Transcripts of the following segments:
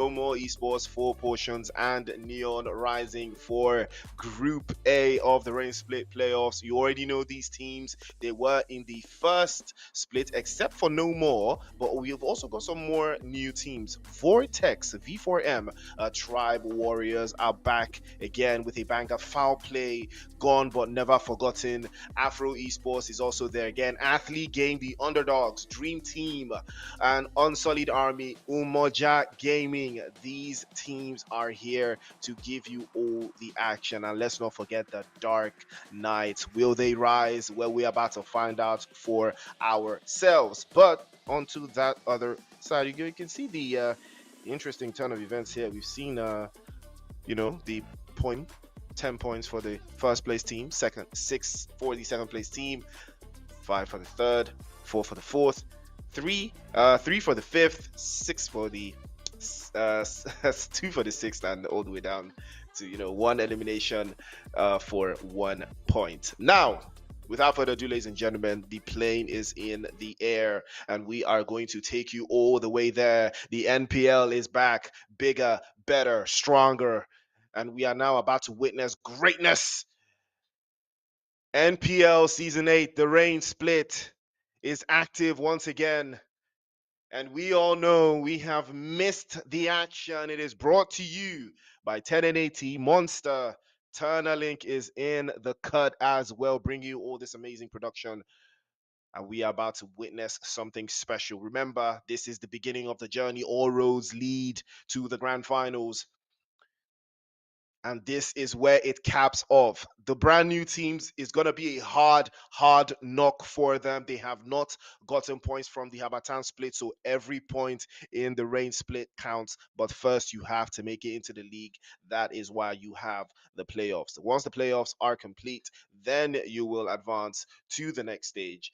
No More Esports 4 portions and Neon Rising for Group A of the Rain Split playoffs. You already know these teams. They were in the first split, except for No More, but we've also got some more new teams. Vortex, V4M, Tribe Warriors are back again with a banger. Foul Play, gone but never forgotten. Afro Esports is also there again. Athlete Game, the Underdogs, Dream Team, and Unsullied Army, Umoja Gaming. These teams are here to give you all the action. And let's not forget the Dark Knights. Will they rise? Well, we're about to find out for ourselves. But onto that other side, you can see the interesting turn of events here. We've seen, the point 10 points for the first place team, second 6 for the second place team, 5 for the third, 4 for the fourth, 3 for the fifth, 6 for the 2 for the sixth, and all the way down to one elimination for 1 point. Now, without further ado, ladies and gentlemen, the plane is in the air and we are going to take you all the way there. The NPL is back, bigger, better, stronger, and we are now about to witness greatness. NPL Season 8, the Rain Split, is active once again. And we all know we have missed the action. It is brought to you by 1080 Monster. Turner Link is in the cut as well, bringing you all this amazing production. And we are about to witness something special. Remember, this is the beginning of the journey. All roads lead to the grand finals. And this is where it caps off. The brand new teams is going to be a hard knock for them. They have not gotten points from the Habatan split, so every point in the Rain split counts. But first, you have to make it into the league. That is why you have the playoffs. Once the playoffs are complete, then you will advance to the next stage.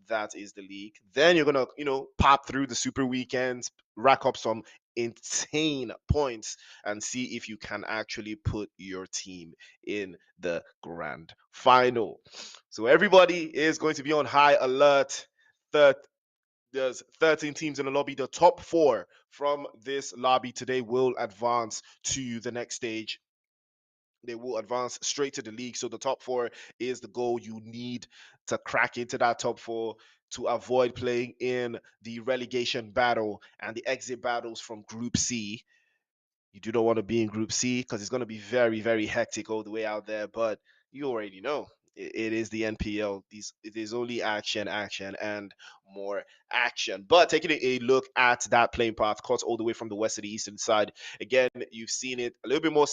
That is the league. Then you're going to, pop through the super weekends, rack up some insane points, and see if you can actually put your team in the grand final. So everybody is going to be on high alert. There's 13 teams in the lobby. The top 4 from this lobby today will advance to the next stage. They will advance straight to the league. So the top 4 is the goal. You need to crack into that top 4 to avoid playing in the relegation battle and the exit battles from Group C. You do not want to be in Group C because it's going to be very, very hectic all the way out there. But you already know it is the NPL. It is only action, and more action. But taking a look at that playing path, cut all the way from the west to the eastern side. Again, you've seen it a little bit more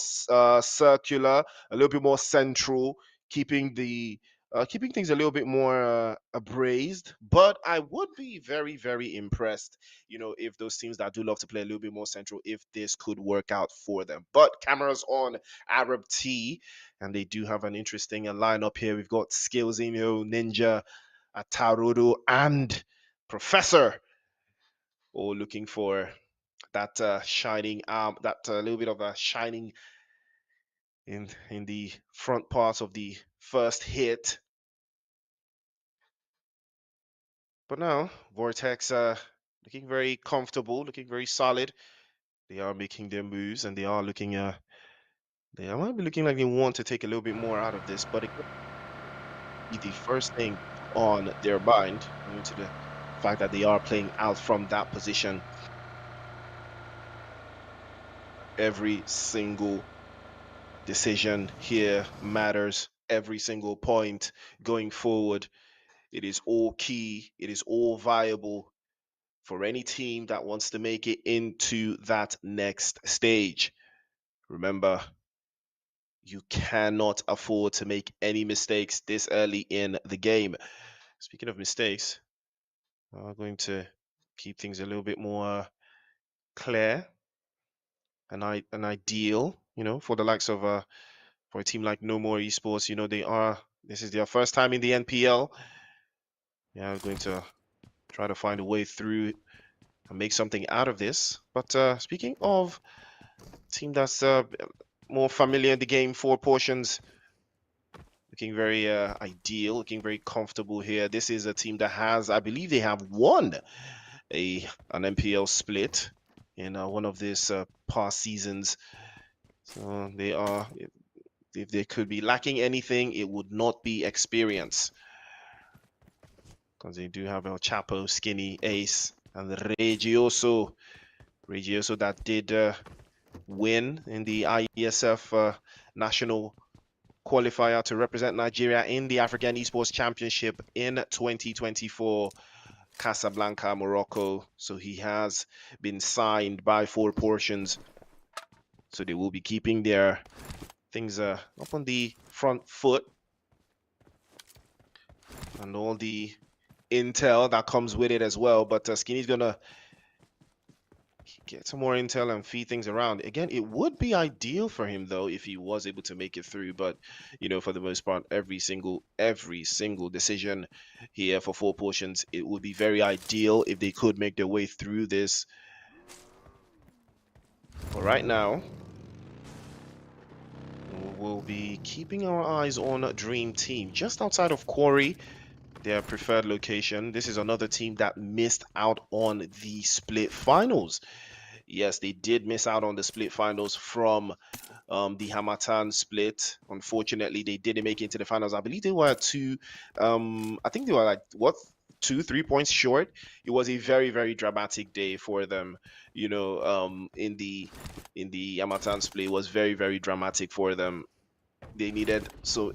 circular, a little bit more central, keeping things a little bit more abrased. But I would be very, very impressed, if those teams that do love to play a little bit more central, if this could work out for them. But cameras on Arab T, and they do have an interesting lineup here. We've got Skillzinho, Ninja, Atarudo, and Professor, all looking for that shining arm, that little bit of a shining in the front part of the first hit. But now, Vortex looking very comfortable, looking very solid. They are making their moves, and they are looking they might be looking like they want to take a little bit more out of this, but it could be the first thing on their mind, due to the fact that they are playing out from that position. Every single decision here matters. Every single point going forward. It is all key. It is all viable for any team that wants to make it into that next stage. Remember, you cannot afford to make any mistakes this early in the game. Speaking of mistakes, I'm going to keep things a little bit more clear and ideal, for the likes of for a team like No More Esports. This is their first time in the NPL. Yeah, I'm going to try to find a way through and make something out of this. But speaking of team that's more familiar in the game, 4 portions, looking very ideal, looking very comfortable here. This is a team that has, I believe they have won an NPL split. in one of these past seasons. So they are, if they could be lacking anything, it would not be experience, because they do have El Chapo, Skinny, Ace, and Regioso. Regioso that did win in the IESF national qualifier to represent Nigeria in the African Esports Championship in 2024, Casablanca, Morocco. So he has been signed by 4Portions. So they will be keeping their things up on the front foot, and all the intel that comes with it as well. But Skinny's gonna get some more intel and feed things around. Again, it would be ideal for him though if he was able to make it through. But for the most part, every single decision here for 4Portions, it would be very ideal if they could make their way through this. But right now, we'll be keeping our eyes on Dream Team just outside of Quarry, their preferred location. This is another team that missed out on the split finals. Yes, they did miss out on the split finals from the Hamatan split. Unfortunately, they didn't make it into the finals. I believe they were I think they were like, what, 2-3 points short. It was a very, very dramatic day for them. In the Hamatan split, it was very, very dramatic for them. They needed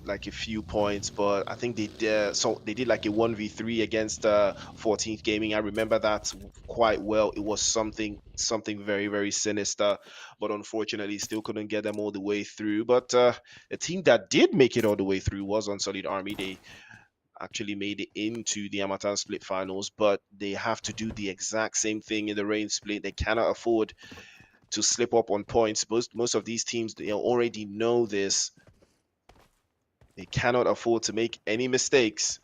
like a few points, but I think they did. So they did like a 1v3 against 14th Gaming. I remember that quite well. It was something very, very sinister, but unfortunately still couldn't get them all the way through. But a team that did make it all the way through was Unsullied Army. They actually made it into the Amatan split finals, but they have to do the exact same thing in the rain split. They cannot afford to slip up on points. Most of these teams, they already know this. They cannot afford to make any mistakes.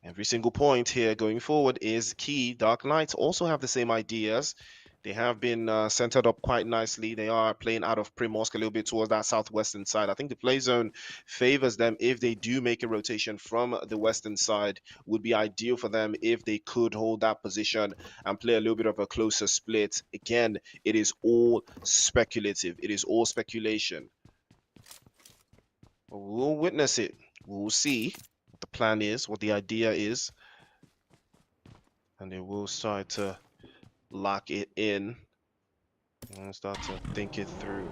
Every single point here going forward is key. Dark Knights also have the same ideas. They have been centered up quite nicely. They are playing out of Primorsk a little bit towards that southwestern side. I think the play zone favors them if they do make a rotation from the western side. Would be ideal for them if they could hold that position and play a little bit of a closer split. Again, it is all speculative. It is all speculation. We'll witness it. We'll see what the plan is, what the idea is, and then we'll start to lock it in and start to think it through.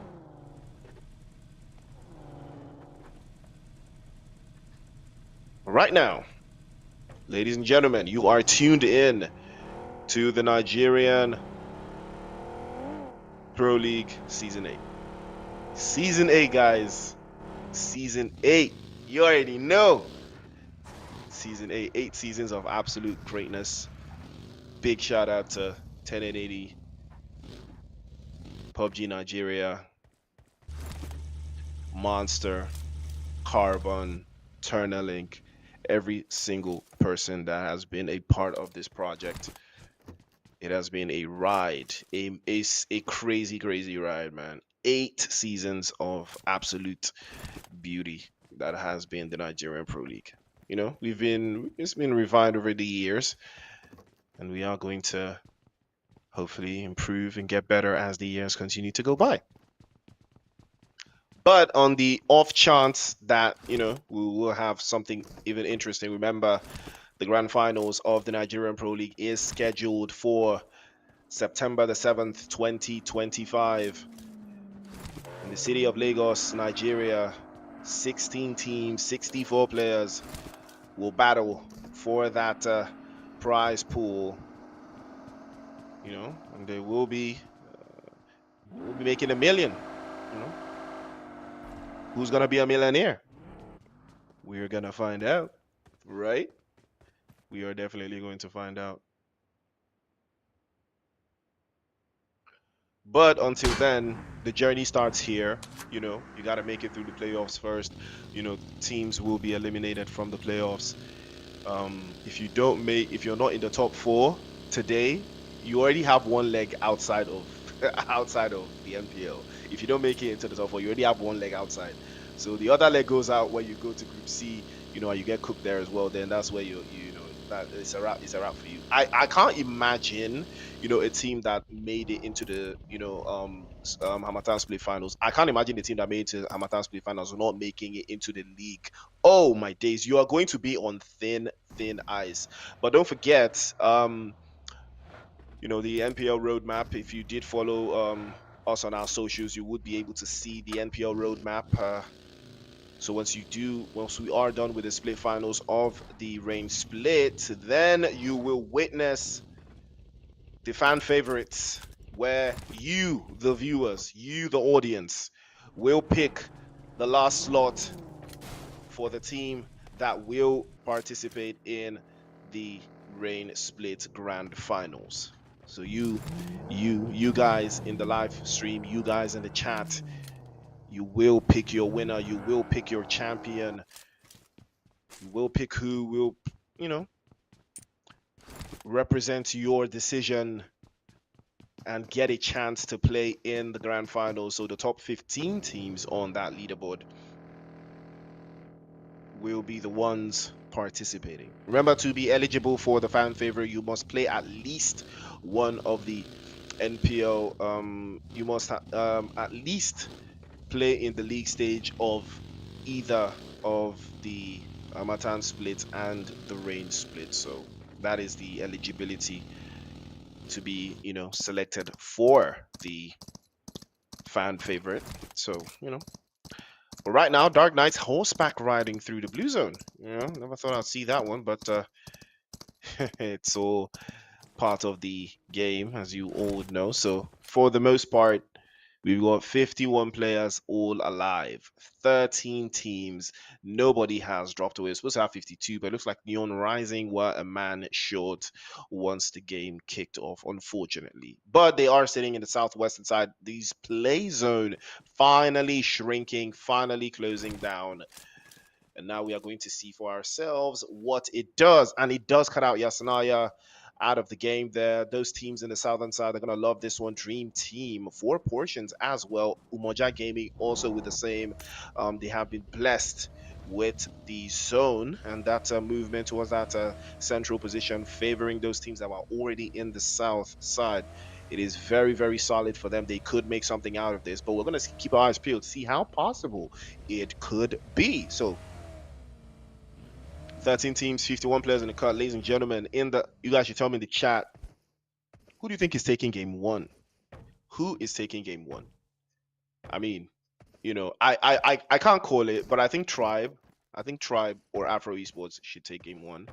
Right now, ladies and gentlemen, you are tuned in to the Nigerian Pro League Season 8. Season 8, guys. Season 8. You already know. Season 8. 8 seasons of absolute greatness. Big shout out to 1080, PUBG Nigeria, Monster, Carbon, Turnalink, every single person that has been a part of this project. It has been a ride, a crazy, crazy ride, man. 8 seasons of absolute beauty that has been the Nigerian Pro League. It's been refined over the years, and we are going to hopefully improve and get better as the years continue to go by. But on the off chance that, we will have something even interesting, remember the grand finals of the Nigerian Pro League is scheduled for September the 7th, 2025. In the city of Lagos, Nigeria, 16 teams, 64 players will battle for that prize pool. And they will be making $1 million. Who's gonna be a millionaire? We're gonna find out, right? We are definitely going to find out. But until then, the journey starts here. You gotta make it through the playoffs first. Teams will be eliminated from the playoffs. If you're not in the top 4 today, you already have one leg outside of outside of the NPL. If you don't make it into the top 4, you already have one leg outside. So the other leg goes out when you go to Group C, and you get cooked there as well. Then that's where you that it's a wrap for you. I can't imagine, a team that made it into the, Hamatan Split Finals. I can't imagine the team that made it to Hamatan Split Finals not making it into the league. Oh my days, you are going to be on thin ice. But don't forget, the NPL roadmap. If you did follow us on our socials, you would be able to see the NPL roadmap. So once we are done with the split finals of the range split, then you will witness the fan favorites, where you, the viewers, you, the audience, will pick the last slot for the team that will participate in the rain split grand finals. So you guys in the live stream, you guys in the chat, you will pick your winner, you will pick your champion, you will pick who will, you know, represent your decision and get a chance to play in the grand finals. So the top 15 teams on that leaderboard will be the ones participating. Remember, to be eligible for the fan favorite, you must play at least one of the NPL. You must at least play in the league stage of either of the Matan split and the Rain split. So that is the eligibility to be, selected for the fan favorite. So, but right now, Dark Knight's horseback riding through the blue zone. Never thought I'd see that one, but it's all part of the game, as you all would know. So for the most part, we've got 51 players all alive, 13 teams. Nobody has dropped away. It's supposed to have 52, but it looks like Neon Rising were a man short once the game kicked off, unfortunately. But they are sitting in the southwestern side. These play zone finally shrinking, finally closing down. And now we are going to see for ourselves what it does. And it does cut out Yasanaya out of the game there. Those teams in the southern side are going to love this one. Dream Team, 4 portions as well. Umoja Gaming also with the same. They have been blessed with the zone and that movement towards that central position, favoring those teams that were already in the south side. It is very, very solid for them. They could make something out of this, but we're going to keep our eyes peeled to see how possible it could be. So 13 teams, 51 players in the cut. Ladies and gentlemen, you guys should tell me in the chat, who do you think is taking game one? Who is taking game one? I mean, I can't call it, but I think Tribe or Afro Esports should take game one.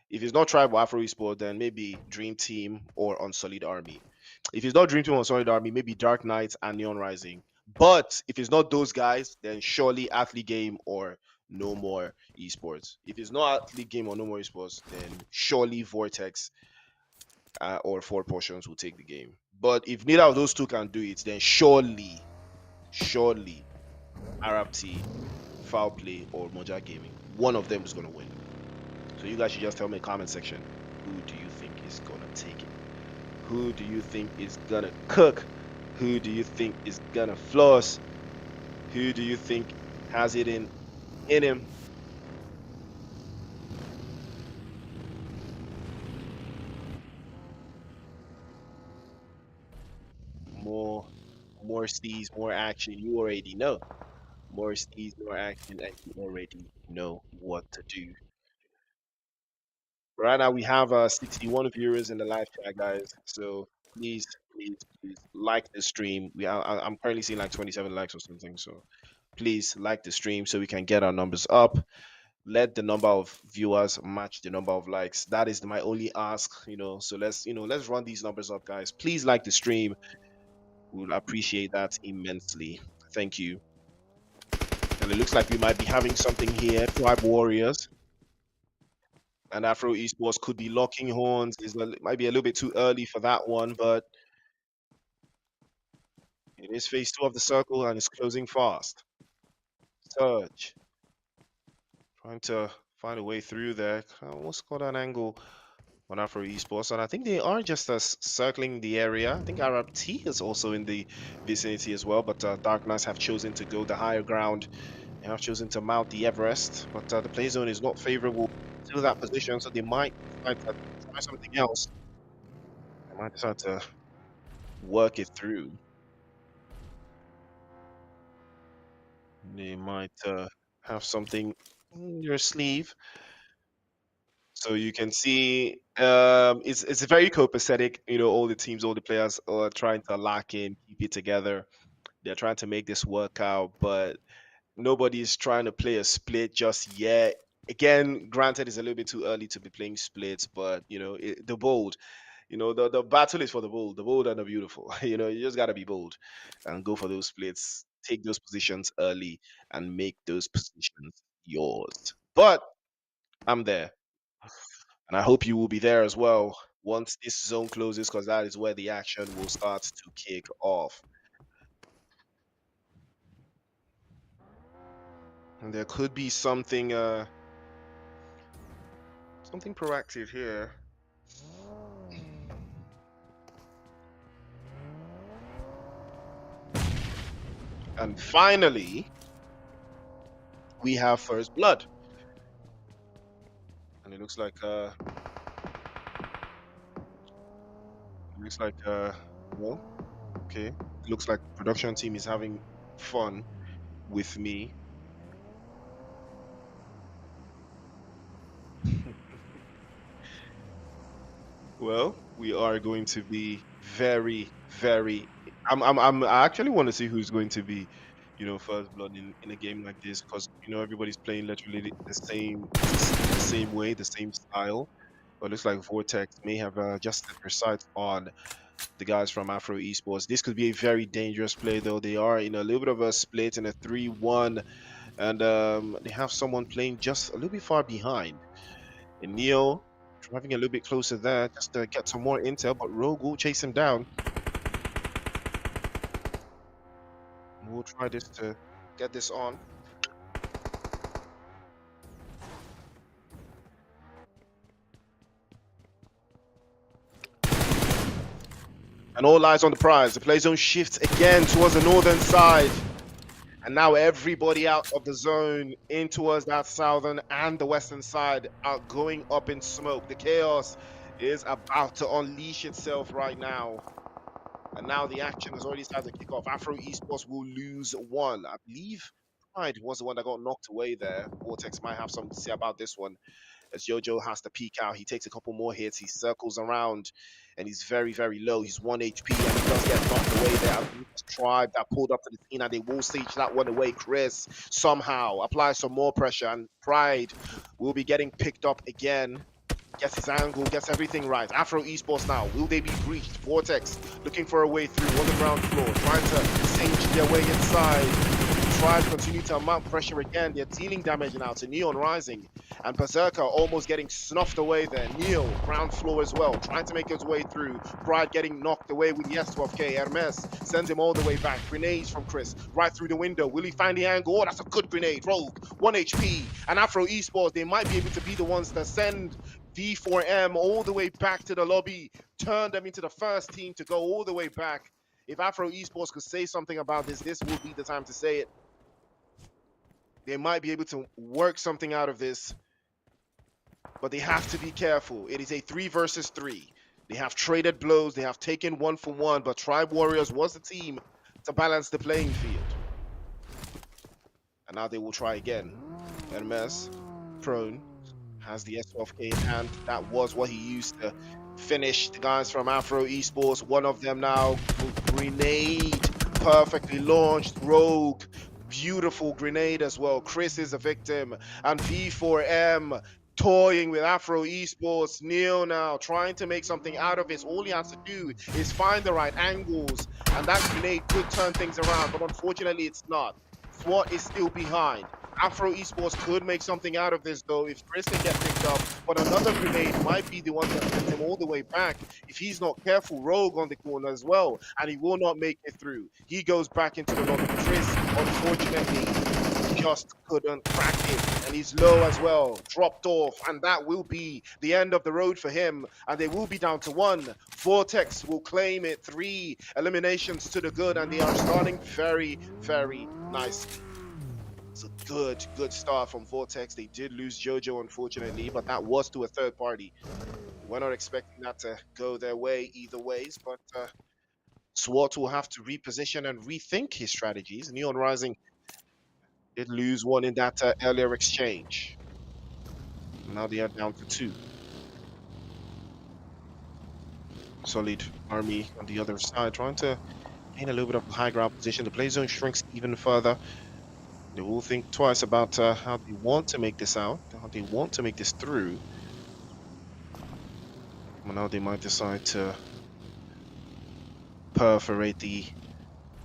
If it's not Tribe or Afro Esports, then maybe Dream Team or Unsullied Army. If it's not Dream Team or Unsullied Army, maybe Dark Knights and Neon Rising. But if it's not those guys, then surely Athlete Game or No More Esports. If it's not Athlete Game or No More Esports, then surely Vortex or 4 Portions will take the game. But if neither of those two can do it, then surely Arab T, Foul Play, or Moja Gaming, one of them is going to win. So you guys should just tell me in the comment section, who do you think is going to take it? Who do you think is going to cook? Who do you think is going to floss? Who do you think has it in him? More steez, more action. You already know. More steez, more action, and you already know what to do. Right now we have 61 viewers in the live chat, guys. So please like the stream. I'm currently seeing like 27 likes or something. So please like the stream so we can get our numbers up. Let the number of viewers match the number of likes. That is my only ask. So let's run these numbers up, guys. Please like the stream. We'll appreciate that immensely. Thank you. And it looks like we might be having something here. Tribe Warriors and Afro Esports could be locking horns. It might be a little bit too early for that one, but it is phase 2 of the circle and it's closing fast. Surge. Trying to find a way through there. Almost got an angle on Afro Esports, and I think they are just circling the area. I think Arab T is also in the vicinity as well, but Dark Knights have chosen to go the higher ground They have chosen to mount the Everest, but the play zone is not favorable to that position, so they might decide to try something else. They might decide to work it through. They might have something in your sleeve. So you can see it's very copacetic. You know, all the teams, all the players are trying to lock in, keep it together. They're trying to make this work out, but nobody's trying to play a split just yet. Again, granted, it's a little bit too early to be playing splits, but you know, the bold, you know, the battle is for the bold and the beautiful. You know, you just gotta be bold and go for those splits, take those positions early, and make those positions yours. But I'm there, and I hope you will be there as well once this zone closes, because that is where the action will start to kick off. And there could be something proactive here. And finally, we have first blood. And it looks like well, okay. It looks like production team is having fun with me. Well, we are going to be very, very. I actually want to see who's going to be, you know, first blood in a game like this, because you know everybody's playing literally the same way, the same style. But it looks like Vortex may have adjusted their sights on the guys from Afro Esports. This could be a very dangerous play, though. They are in a little bit of a split in a 3-1, and they have someone playing just a little bit far behind. And Neo driving a little bit closer there just to get some more intel, but Rogue will chase him down. We'll try this to get this on. And all eyes on the prize. The play zone shifts again towards the northern side. And now everybody out of the zone in towards that southern and the western side are going up in smoke. The chaos is about to unleash itself right now. And now the action has already started to kick off. Afro Esports will lose one. I believe Pride was the one that got knocked away there. Vortex might have something to say about this one, as Jojo has to peek out. He takes a couple more hits. He circles around, and he's very, very low. He's 1 HP, and he does get knocked away there. I believe it's Tribe that pulled up to the scene, and they will stage that one away. Chris somehow applies some more pressure, and Pride will be getting picked up again. Gets his angle, gets everything right. Afro Esports now. Will they be breached? Vortex looking for a way through on the ground floor, trying to singe their way inside. Tribe continue to mount pressure again. They're dealing damage now to Neon Rising. And Berserker almost getting snuffed away there. Neo, ground floor as well, trying to make his way through. Pride getting knocked away with the S12K. Hermes sends him all the way back. Grenades from Chris, right through the window. Will he find the angle? Oh, that's a good grenade. Rogue, 1 HP. And Afro Esports, they might be able to be the ones that send V4M all the way back to the lobby, turn them into the first team to go all the way back. If Afro Esports could say something about this, this would be the time to say it. They might be able to work something out of this, but they have to be careful. It is a 3 versus 3. They have traded blows. They have taken 1 for 1, but Tribe Warriors was the team to balance the playing field. And now they will try again. Hermes, prone, has the S12K in hand. That was what he used to finish the guys from Afro Esports. One of them now, grenade, perfectly launched. Rogue, beautiful grenade as well. Chris is a victim, and V4M toying with Afro Esports. Neil now trying to make something out of it. All he has to do is find the right angles, and that grenade could turn things around, but unfortunately it's not. SWAT is still behind. Afro Esports could make something out of this though if Chris can get picked up, but another grenade might be the one that sends him all the way back if he's not careful. Rogue on the corner as well, and he will not make it through. He goes back into the lobby. Chris, unfortunately, just couldn't crack it, and he's low as well, dropped off, and that will be the end of the road for him, and they will be down to 1. Vortex will claim it. 3 eliminations to the good, and they are starting very, very nicely. was a good start from Vortex. They did lose Jojo, unfortunately, but that was to a third party. We're not expecting that to go their way either ways, but SWAT will have to reposition and rethink his strategies. Neon Rising did lose one in that earlier exchange. Now they are down to two. Solid Army on the other side, trying to gain a little bit of a high ground position. The play zone shrinks even further. They will think twice about how they want to make this out, how they want to make this through. Well, now they might decide to perforate the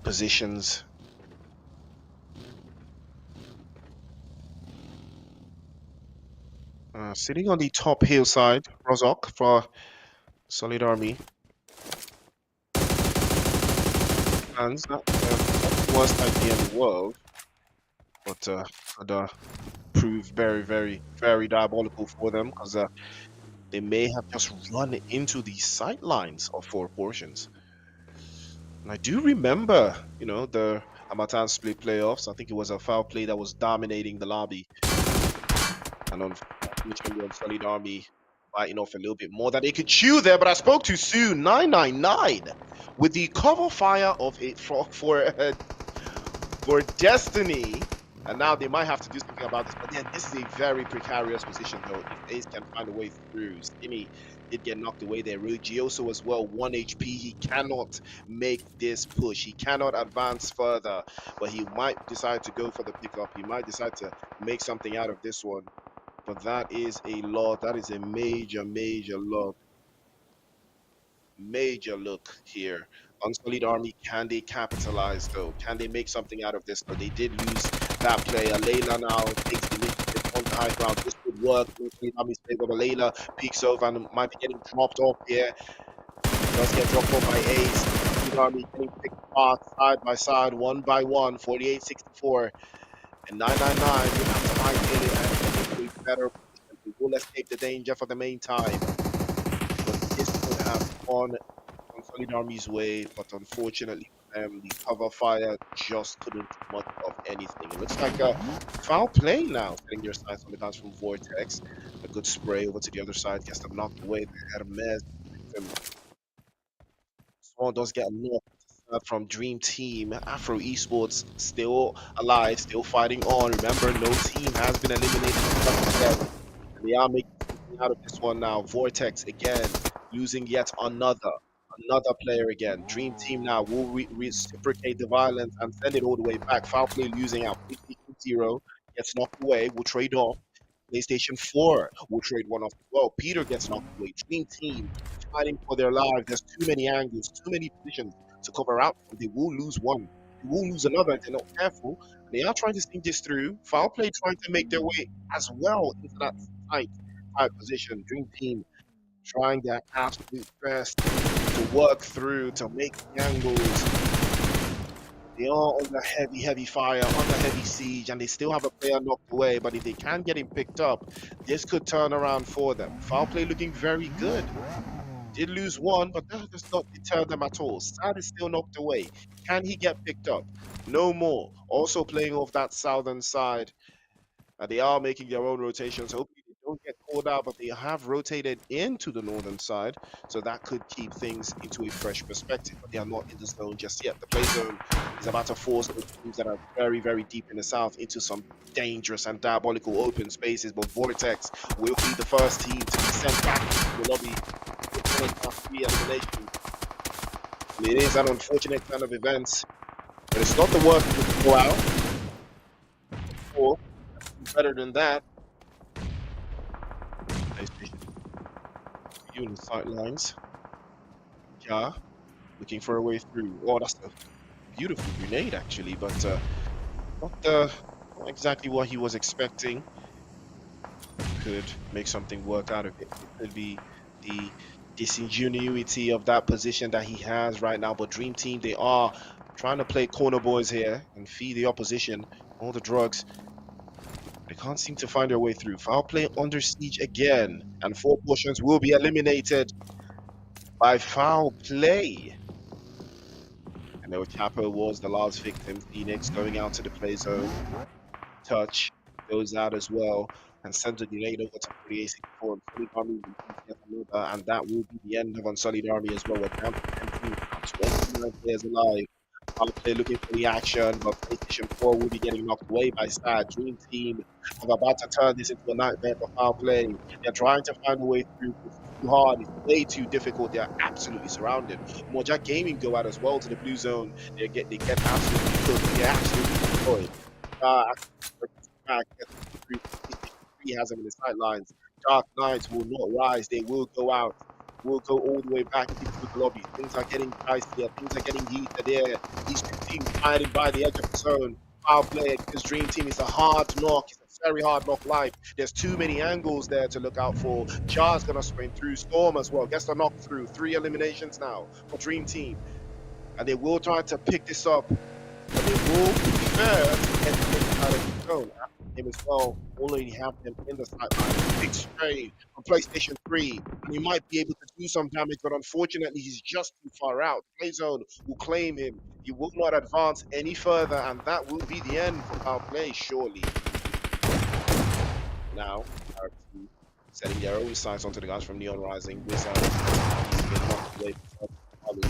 positions. Sitting on the top hillside, Rozok for Solid Army. And not the worst idea in the world, but could prove very diabolical for them because they may have just run into the sight lines of four portions. And I do remember, the Hamatan split playoffs. I think it was a foul play that was dominating the lobby. And unfortunately, on Solid Army biting off a little bit more that they could chew there, but I spoke too soon. 999 with the cover fire of a for Destiny. And now they might have to do something about this. But then this is a very precarious position, though. If Ace can find a way through, Skinny did get knocked away there. Gioso as well, 1 HP. He cannot make this push. He cannot advance further. But he might decide to go for the pickup. He might decide to make something out of this one. But that is a lot. That is a major loss. Major look here. Unsullied Army, can they capitalize though? Can they make something out of this? Though they did lose that player. Layla now takes the initiative on the high ground. This would work. Unsullied Army's favor, but Layla peeks over and might be getting dropped off here. Does get dropped off by Ace. Unsullied Army getting picked apart side by side, one by one, 48-64. And 999 will have to hightail it and get into a better position. They will escape the danger for the meantime. But this could have gone on Solid Army's way, but unfortunately for them, the cover fire just couldn't do much of anything. It looks like a foul play now, setting their sights on the guns from Vortex. A good spray over to the other side, gets them knocked away. Hermes, Swan does get a knock from Dream Team. Afro Esports still alive, still fighting on. Remember, no team has been eliminated yet. And they are making something out of this one now. Vortex again, losing yet another player again. Dream Team now will reciprocate the violence and send it all the way back. Foul play losing out. 0 gets knocked away. Will trade off. PlayStation 4 will trade one off as well. Peter gets knocked away. Dream Team fighting for their lives. There's too many angles, too many positions to cover out. They will lose one. They will lose another if they're not careful. They are trying to think this through. Foul play trying to make their way as well into that tight position. Dream Team trying their absolute best to work through, to make the angles. They are under heavy fire, under heavy siege, and they still have a player knocked away. But if they can get him picked up, this could turn around for them. Foul play looking very good. Did lose one, but that does not deter them at all. Sad is still knocked away. Can he get picked up? No more. Also playing off that southern side. They are making their own rotations. Hopefully they don't get called out, but they have rotated into the northern side, so that could keep things into a fresh perspective. But they are not in the zone just yet. The play zone is about to force those teams that are very deep in the south into some dangerous and diabolical open spaces. But Vortex will be the first team to be sent back to the lobby. Elimination. It is an unfortunate turn of events, but it's not the worst to go out. Or better than that. PlayStation. You in the sidelines. Yeah, looking for a way through. Oh, that's a beautiful grenade, actually, but not exactly what he was expecting. Could make something work out of it. It could be the disingenuity of that position that he has right now. But Dream Team, they are trying to play corner boys here and feed the opposition all the drugs. They can't seem to find their way through. Foul play under siege again, and four portions will be eliminated by foul play. And El Chapo was the last victim. Phoenix going out to the play zone. Touch goes out as well and sends a grenade over to 4864. Unsullied Army release yet another, and that will be the end of Unsullied Army as well. We're down to 10 teams now, 29 players alive. Power play looking for the action, but PlayStation 4 will be getting knocked away by Sad. Dream Team are about to turn this into a nightmare for power play. They're trying to find a way through. It's too hard. It's way too difficult. They're absolutely surrounded. Moja Gaming go out as well to the blue zone. They get absolutely cooked. They're absolutely destroyed. Back, gets through. He has them in the sidelines. Dark Knights will not rise. They will go out. Will go all the way back into the lobby. Things are getting dicier. Things are getting heated there. These two teams fighting by the edge of the zone. Power play against Dream Team is a hard knock. It's a very hard knock life. There's too many angles there to look out for. Jar's gonna sprint through. Storm as well. Gets the knock through. 3 eliminations now for Dream Team. And they will try to pick this up. But they will prefer to get them out of the zone. Him as well, already have them in the sideline. Big spray from PlayStation 3, and he might be able to do some damage, but unfortunately, he's just too far out. Play zone will claim him. He will not advance any further, and that will be the end for Power Play, surely. Now, RT setting their own sights onto the guys from Neon Rising. Wizard, he's been knocked away. Neon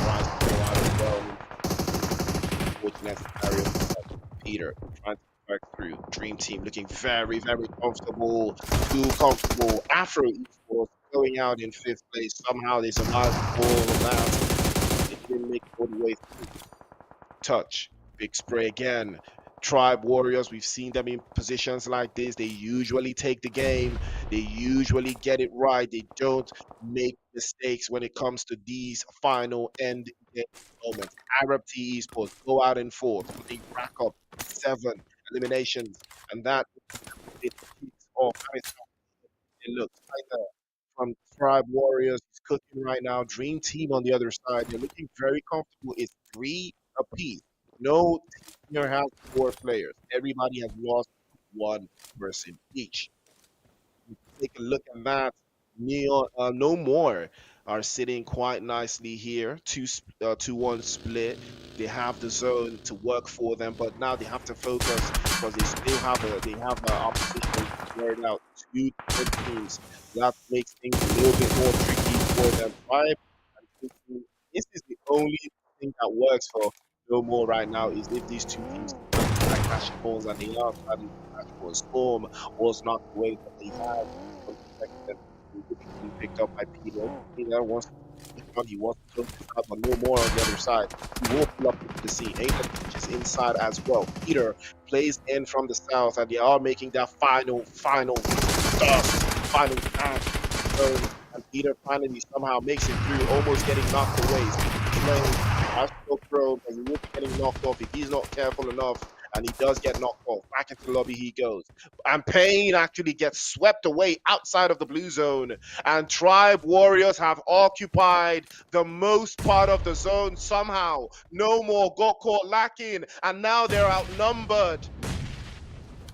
Rising go out as well. Unfortunate scenario. Peter trying to work through. Dream Team looking very, very comfortable. Too comfortable. Afro Esports going out in 5th place. Somehow they survived all of that. They didn't make it all the way through. Touch. Big spray again. Tribe Warriors, we've seen them in positions like this. They usually take the game. They usually get it right. They don't make mistakes when it comes to these final end game moments. Arab T Esports go out in 4th, but they rack up 7 eliminations, and that it kicks off. It looks either from Tribe Warriors is cooking right now. Dream Team on the other side, they're looking very comfortable. It's 3 apiece. No team here has 4 players. Everybody has lost 1 person each. Take a look at that. Neon, no more are sitting quite nicely here. 2-1 split. They have the zone to work for them, but now they have to focus because they still have a opposition squared out. 2 different teams. That makes things a little bit more tricky for them. Tribe and thinking this is the only thing that works for no more right now is if these two teams like Clash Balls and they are starting to Clash Balls. Storm was not the way that they had being picked up by Peter. Peter wants he wants to close this out, but no more on the other side. He will pull up into the scene. Aiden is inside as well. Peter plays in from the south, and they are making that final stand. And Peter finally somehow makes it through, almost getting knocked away. As still thrown, but he will be getting knocked off if he's not careful enough. And he does get knocked off. Back into the lobby he goes. And Payne actually gets swept away outside of the blue zone. And Tribe Warriors have occupied the most part of the zone somehow. No more got caught lacking. And now they're outnumbered.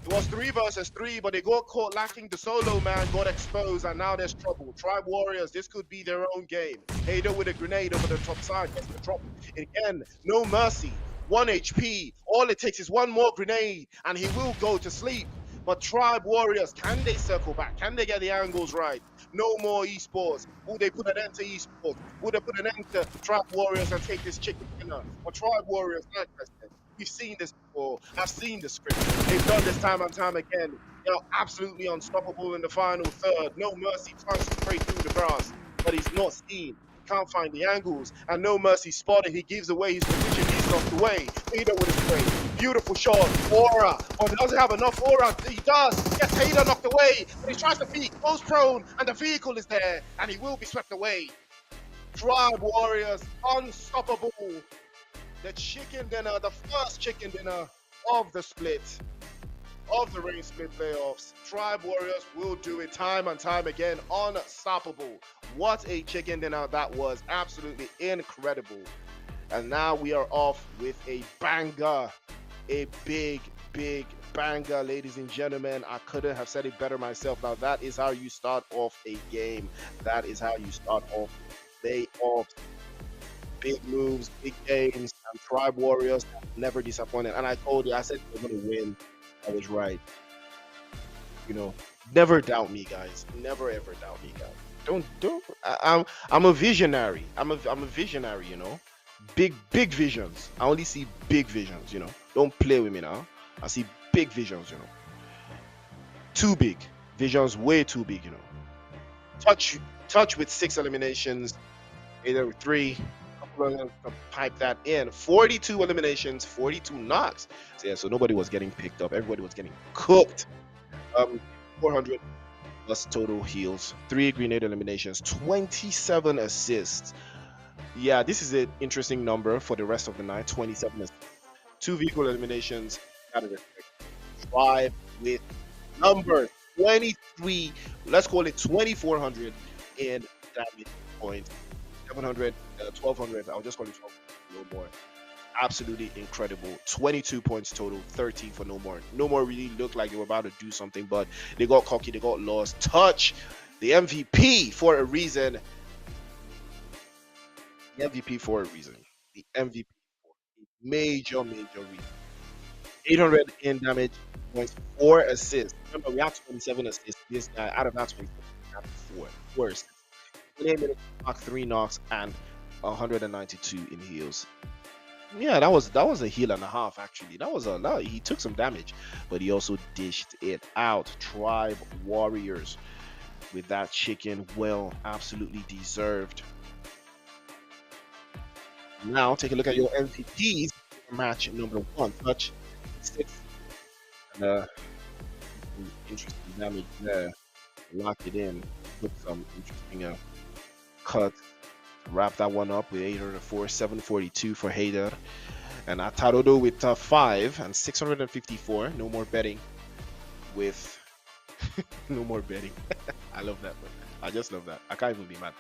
It was 3 versus 3, but they got caught lacking. The solo man got exposed, and now there's trouble. Tribe Warriors, this could be their own game. Hader with a grenade over the top side, gets the drop. Again, no mercy. 1 HP. All it takes is one more grenade, and he will go to sleep. But Tribe Warriors, can they circle back? Can they get the angles right? No more esports. Will they put an end to esports? Will they put an end to Tribe Warriors and take this chicken dinner? Or Tribe Warriors, like I said, we've seen this before. I've seen the script. They've done this time and time again. They're absolutely unstoppable in the final third. No mercy tries to break through the grass, but he's not seen. Can't find the angles, and no mercy spotted. He gives away his position. He's knocked away. Hader with his play. Beautiful shot. Aura. But he doesn't have enough aura. He does. Gets Hader knocked away, but he tries to peek. Goes prone, and the vehicle is there, and he will be swept away. Tribe Warriors, unstoppable. The chicken dinner, the first chicken dinner of the split, of the rain split playoffs. Tribe Warriors will do it time and time again, unstoppable. What a chicken dinner that was, absolutely incredible. And now we are off with a banger, a big banger, ladies and gentlemen. I couldn't have said it better myself. Now that is how you start off a game. That is how you start off playoffs. Big moves, big games, and Tribe Warriors never disappointed. And I told you, I said they're going to win. I was right. You know, never doubt me, guys. Never ever doubt me, guys. Don't. I'm a visionary. I'm a visionary. Big visions. I only see big visions. Don't play with me now. I see big visions. Too big visions, way too big. Touch touch with 6 eliminations, either with three. Couple of them to pipe that in. 42 eliminations, 42 knocks. So yeah, so nobody was getting picked up. Everybody was getting cooked. 400 plus total heals, 3 grenade eliminations, 27 assists. Yeah, this is an interesting number for the rest of the night. 27 assists, 2 vehicle eliminations. Gotta respect. Drive with number 23. Let's call it 2400 in damage points. 700, 1200. I'll just call it 1200. No more. Absolutely incredible. 22 points total, 13 for No More. No More really looked like they were about to do something, but they got cocky, they got lost. Touch, the MVP for a reason. The MVP for a reason. The MVP for a major reason. 800 in damage points, 4 assists. Remember, we have 27 assists. This guy, out of that 27, we have 4 assists. 28 minutes, 3 knocks, and 192 in heals. Yeah, that was a heal and a half actually. He took some damage, but he also dished it out. Tribe Warriors with that chicken, well, absolutely deserved. Now take a look at your MVPs for match number 1. Touch 6 and some interesting damage there. Lock it in. Put some interesting cuts. Wrap that one up with 804, 742 for Hader. And Atarodo with 5 and 654. No more betting with no more betting. I love that one. I just love that. I can't even be mad.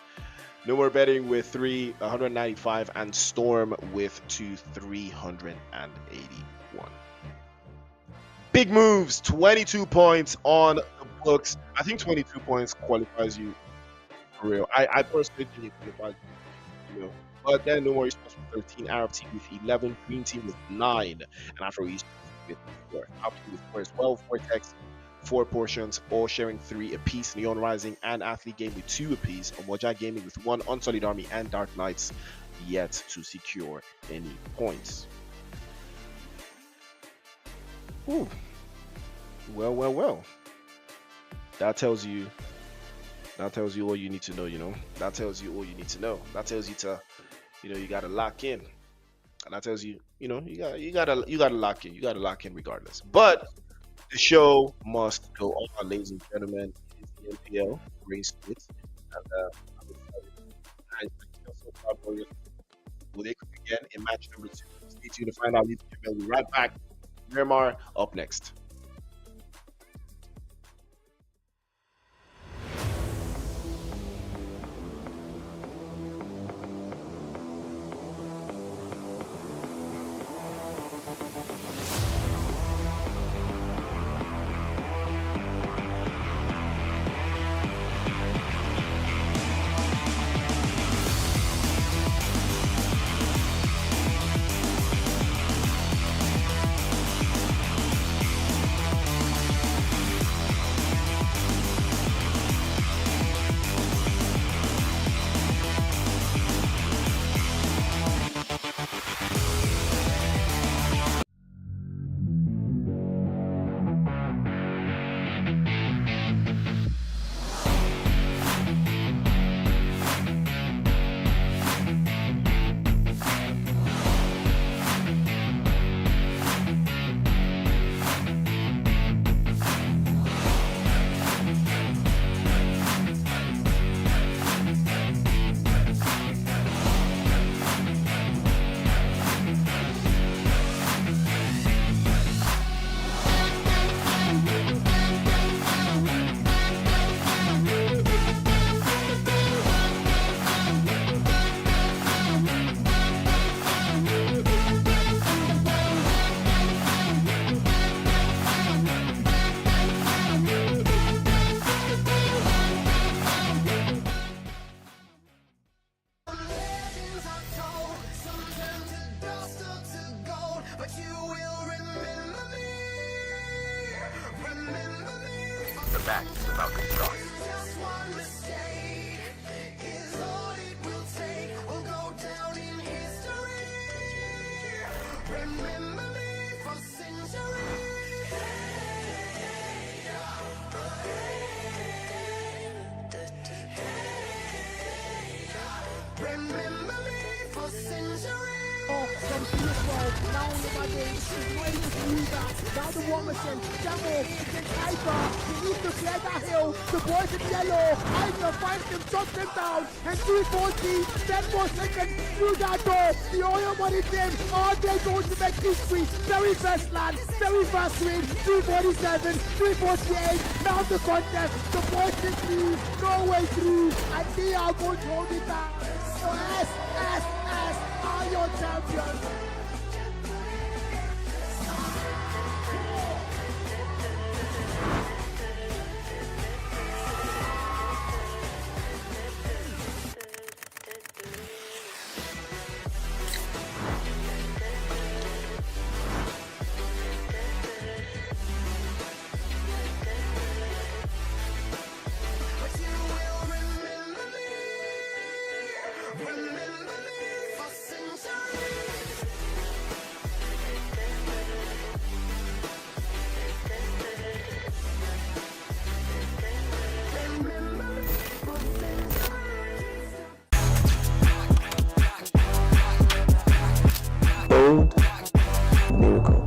No more betting with 3, 195, and Storm with 2, 381. Big moves, 22 points on the books. I think 22 points qualifies you for real. I personally think it qualifies you. But then No More East with 13, Arab team with 11, Green team with 9, and Afro East with 4. Up team with 4 as well. Vortex, 4 portions, all sharing 3 apiece. Neon Rising and Athlete Game with 2 apiece. Omoja Gaming with 1. Unsullied Army and Dark Knights yet to secure any points. Ooh. Well. That tells you all you need to know. That tells you all you need to know. That tells you to, you gotta lock in. And that tells you, you gotta lock in. You gotta lock in regardless. But the show must go on, ladies and gentlemen. It's the NPL race split. And I'm excited. Will they come again in match number 2? Stay tuned to find out. Ladies and gentlemen, we'll be right back. Miramar up next. match is about to start. From PS12, now on the money, is ready to do that. Now the Womerson, Sanhok against Hyper. He needs to clear that hill. The boys in yellow. Hyper finds him, shots him down. And 340, 10 more seconds through that door. The oil money team are they going to make history? Very first land, very first win. 347, 348. Now the contest. The boys in lead, no way through. And they are going to hold it down. So S are your champions. Bold miracle.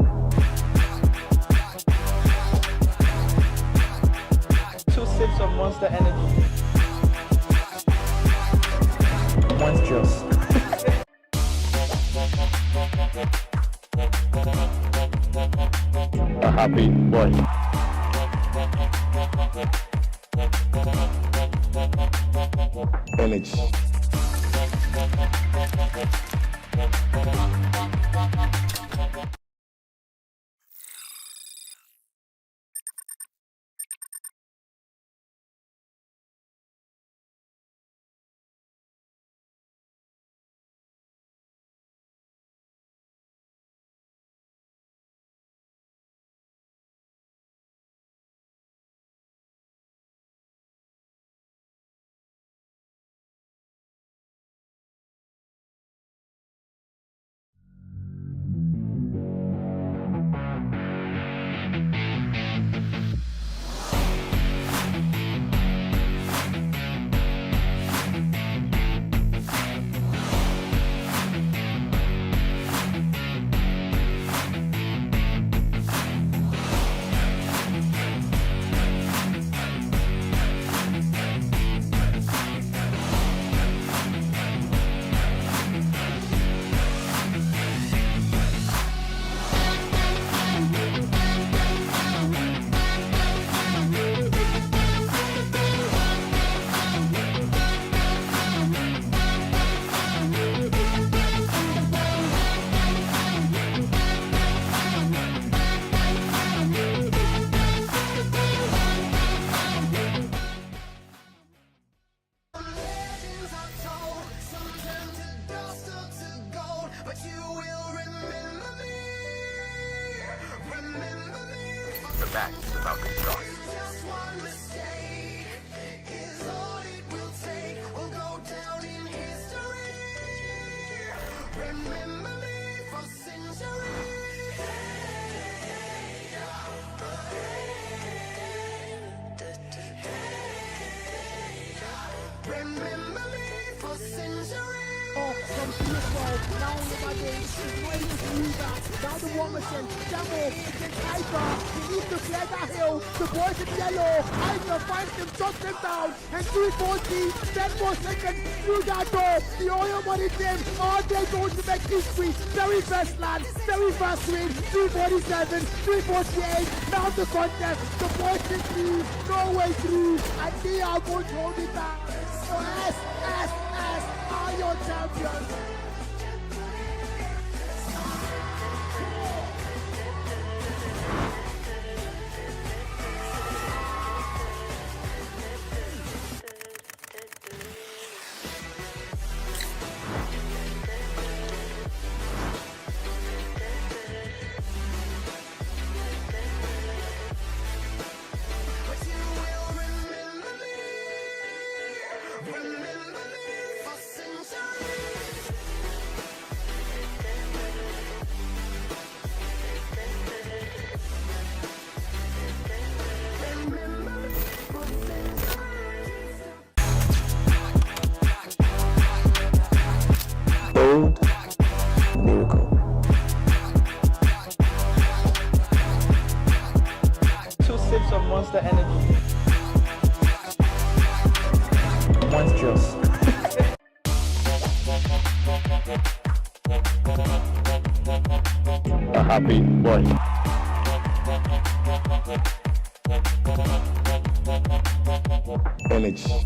2 sips of Monster Energy. One's just. A happy boy. Energy. The match is about to start. From PS12, now on the money, is ready to do that. Now the Womerson, Sanhok against Hyper. He needs to clear that hill. The boys in yellow. Hyper finds him, shots him down. And 340, 10 more seconds through that door. The oil money team are they going to make history? Very first land, very first win. 347, 348. Now the contest. The boys in lead, no way through. And they are going to hold it down. So S are your champions. But you will monster energy. One's just a happy boy. Energy.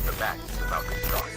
The match is about to start.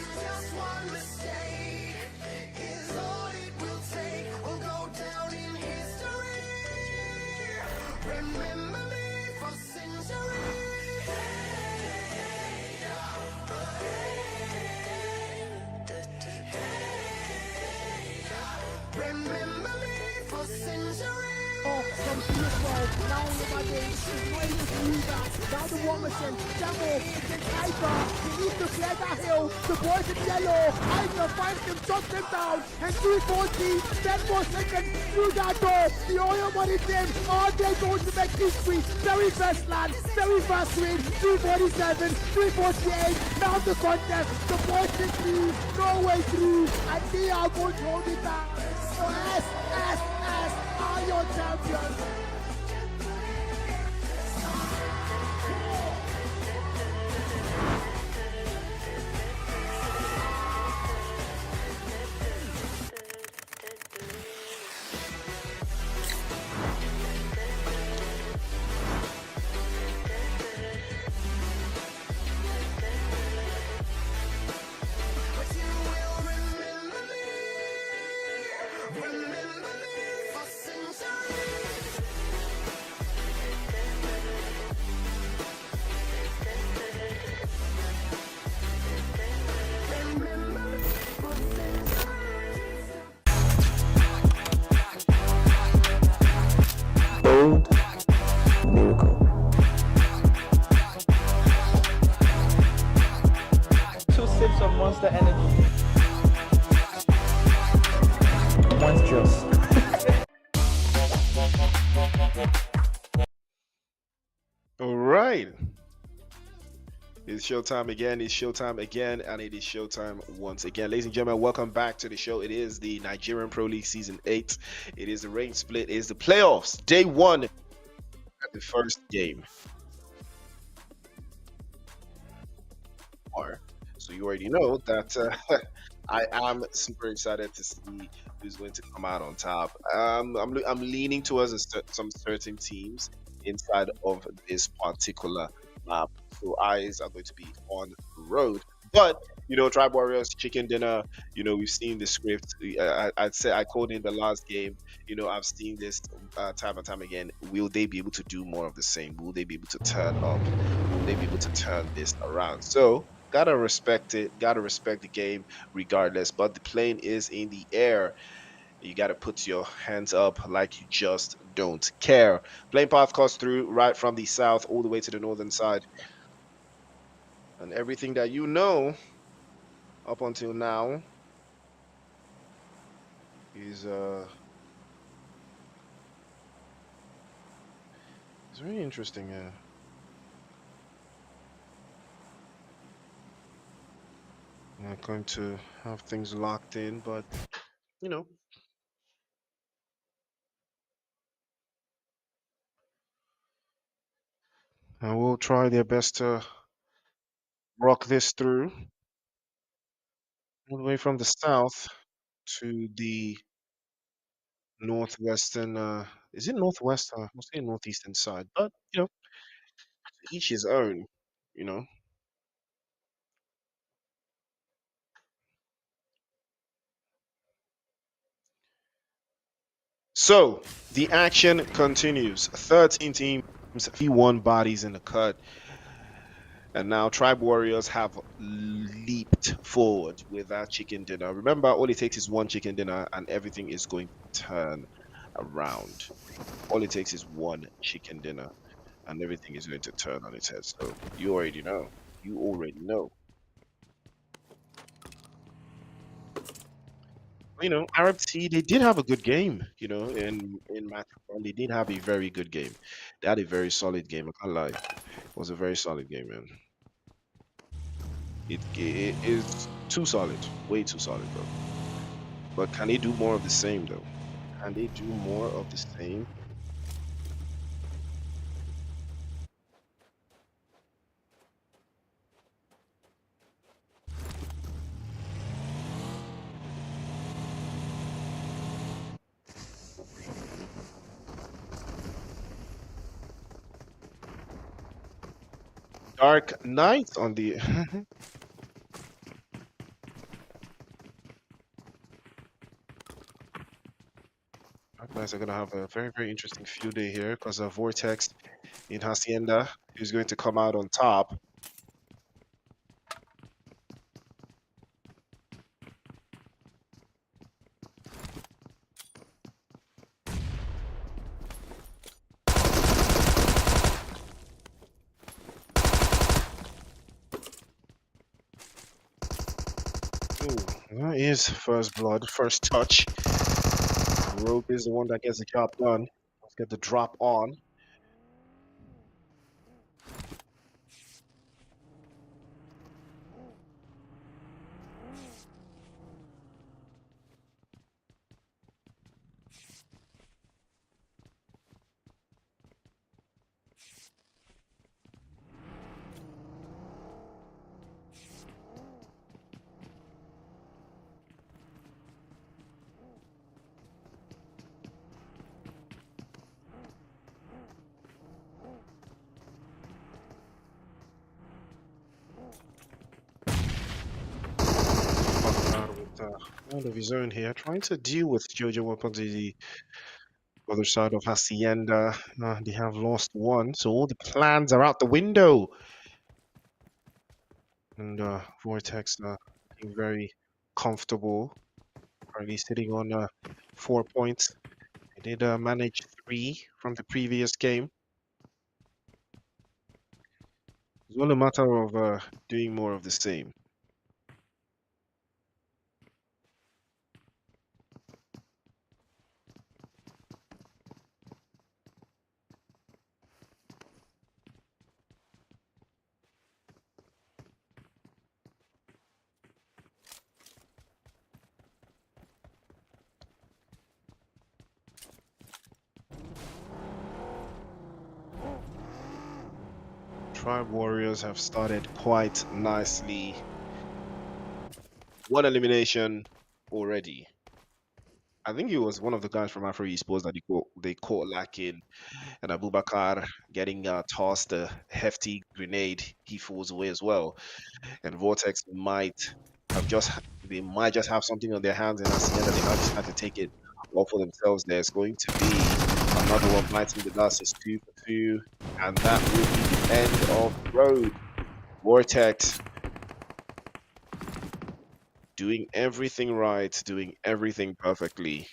From Israel, now on the Madrid, is not able to move that. Now the war machine, Sanhok against Iker. He needs to clear that hill. The boys in yellow. Iker finds him, shots him down. And 340, 10 more seconds through that door. The oil money team, are they going to make history? Very first land, very first win. 347, 348. Now the contest. The boys in three, no way through. And they are going to hold it down. So S are your champions. Bold miracle. Two sips of monster energy. One's just All right. It's showtime again. It's showtime again, and it is showtime once again. Ladies and gentlemen, welcome back to the show. It is the Nigerian Pro League Season 8. It is the rain split. It is the playoffs. Day 1 at the first game. So you already know that I am super excited to see who's going to come out on top. I'm leaning towards some certain teams inside of this particular map. So eyes are going to be on the road. But Tribe Warriors Chicken Dinner. We've seen the script. I'd say I called in the last game. I've seen this time and time again. Will they be able to do more of the same? Will they be able to turn up? Will they be able to turn this around? So gotta respect it. Gotta respect the game regardless. But the plane is in the air. You got to put your hands up like you just don't care. Plane path cuts through right from the south all the way to the northern side. And everything that you know up until now He's it's very interesting. I'm not going to have things locked in, but you know, I will try their best to rock this through all the way from the south to the northwestern. Is it northwest? I'll say northeastern side, but you know, each his own. You know. So the action continues. 13 teams, 51 bodies in the cut. And now Tribe Warriors have leaped forward with that chicken dinner. Remember, all it takes is one chicken dinner and everything is going to turn around. All it takes is one chicken dinner and everything is going to turn on its head. So you already know. You already know. You know, Arab T, they did have a good game, you know, in match one. They did have a very good game. They had a very solid game. I can't lie. It was a very solid game, man. It is too solid, way too solid, bro. But can they do more of the same though? Can they do more of the same? Dark Knight on the Dark Knights are gonna have a very, very interesting field day here because of Vortex in Hacienda, who's going to come out on top. Ooh, that is first blood, first touch. Rogue is the one that gets the job done. Let's get the drop on. Out with out of his own here, trying to deal with Jojo weapons on the other side of Hacienda. They have lost one, so all the plans are out the window. And Vortex looking very comfortable, currently sitting on 4 points. They did manage three from the previous game. It's all a matter of doing more of the same. Tribe Warriors have started quite nicely. One elimination already. I think it was one of the guys from Afro Esports that they caught lacking, and Abubakar getting tossed a hefty grenade. He falls away as well, and Vortex they might just have something on their hands, and that's the end that they might just have to take it all for themselves. There's going to be another one biting the dust. It's 2 for 2, and that will be the end of the road. Vortex doing everything right, doing everything perfectly.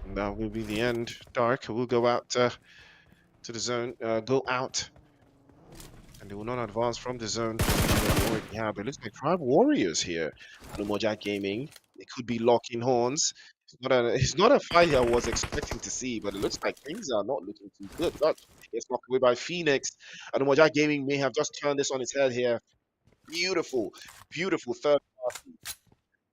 And that will be the end. Dark will go out to the zone, go out And they will not advance from the zone they already have. It looks like Tribe Warriors here. Anumoja Gaming. They could be locking horns. It's not a fight I was expecting to see, but it looks like things are not looking too good. Touch gets knocked away by Phoenix. Anumoja Gaming may have just turned this on its head here. Beautiful, beautiful third party.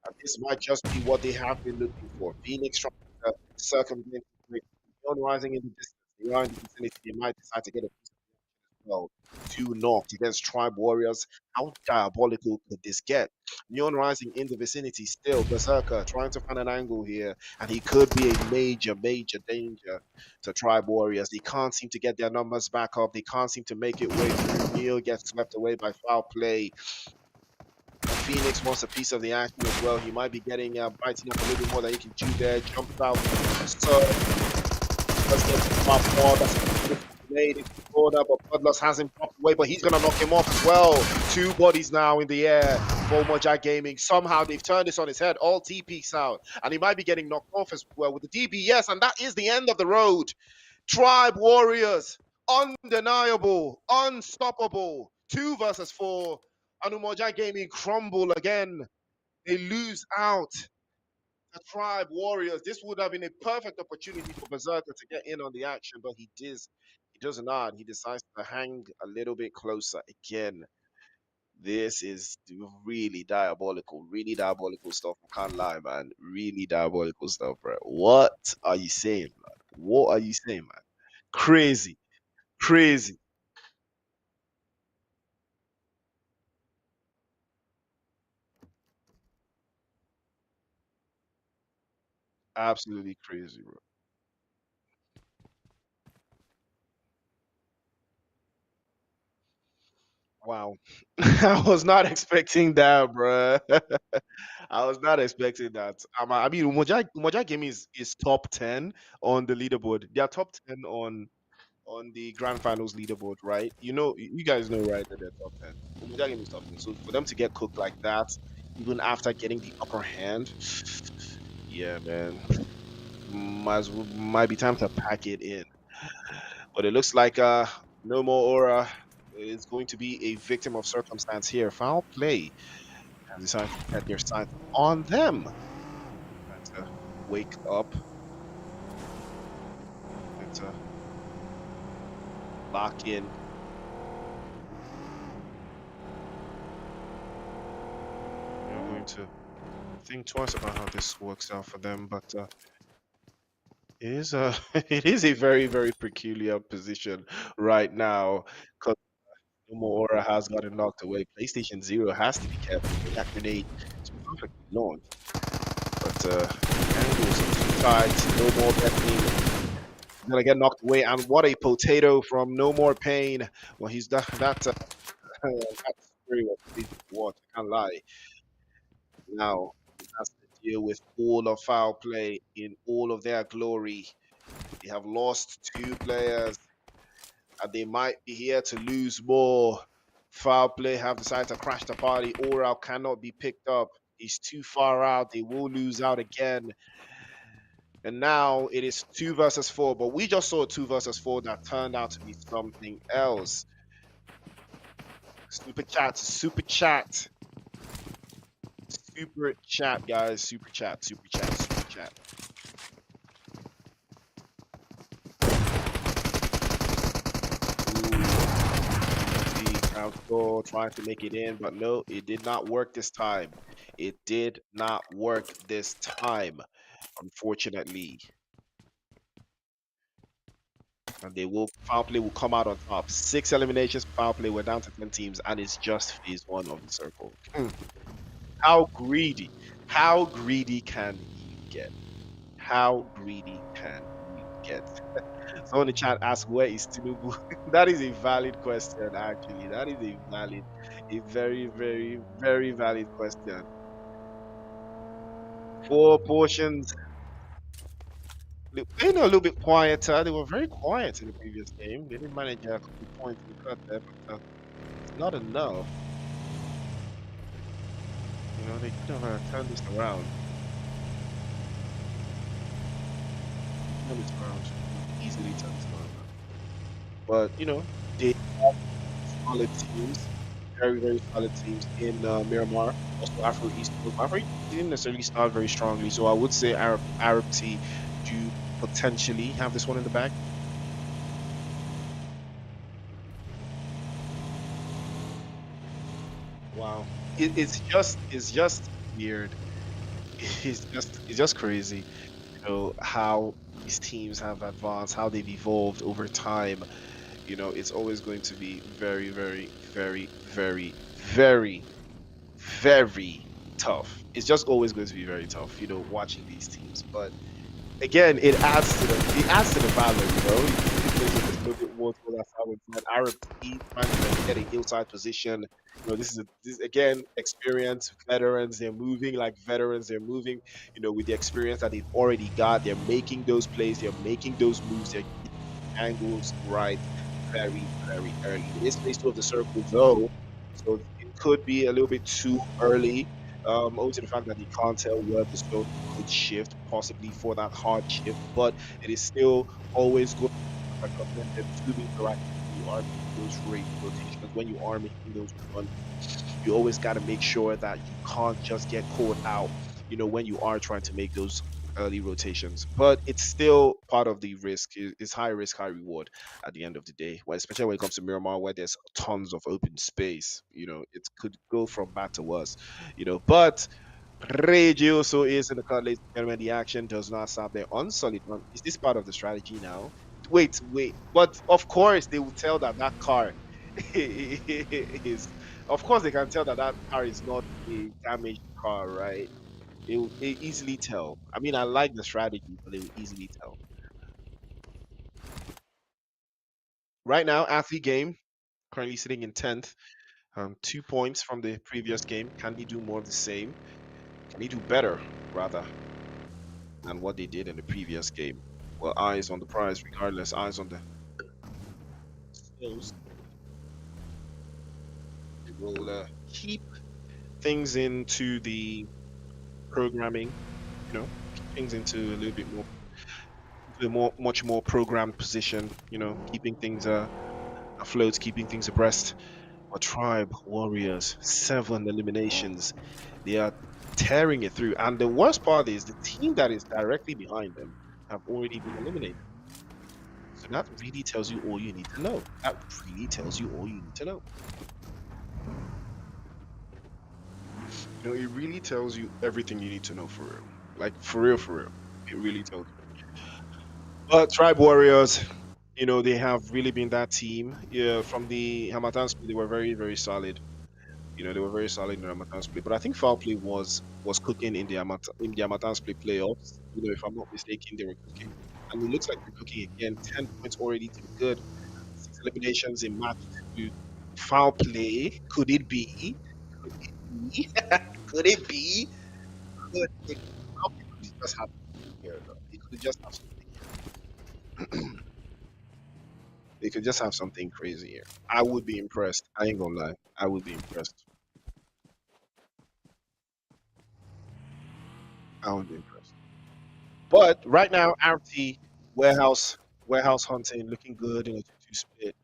And this might just be what they have been looking for. Phoenix trying to circumvent the Beyond rising in the distance. They are in the vicinity. They might decide to get a piece of the action as well. Two knocked against Tribe Warriors. How diabolical could this get? Neon Rising in the vicinity still. Berserker trying to find an angle here. And he could be a major, major danger to Tribe Warriors. They can't seem to get their numbers back up. They can't seem to make it way through. Neil gets swept away by foul play. And Phoenix wants a piece of the action as well. He might be getting biting up a little bit more than he can chew there. Jumps out. So let's get to the top ball. That's a beautiful grenade into the corner, but Bloodlust has him popped away, but he's gonna knock him off as well. Two bodies now in the air for Moja Gaming. Somehow they've turned this on his head. All TPs out. And he might be getting knocked off as well with the DBS, and that is the end of the road. Tribe Warriors, undeniable, unstoppable. 2 versus 4. Anumoja Gaming crumble again. They lose out. The Tribe Warriors. This would have been a perfect opportunity for Berserker to get in on the action, but he does. He does not. He decides to hang a little bit closer again. This is really diabolical stuff. I can't lie, man. Really diabolical stuff, bro. What are you saying, man? What are you saying, man? Crazy, crazy, absolutely crazy, bro. Wow. I was not expecting that, bro. I was not expecting that. I mean, Moja Game is top 10 on the leaderboard. They are top 10 on the grand finals leaderboard, right? You guys know, right, that they're top 10. Moja Game is top 10. So for them to get cooked like that, even after getting the upper hand, yeah, man, might be time to pack it in. But it looks like no more aura is going to be a victim of circumstance here. Foul play have decided to get their sights on them. Trying to wake up and to lock in. You're going to think twice about how this works out for them, but it is a it is a very, very peculiar position right now because no more aura has gotten knocked away. PlayStation Zero has to be careful with that grenade. It's perfectly launched, but angles are too tight. No more betting. Gonna get knocked away, and what a potato from No More Pain. Well, he's that story was crazy to watch. I can't lie. Now he has to deal with all of foul play in all of their glory. They have lost 2 players, and they might be here to lose more. Foul play have decided to crash the party. Oral cannot be picked up. He's too far out. They will lose out again. And now it is 2 versus 4. But we just saw a 2 versus 4 that turned out to be something else. Super chat, super chat, super chat, guys. Super chat, super chat, super chat. Outdoor trying to make it in, but no, it did not work this time. It did not work this time, unfortunately. And foul play will come out on top. 6 eliminations, foul play. We're down to 10 teams, and it's just phase 1 of the circle. How greedy? How greedy can you get? How greedy can you get? Someone in the chat asked, "Where is Tinubu?" That is a valid question, actually. That is a very, very, very valid question. 4 portions. They know a little bit quieter. They were very quiet in the previous game. They didn't manage a couple points in the cut there, but it's not enough. They could have turned this around. Turn this around. Easily turn this around. But they solid teams, very, very solid teams in Miramar. Also, Afro East. Afro East didn't necessarily start very strongly, so I would say Arab T do potentially have this one in the bag. Wow, it's just weird. It's just crazy, how these teams have advanced, how they've evolved over time. It's always going to be very, very, very, very, very, very tough. It's just always going to be very tough, watching these teams. But again, it adds to the valor, It really brings it just a little bit more to that side with that Arab team trying to get a hillside position. This again experience veterans. They're moving like veterans. They're moving, with the experience that they've already got. They're making those plays. They're making those moves. They're angles right very, very early. It is phase two of the circle though, so it could be a little bit too early. Owing to the fact that you can't tell where the zone could shift, possibly for that hard shift, but it is still always going to recommend them to be proactive when you are making those rotations, when you are making those runs. You always got to make sure that you can't just get caught out, when you are trying to make those early rotations. But it's still part of the risk. It's high risk, high reward at the end of the day. Well, especially when it comes to Miramar, where there's tons of open space. It could go from bad to worse. But Rage also is in the cut, ladies and gentlemen. The action does not stop there. On solid run. Is this part of the strategy now? Wait, wait. But of course, they will tell that car is. Of course, they can tell that car is not a damaged car, right? They easily tell. I mean, I like the strategy, but they will easily tell. Right now, athlete game currently sitting in 10th. 2 points from the previous game. Can they do more of the same? Can they do better, rather, than what they did in the previous game? Well, eyes on the prize, regardless. Eyes on the skills. They will keep things into the programming. Keep things into a little bit more, into a much more programmed position. Keeping things afloat, keeping things abreast. But Tribe Warriors, 7 eliminations. They are tearing it through. And the worst part is the team that is directly behind them have already been eliminated. So that really tells you all you need to know. That really tells you all you need to know. It really tells you everything you need to know for real. Like for real, for real. It really tells you. But Tribe Warriors, they have really been that team. Yeah, from the Hamatan split, they were very, very solid. They were very solid in the Hamatan split. But I think foul play was cooking in the Hamatan split playoffs. If I'm not mistaken, they were cooking. And it looks like they're cooking again. 10 points already to the good. 6 eliminations in match two. Foul play. Could it be? Could it be? Could it be? Could it? Foul play could just have something here, though. They could just have something here. They could just have something crazy here. I would be impressed. I ain't gonna lie. I would be impressed. I would be impressed. But right now, RT warehouse hunting looking good in a 2-2 split.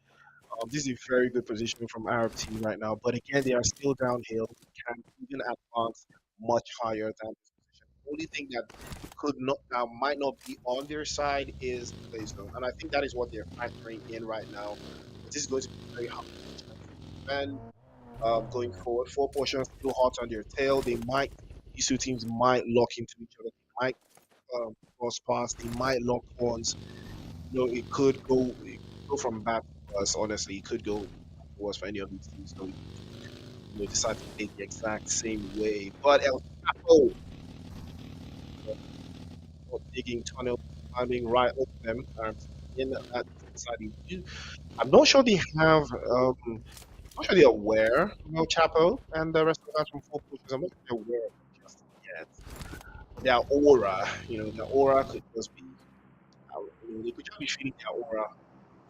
This is a very good position from Arab team right now. But again, they are still downhill. They can even advance much higher than this position. The only thing that might not be on their side is the play zone, and I think that is what they're factoring in right now. But this is going to be a very hard position to defend going forward. Four portions still hot on their tail. These two teams might lock into each other. They might cross paths. They might lock horns. It could go from bad to worse. Honestly, it could go worse for any of these teams. So decide to play the exact same way. But El Chapo, digging tunnels, climbing right over them. In that side, I'm not sure they have. Not sure they're aware of El Chapo and the rest of the guys from Four Pushes. I'm not sure they're aware of them just yet. But their aura could just be. They could just be feeling their aura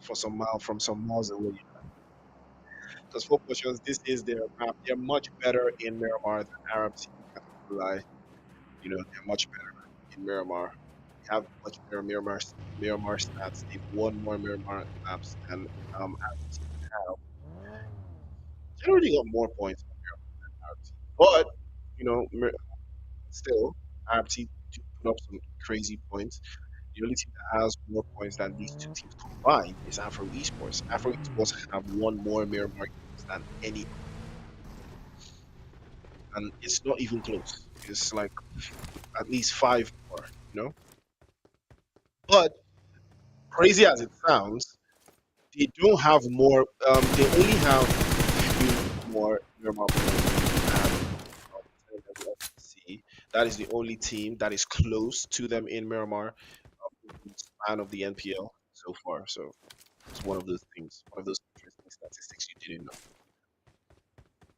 for from some miles away. Because Four Pushes, this is their map. They're much better in Miramar than Arab team. I can't lie. They're much better in Miramar. They have much better Miramar stats. They've won more Miramar maps than Arab team have. generally got more points than RT. But you know, still, RT do put up some crazy points. The only team that has more points than these two teams combined is Afro Esports. Afro Esports have won more Miramar games than any, and it's not even close. It's like at least five more, you know. But crazy as it sounds, they don't have more. They only have few more Miramar points than FFC. That is the only team that is close to them in Miramar in the span of the NPL so far. So it's one of those things, one of those interesting statistics you didn't know.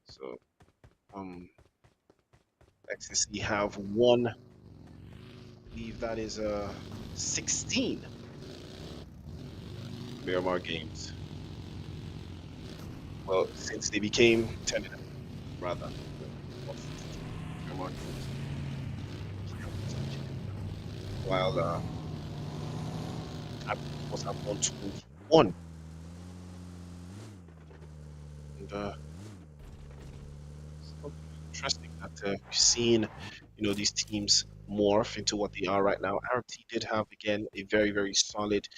So um, XSC have won, I believe that is 16 Miramar games. Well, since they became 10 rather, or 16 Miramar games. While I was have won 21. And so interesting that we've seen, you know, these teams morph into what they are right now. RT did have again a very solid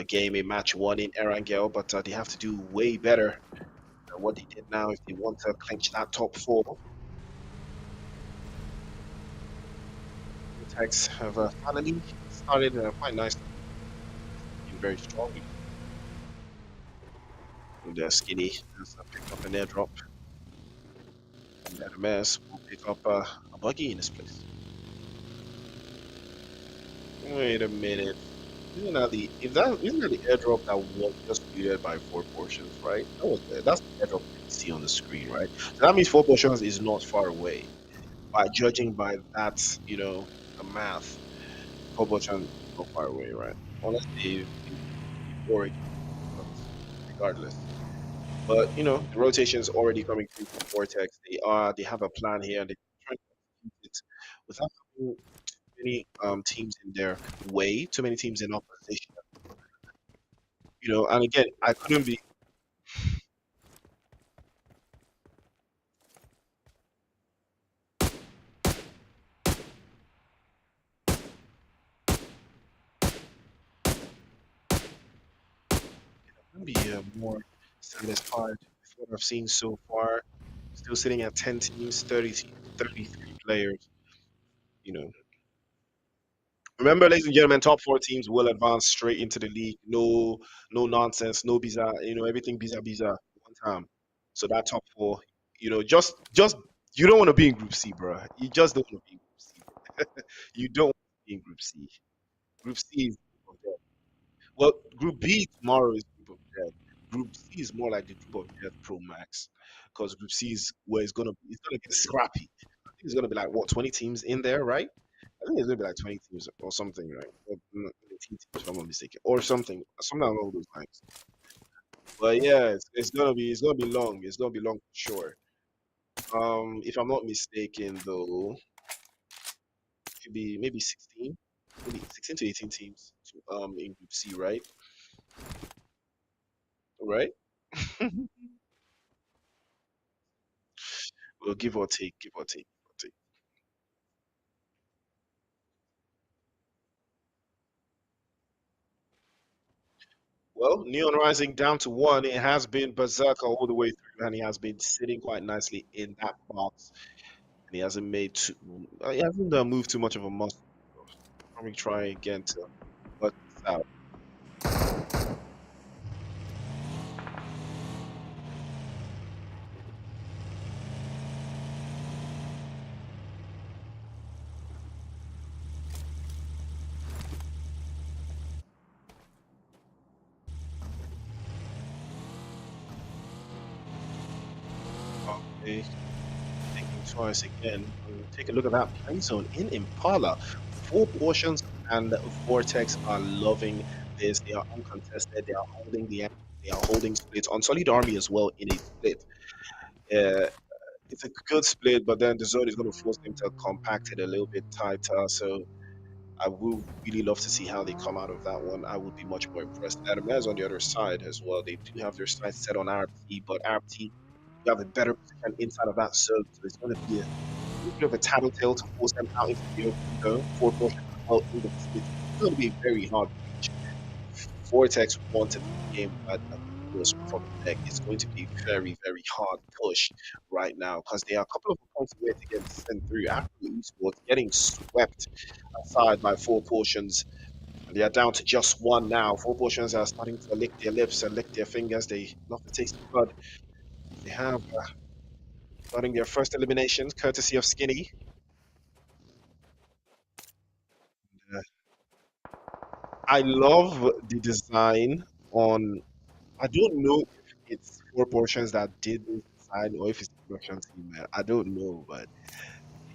game, a match won in Erangel, but they have to do way better than what they did now if they want to clinch that top four. The Tex have finally started quite nicely, very strongly. And Skinny has picked up an airdrop, and Hermes will pick up a buggy in this place. Wait a minute. Isn't that the if that isn't that the airdrop that was just created by four portions, right? That's the airdrop that you see on the screen, right? So that means four portions is not far away. By judging by that, you know, the math, four portions is not far away, right? Unless they already, but regardless. But you know, the rotation is already coming through from Vortex. They have a plan here and they're trying to execute it without having too many teams in their way, too many teams in opposition. You know, and again, I couldn't be more satisfied with what I've seen so far. Still sitting at 10 teams, 33 players. You know, remember, ladies and gentlemen, top four teams will advance straight into the league. No nonsense, no bizarre. You know, everything bizarre one time. So that top four, you know, just you don't want to be in Group C, bro. You just don't want to be in Group C. You don't want to be in Group C. Group C is well, Group B tomorrow is Group of Death. Group C is more like the Group of Death Pro Max because Group C is where it's gonna get scrappy. I think it's gonna be like what 20 teams in there, right? I think it's gonna be like 20 teams or something, right? Or 18 teams, if I'm not mistaken, or something along those lines. But yeah, it's gonna be long. It's gonna be long for sure. If I'm not mistaken, though, it could be maybe 16, maybe 16 to 18 teams in Group C, right? Right? Well, give or take, give or take, give or take. Well, Neon Rising down to one. It has been Berserker all the way through, and he has been sitting quite nicely in that box. And he hasn't he hasn't moved too much of a muscle. Probably try again to bust this out. Okay, thinking twice again. Take a look at that play zone in Impala. Four portions and Vortex are loving this. They are uncontested. They are holding splits on Solid Army as well in a split. Uh, it's a good split, but then the zone is going to force them to compact it a little bit tighter. So I will really love to see how they come out of that one. I would be much more impressed. Hermes on the other side as well. They do have their sights set on RT, but RT You have a better position inside of that zone, so it's going to be a little bit of a tattletale to force them out into the open zone. Four portions as well in the vicinity. It's going to be very hard to reach. Vortex wanted the game, but of course, from the deck, it's going to be very, very hard push right now because they are a couple of points away to get sent through. After the esports getting swept aside by four portions, and they are down to just one now. Four portions are starting to lick their lips and lick their fingers. They love the taste of blood. They have starting their first elimination, courtesy of Skinny. Uh, I love the design on. I don't know if it's four portions that did this design or if it's the production team, man. I don't know, but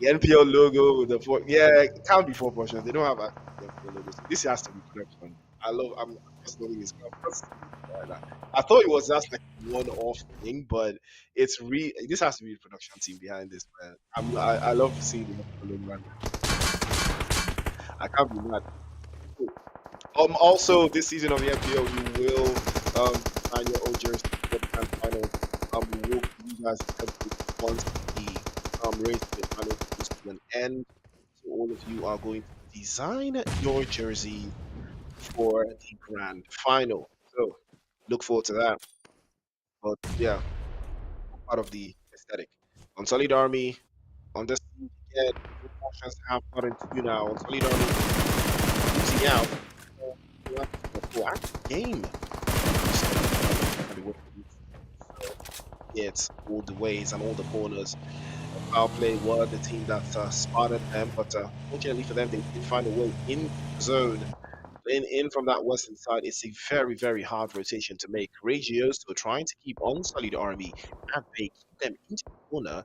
the NPL logo with the four, yeah, it can't be four portions. They don't have a the NPL logo, so this has to be production. I'm just loving this. I'm just seeing it right now. I thought it was just like a one-off thing, but this has to be the production team behind this, man. I love seeing the NPL logo, man. I can't be mad. Also, this season of the FPL, you will design your own jersey for the grand final. We will give you guys the update once the race to the final comes to an end. So all of you are going to design your jersey for the grand final. So look forward to that. But yeah, part of the aesthetic. On Solid Army, on this again, promotions have gotten to do now. On Solid Army, losing out. Game. It's all the ways and all the corners. Power play were the team that spotted them, but fortunately for them, they did find a way in the zone. In from that western side, it's a very, very hard rotation to make. Regios were trying to keep on Solid Army and they keep them into the corner.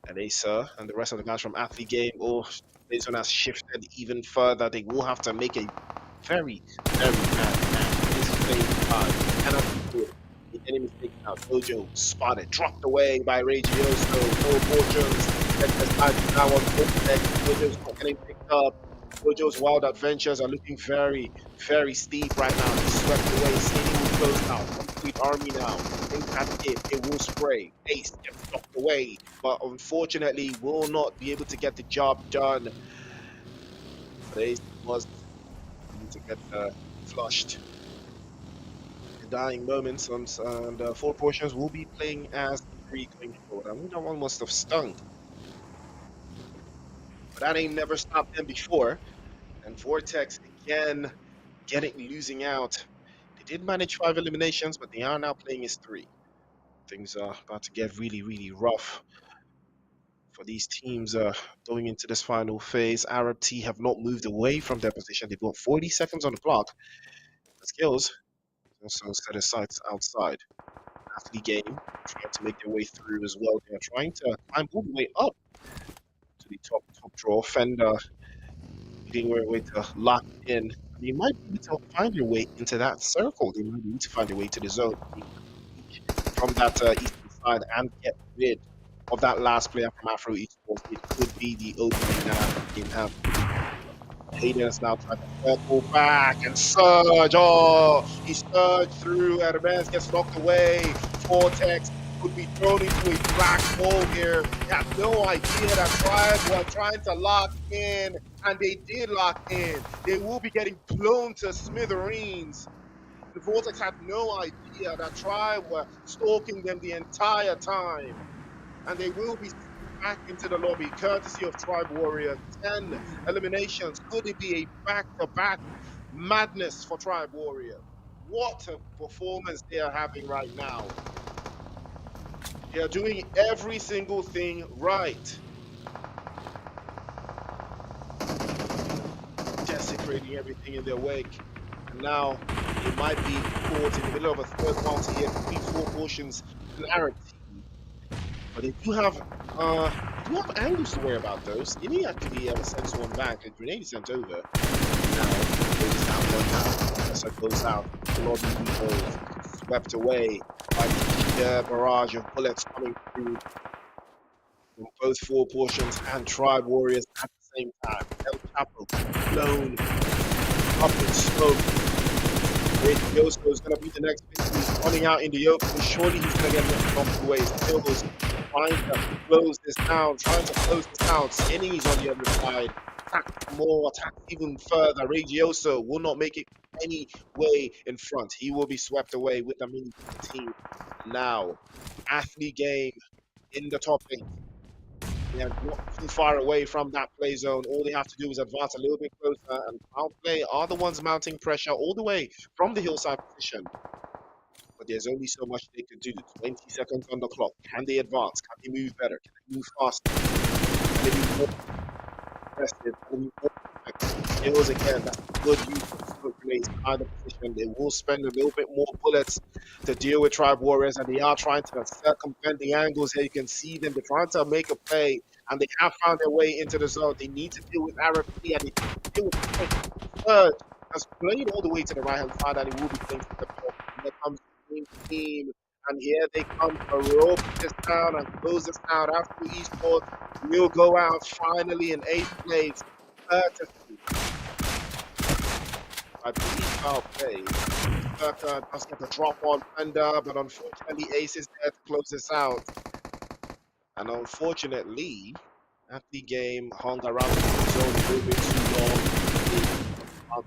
And Acer and the rest of the guys from Athlete Game, oh, this one has shifted even further. They will have to make a very, very bad match. This phase 5 cannot be good. The enemy is taken out. Dojo spotted, dropped away by Regioso. No fortunes. Let the side now on full deck. Dojo's not getting picked up. Dojo's wild adventures are looking very, very steep right now. He's swept away. Skinny will close out. Complete army now. Think that's it. It will spray. Ace gets knocked away, but unfortunately will not be able to get the job done. But Ace was able to get flushed. The dying moments and four portions will be playing as three going forward. I think that one must have stung. But that ain't never stopped them before. And Vortex again losing out. They did manage 5 eliminations, but they are now playing as 3. Things are about to get really, really rough for these teams going into this final phase. Arab T have not moved away from their position. They've got 40 seconds on the clock. The skills also set his sights outside. Athlete game trying to make their way through as well. They are trying to climb all the way up to the top draw. Fender leading their way to lock in. They might be able to find their way into that circle. They might need to find their way to the zone from that eastern side and get rid of that last player from Afro Esports. It could be the opening that they have. Hayden's now trying to circle back and surge. Oh, he surged through. Hermes gets knocked away. Vortex could be thrown into a black hole here. They have no idea that Tribe were trying to lock in, and they did lock in. They will be getting blown to smithereens. The Vortex had no idea that Tribe were stalking them the entire time. And they will be back into the lobby, courtesy of Tribe Warriors. 10 eliminations. Could it be a back-to-back madness for Tribe Warriors? What a performance they are having right now. They are doing every single thing right. Desecrating everything in their wake. And now they might be caught in the middle of a third party here, 3-4 portions an Arab team. But they do have angles to worry about those. Skinny actually sends one back, and Grenade is sent over. Now goes down one now. As it goes out, the lobby goes swept away by the barrage of bullets coming through from both four portions and Tribe Warriors at the same time. El Chapo blown up in smoke. Yosko is going to be the next victory. running out in the open. Surely he's going to get knocked off the way. Stills trying to close this down, Skinny's on the other side. Attack more, attack even further. Regioso will not make it any way in front. He will be swept away with the mini team. Now, athlete game in the top eight. They are not too far away from that play zone. All they have to do is advance a little bit closer, and Foul Play are the ones mounting pressure all the way from the hillside position. But there's only so much they can do. 20 seconds on the clock. Can they advance? Can they move better? Can they move faster? Can they be more aggressive? Can they be more effective? Skills again, that's a good use of smoke grenades behind the position. They will spend a little bit more bullets to deal with Tribe Warriors, and they are trying to circumvent the angles here. You can see them. They're trying to make a play, and they have found their way into the zone. They need to deal with RFP, and they need to deal with Surge. Has played all the way to the right hand side, and he will be playing to the middle. Here comes the green team, and here they come to rope this down and close this out. After Esports will go out finally in eighth place. Courtesy, I believe, Foul Play. Burka does get a drop on Fender, but unfortunately Ace is there to close this out. And unfortunately, the game hung around the zone a little bit too long.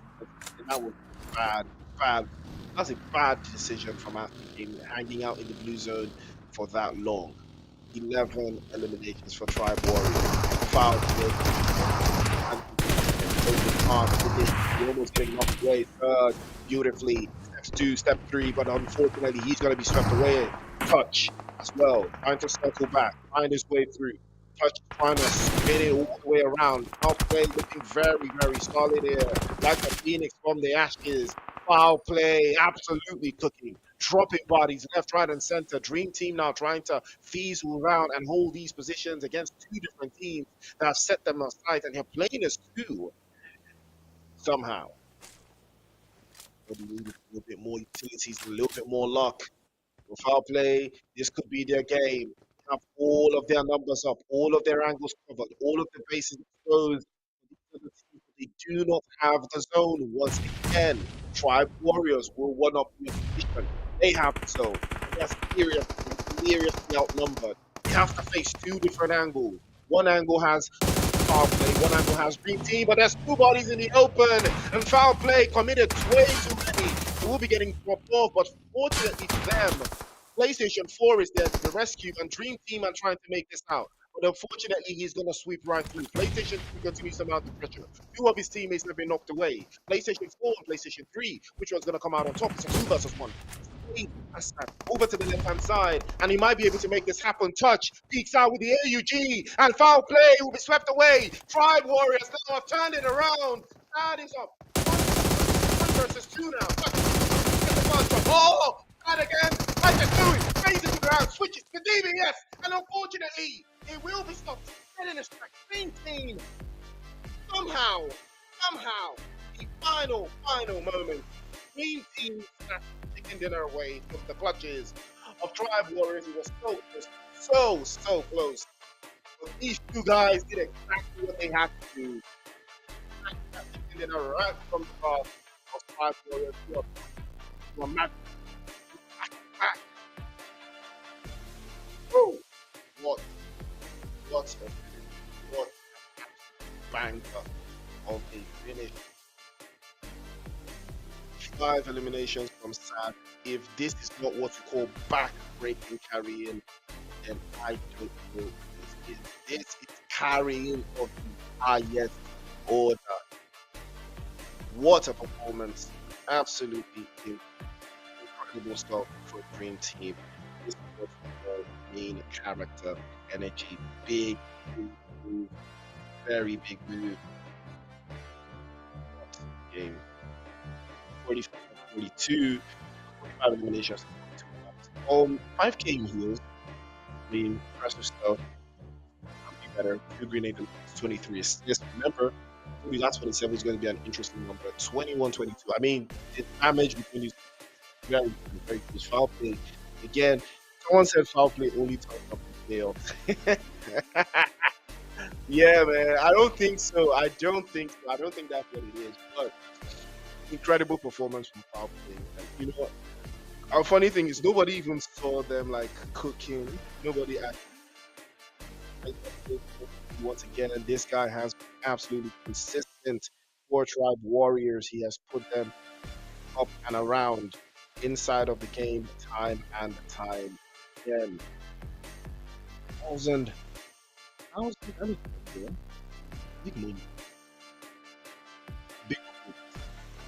And that was bad. That's a bad decision from our team, hanging out in the blue zone for that long. 11 eliminations for Tribe Warriors. Foul and you're almost getting knocked away. Third, beautifully. Steps 2, step 3, but unfortunately he's going to be swept away. Touch as well, trying to circle back, find his way through. Touch trying to spin it all the way around. Foul Play looking very, very solid here. Like a phoenix from the ashes. Foul Play absolutely cooking. Dropping bodies left, right, and center. Dream Team now trying to feasel around and hold these positions against two different teams that have set them aside, and they're playing as two somehow. Maybe need a little bit more utilities, a little bit more luck. With Foul Play, this could be their game. Have all of their numbers up, all of their angles covered, all of the bases exposed. They do not have the zone once again. Tribe Warriors will one up in the position. They have the zone. They are seriously outnumbered. They have to face two different angles. One angle has Foul Play, one angle has Green Team, but there's two bodies in the open, and Foul Play committed way too many. They will be getting dropped off, but fortunately for them, PlayStation 4 is there to the rescue, and Dream Team are trying to make this out. But unfortunately, he's going to sweep right through. PlayStation 2 continues to mount the pressure. Two of his teammates have been knocked away. PlayStation 4 and PlayStation 3, which one's going to come out on top? It's a 2 versus 1. Over to the left-hand side, and he might be able to make this happen. Touch, peeks out with the AUG, and Foul Play will be swept away. Tribe Warriors now have turned it around. That is up. 1 versus 2 now. Touch, get the first one. Oh, that again. Like just do it. Raise it to the ground, switches to DBS, and unfortunately, it will be stopped. Getting a strike. Green Team. Somehow, the final moment. Green Team snatched chicken dinner away from the clutches of Tribe Warriors. It was so close. But these two guys did exactly what they had to do. Snatched that chicken dinner right from the top of Tribe Warriors. From back. Oh, what a banger of a finish. 5 eliminations from Sad. If this is not what you call back-breaking carrying, then I don't know what is. This is carrying of the highest order. What a performance. Absolutely incredible stuff for Dream Team. This was the main character, energy, big move, very big move. Game 45, 42, 45 eliminations. 5 game heals. I mean, impressive stuff. Be better. 2 grenades and 23 assists. Remember, that 27 is going to be an interesting number. 21, 22. I mean, the damage between these very close. Foul Play. Again, someone said Foul Play only turns up in playoffs. Yeah, man. I don't think so. I don't think that's what it is. But incredible performance from Foul Play. And you know what? A funny thing is nobody even saw them like cooking. Nobody actually once again, this guy has been absolutely consistent for Tribe Warriors. He has put them up and around inside of the game time and time again. Thousand, thousand, big money, big money.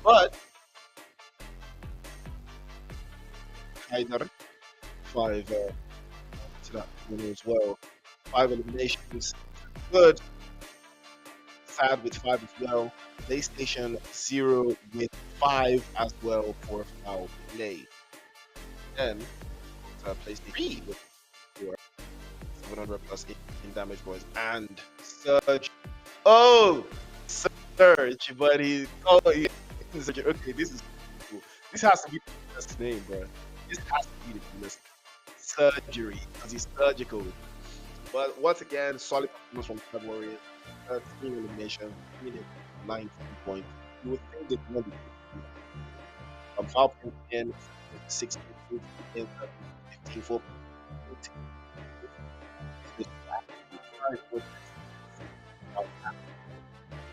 But Haider, five to that winner as well. 5 eliminations. Good. Sad with five as well. PlayStation 0 with five as well for foul play. Then PlayStation 3 with 700 plus 18 damage boys and Surge. Oh, Surge, but okay, this is cool. This has to be the best name, bro. This has to be the best surgery because he's surgical. But once again, solid performance from February. 13 elimination, 19 points. You would think they won the foul point in 16 in 15 4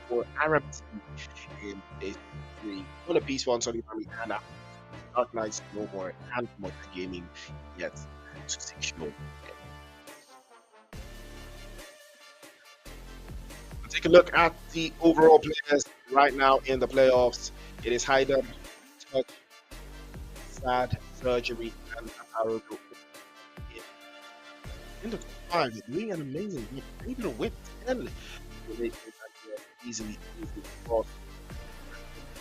for Arab in phase 3. One apiece for Anthony Rami and Dark Knights no more and Motor Gaming yet to secure. Take a look at the overall players right now in the playoffs. It is Haider, Touch, Sad, Surgery, and Atarugo. In the top 5, doing an amazing job. Even with 10 easily cross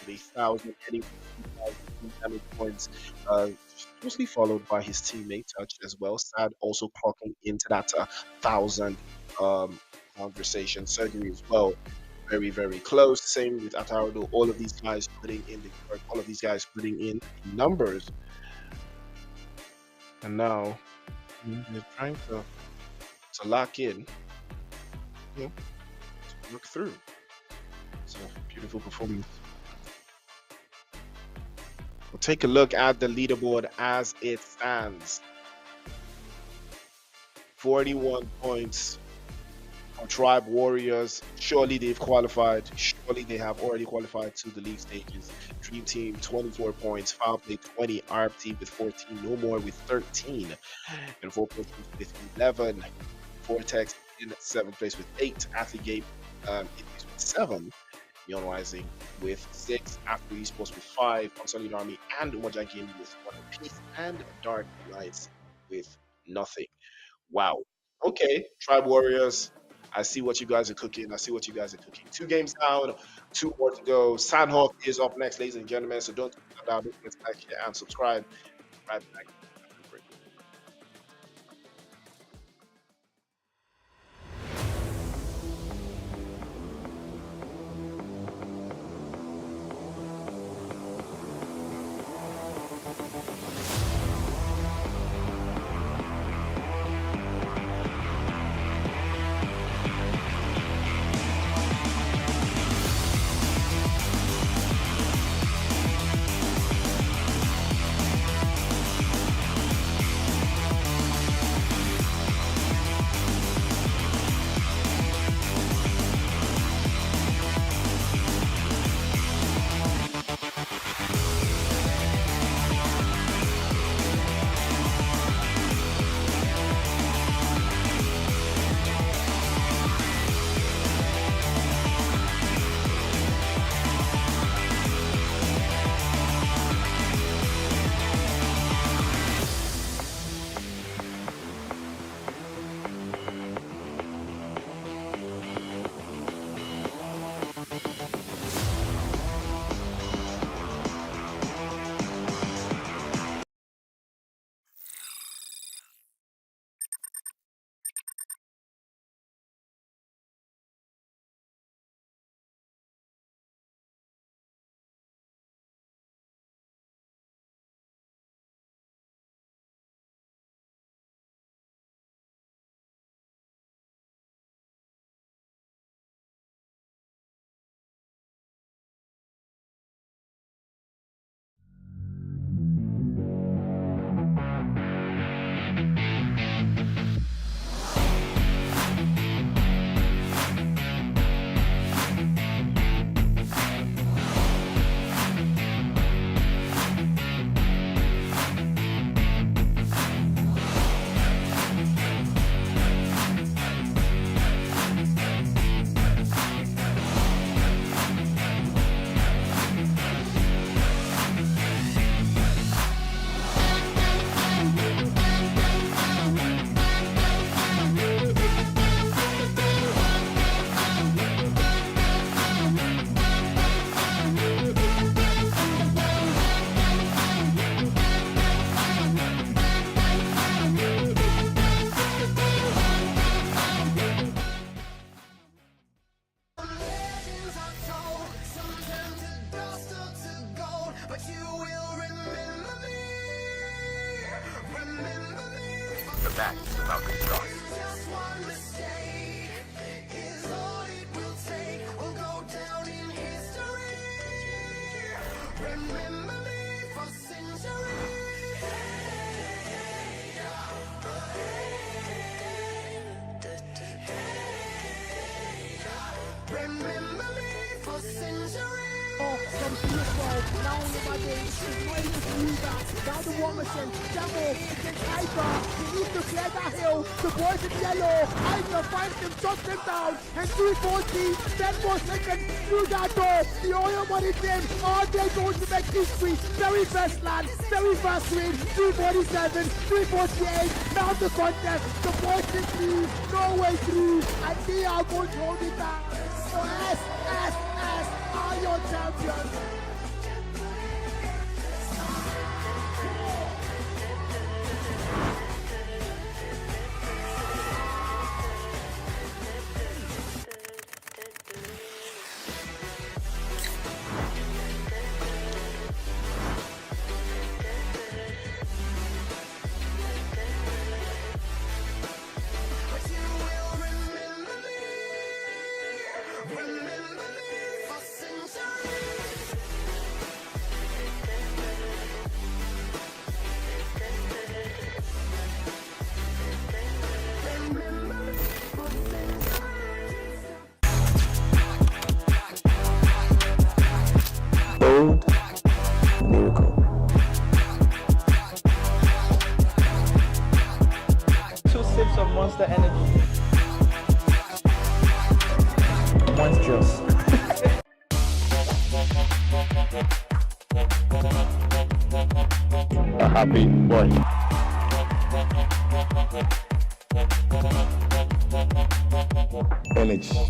the 1,000, heading 2,000 damage points. Closely followed by his teammate Touch as well. Sad also clocking into that 1,000 conversation. Surgery as well. Very, very close. Same with Atarudo. All of these guys putting in numbers. And now they're trying to lock in, to work through. It's a beautiful performance. We'll take a look at the leaderboard as it stands. 41 points for Tribe Warriors. Surely they've qualified. Surely they have already qualified to the league stages. Dream Team 24 points. Foul Play 20. RFT with 14. No More with 13. And 4 points with 11. Vortex in 7th place with 8. Athlete Game with 7. Neon Rising with 6. After Esports with 5. Unsolid Army and Umajan Gaming with 1 apiece. And Dark Knights with nothing. Wow. Okay, Tribe Warriors. I see what you guys are cooking. 2 games down, 2 more to go. Sanhok is up next, ladies and gentlemen. So don't forget to like, share, and subscribe. Right back. back is about to start. From PS12, now on my days, is greatest mover. Now the Womerson, Demo against Hyper. He needs to clear that hill. The boys in yellow. Hyper finds him, shuts him down. And 340, 10 more seconds through that door. The oil money team, all day going to make history. Very first land, very first win. 347, 348. Now the contest. The boys in lead, no way through. And they are going to hold it down. So S are your champions. Bold, lyrical. Two sips of Monster Energy. One's just. A happy boy. Energy.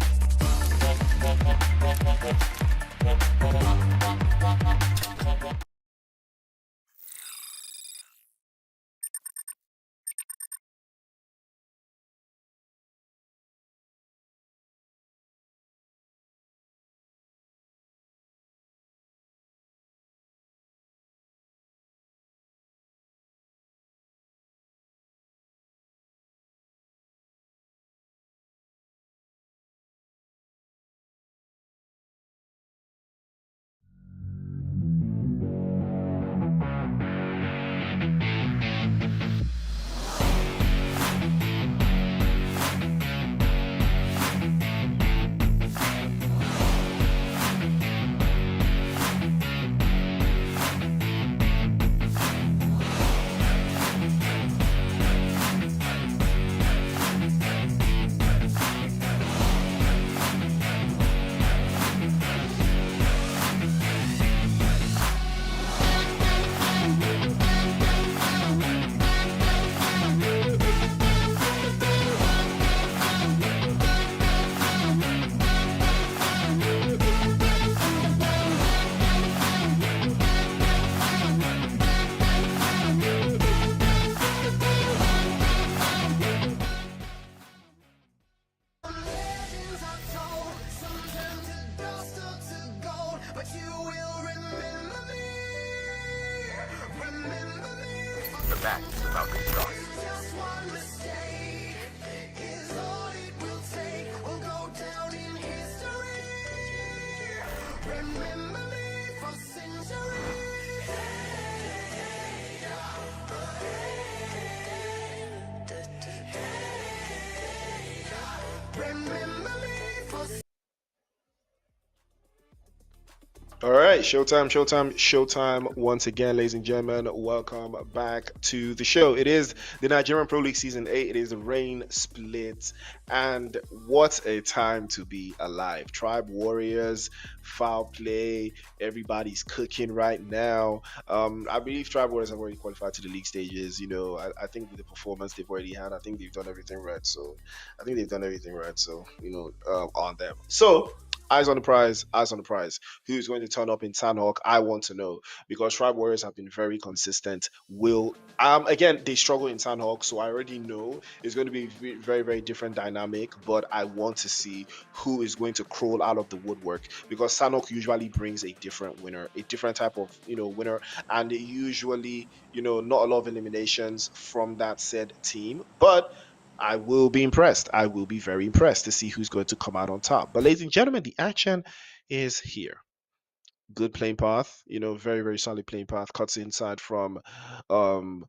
The match is about to start. All right, showtime once again, ladies and gentlemen. Welcome back to the show. It is the Nigerian Pro League Season 8. It is the rain split, and what a time to be alive. Tribe Warriors, foul play, everybody's cooking right now. I believe Tribe Warriors have already qualified to the league stages. You know, I think with the performance they've already had, I think they've done everything right. So, you know, on them. So, Eyes on the prize, eyes on the prize. Who's going to turn up in Sanhok? I want to know because Tribe Warriors have been very consistent. Will again they struggle in Sanhok, so I already know it's going to be very very different dynamic. But I want to see who is going to crawl out of the woodwork because Sanhok usually brings a different winner, a different type of winner, and usually not a lot of eliminations from that said team, but I will be impressed. I will be very impressed to see who's going to come out on top. But ladies and gentlemen, the action is here. Good playing path, very very solid playing path. Cuts inside from um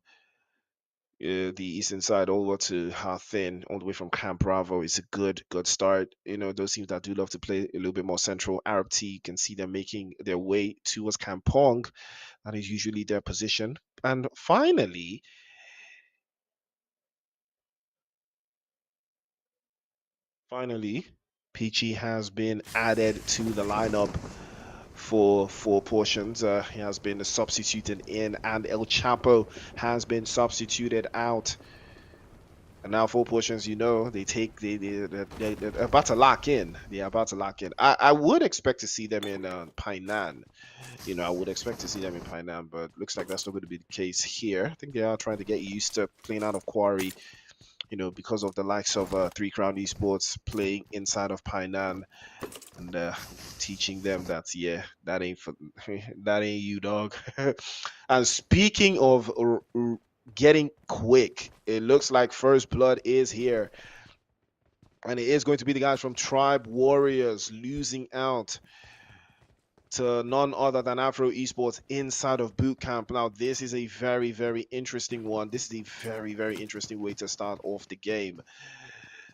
the eastern side all the way to how thin, all the way from Camp Bravo. It's a good start. Those teams that do love to play a little bit more central. Arab T, you can see them making their way towards Kampong. That is usually their position. And finally, Peachy has been added to the lineup for 4 portions. He has been substituted in, and El Chapo has been substituted out. And now 4 portions, they take they're about to lock in. They're about to lock in. I would expect to see them in Painan. I would expect to see them in Painan, but looks like that's not going to be the case here. I think they are trying to get used to playing out of Quarry. Because of the likes of Three Crown Esports playing inside of Painan and teaching them that that ain't for that ain't you, dog. And speaking of getting quick, it looks like first blood is here, and it is going to be the guys from Tribe Warriors losing out to none other than Afro Esports inside of boot camp. Now, this is a very, very interesting one. This is a very, very interesting way to start off the game.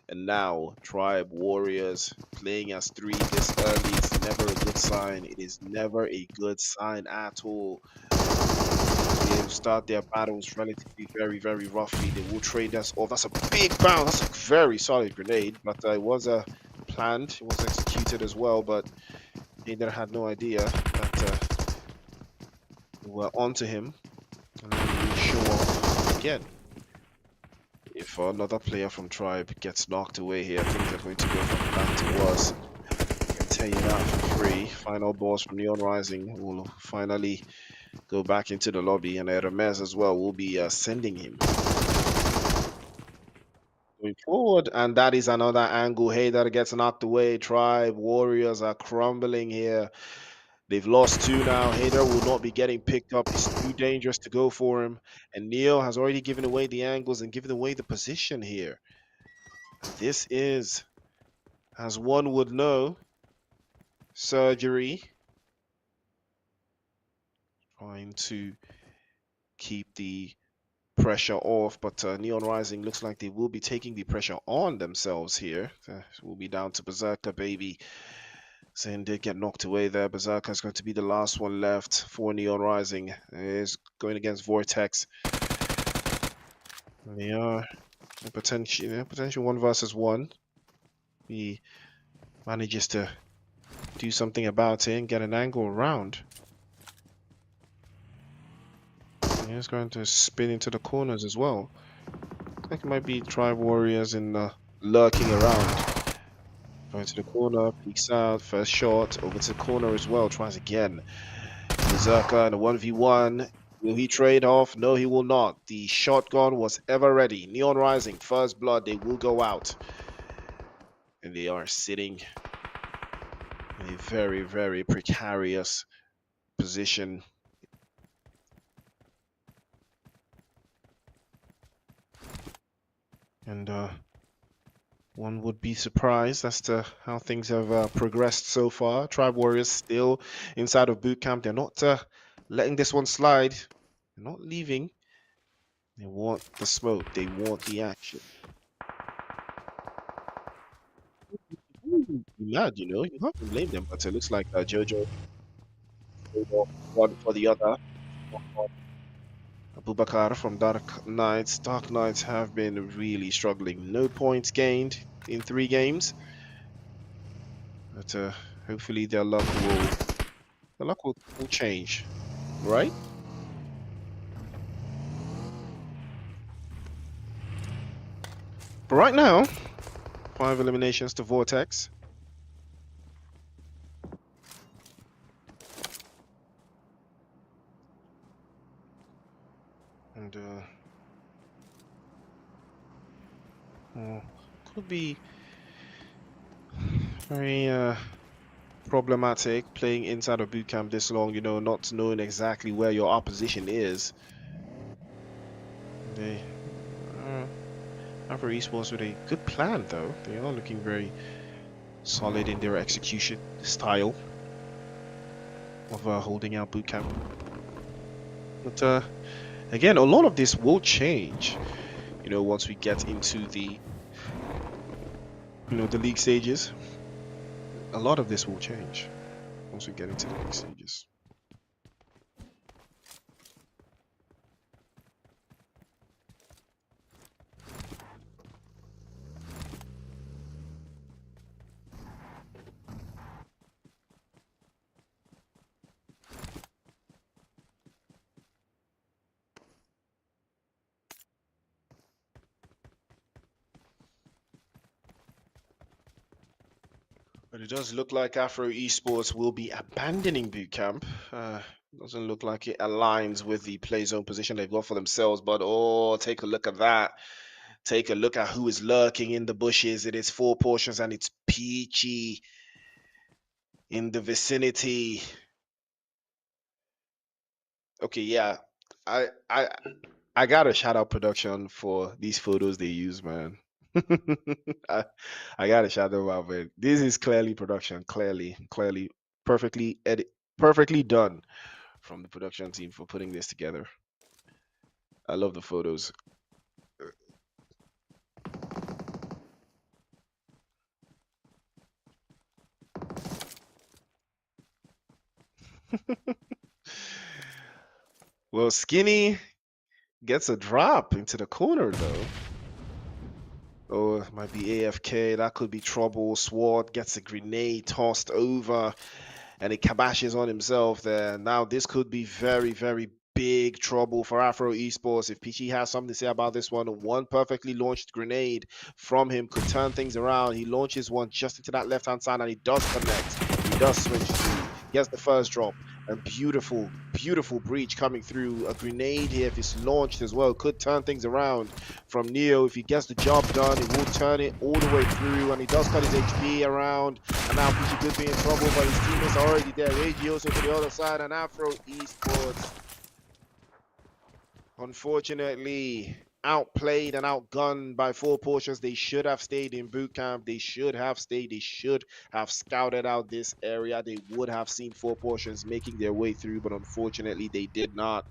And now, Tribe Warriors playing as 3 this early. It's never a good sign. It is never a good sign at all. They start their battles relatively very, very roughly. They will trade us off. That's a big bounce. That's a very solid grenade, but it was planned. It was executed as well, but Nader had no idea that we were onto him. And then he will show off again. If another player from Tribe gets knocked away here, things are going to go from bad to worse. I can tell you that for free. Final balls from Neon Rising will finally go back into the lobby, and Hermes as well will be sending him going forward. And that is another angle. Hader gets knocked away. Tribe Warriors are crumbling here. They've lost 2 now. Hader will not be getting picked up. It's too dangerous to go for him. And Neo has already given away the angles and given away the position here. This is, as one would know, surgery. Trying to keep the pressure off, but Neon Rising looks like they will be taking the pressure on themselves here. We'll be down to Berserker, baby. Zayn did get knocked away there. Berserker is going to be the last one left for Neon Rising. It is going against Vortex. They are a potential 1 versus 1. He manages to do something about it and get an angle around. He's going to spin into the corners as well. I think it might be Tribe Warriors in lurking around. Going to the corner, peeks out, first shot, over to the corner as well, tries again. Berserker in a 1v1. Will he trade off? No, he will not. The shotgun was ever ready. Neon Rising, first blood, they will go out. And they are sitting in a very, very precarious position. And one would be surprised as to how things have progressed so far. Tribe Warriors still inside of boot camp. They're not letting this one slide. They're not leaving. They want the smoke. They want the action. You're mad, you have to blame them, but it looks like Jojo one for the other. Abubakar from Dark Knights. Dark Knights have been really struggling. No points gained in 3 games. But hopefully their luck will change, right? But right now, 5 eliminations to Vortex. Could be very problematic playing inside of boot camp this long, not knowing exactly where your opposition is. They Afro Esports with a good plan, though. They are looking very solid in their execution style of holding out boot camp. But again, a lot of this will change, once we get into the the league stages. A lot of this will change once we get into the league stages. But it does look like Afro Esports will be abandoning boot camp. Doesn't look like it aligns with the play zone position they've got for themselves. But oh, take a look at that. Take a look at who is lurking in the bushes. It is 4 portions and it's Peachy in the vicinity. Okay, yeah. I I I gotta shout out production for these photos they use, man. I, I gotta shout them out, man. This is clearly production, clearly, perfectly done from the production team for putting this together. I love the photos. Well, Skinny gets a drop into the corner though. Oh, it might be AFK. That could be trouble. Sword gets a grenade tossed over, and it kabashes on himself there. Now this could be very, very big trouble for Afro Esports. If Peachy has something to say about this one perfectly launched grenade from him could turn things around. He launches one just into that left-hand side, and he does connect. He does switch through. He has the first drop. A beautiful, beautiful breach coming through. A grenade here, if it's launched as well, could turn things around from Neo. If he gets the job done, it will turn it all the way through, and he does cut his HP around. And now Peachy could be in trouble, but his teammates are already there. Regioso to the other side, and Afro Esports, unfortunately, outplayed and outgunned by 4 portions. They should have stayed in boot camp. They should have stayed. They should have scouted out this area. They would have seen 4 portions making their way through, but unfortunately they did not.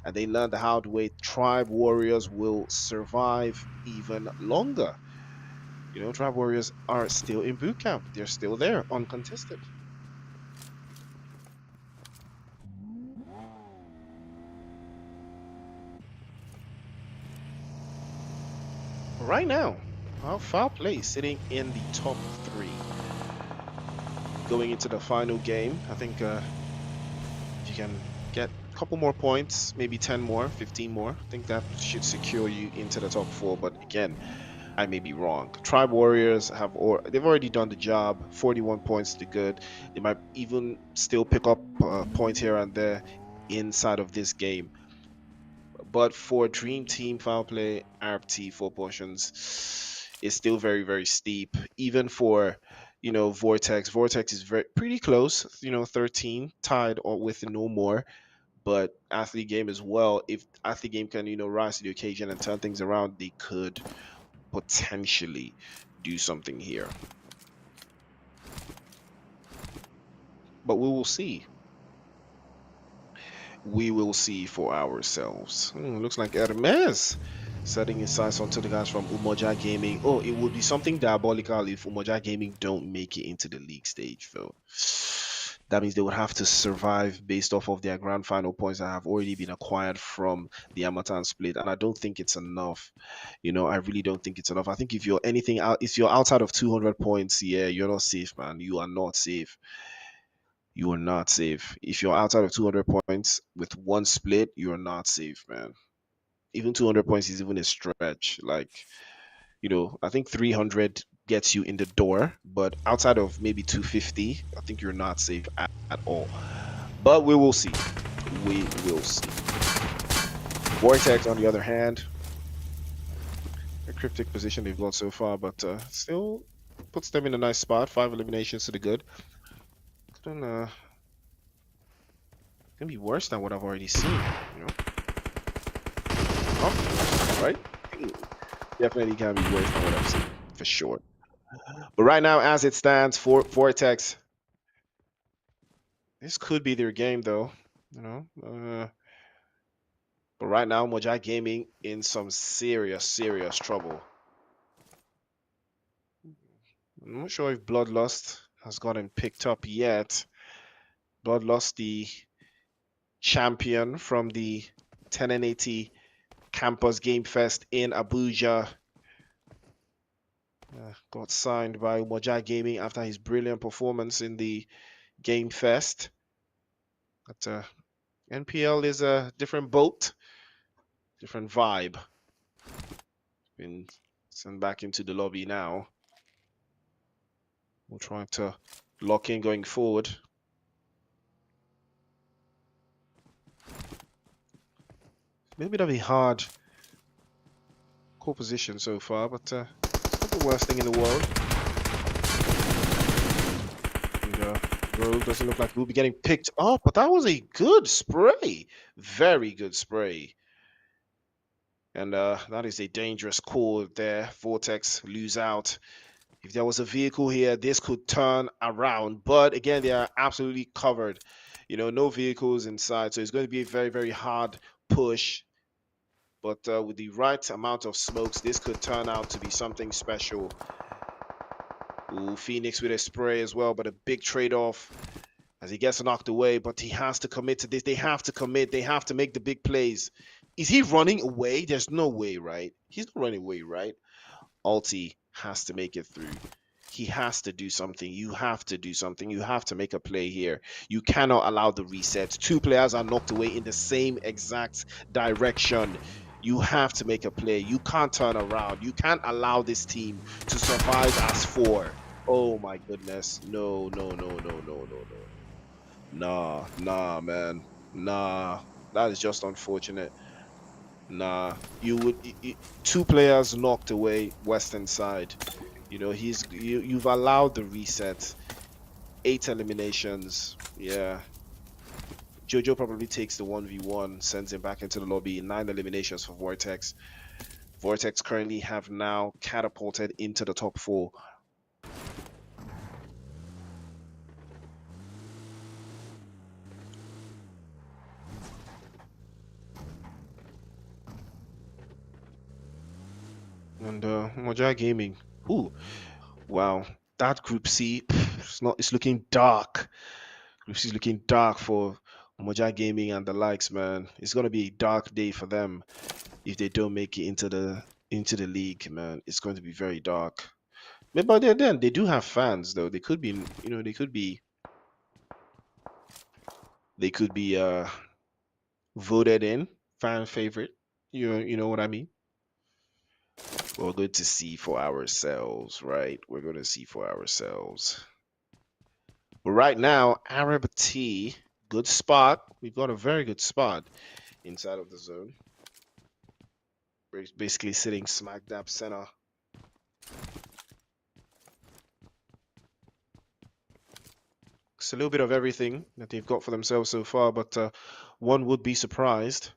And they learned the hard way. Tribe Warriors will survive even longer. Tribe Warriors are still in boot camp. They're still there, uncontested. Right now, foul play sitting in the top 3. Going into the final game, I think if you can get a couple more points, maybe 10 more, 15 more, I think that should secure you into the top 4. But again, I may be wrong. Tribe Warriors they've already done the job. 41 points to good. They might even still pick up points here and there inside of this game. But for Dream Team foul play, RPT 4 portions is still very, very steep. Even for Vortex is pretty close. 13 tied or with no more. But Athlete Game as well. If Athlete Game can rise to the occasion and turn things around, they could potentially do something here. But we will see. We will see for ourselves. Looks like Hermes setting his sights onto the guys from Umoja Gaming. Oh, it would be something diabolical if Umoja Gaming don't make it into the league stage, though. That means they would have to survive based off of their grand final points that have already been acquired from the Amatan split, and I don't think it's enough. I really don't think it's enough. I think if you're outside of 200 points, yeah, you're not safe, man. You are not safe. You are not safe. If you're outside of 200 points with one split, you're not safe, man. Even 200 points is even a stretch. Like, I think 300 gets you in the door, but outside of maybe 250, I think you're not safe at all. But we will see. We will see. Vortex, on the other hand, a cryptic position they've got so far, but still puts them in a nice spot. 5 eliminations to the good. Couldn't can be worse than what I've already seen. You know, oh, right? Definitely can be worse than what I've seen for sure. But right now, as it stands, for Vortex, this could be their game, though. You know, but right now, Mojang Gaming in some serious trouble. I'm not sure if Bloodlust has gotten picked up yet. Bloodlust, the champion from the 1080 Campus Game Fest in Abuja, got signed by Mojang Gaming after his brilliant performance in the Game Fest. But NPL is a different boat, different vibe. Been sent back into the lobby now. We're trying to lock in going forward. Maybe that'll be hard core position so far, but it's not the worst thing in the world. And Grove doesn't look like we'll be getting picked up, but that was a good spray. Very good spray. And that is a dangerous call there. Vortex lose out. If there was a vehicle here, this could turn around. But again, they are absolutely covered. You know, no vehicles inside. So it's going to be a very hard push. But with the right amount of smokes, this could turn out to be something special. Ooh, Phoenix with a spray as well, but a big trade-off as he gets knocked away. But he has to commit to this. They have to commit. They have to make the big plays. Is he running away? There's no way, right? He's not running away, right? Alti has to make it through. He has to do something. You have to do something. You have to make a play here. You cannot allow the reset. Two players are knocked away in the same exact direction. You have to make a play. You can't turn around. You can't allow this team to survive as four. Oh my goodness. No. Nah, man. Nah. That is just unfortunate. Nah. Two players knocked away Western side. You know, you've allowed the reset. 8 eliminations. Yeah. Jojo probably takes the 1v1, sends him back into the lobby. 9 eliminations for Vortex. Vortex currently have now catapulted into the top 4. And Mojang Gaming. Ooh. Wow. That group C, it's looking dark. Group C is looking dark for Mojang Gaming and the likes, man. It's gonna be a dark day for them if they don't make it into the league, man. It's going to be very dark. But then they do have fans though. They could be, you know, they could be voted in fan favorite. You know what I mean? We're going to see for ourselves, right? We're going to see for ourselves. But right now, Arab T, good spot. We've got a very good spot inside of the zone. Basically sitting smack dab center. It's a little bit of everything that they've got for themselves so far, but one would be surprised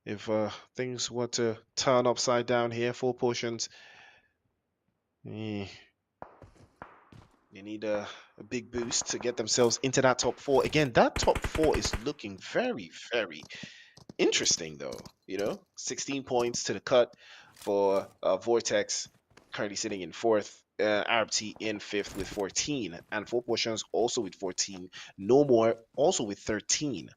if things were to turn upside down here. 4 portions. They need a big boost to get themselves into that top 4. Again, that top 4 is looking very interesting, though. You know, 16 points to the cut for Vortex, currently sitting in 4th. Arab T in 5th with 14, and 4 portions also with 14. No More also with 13.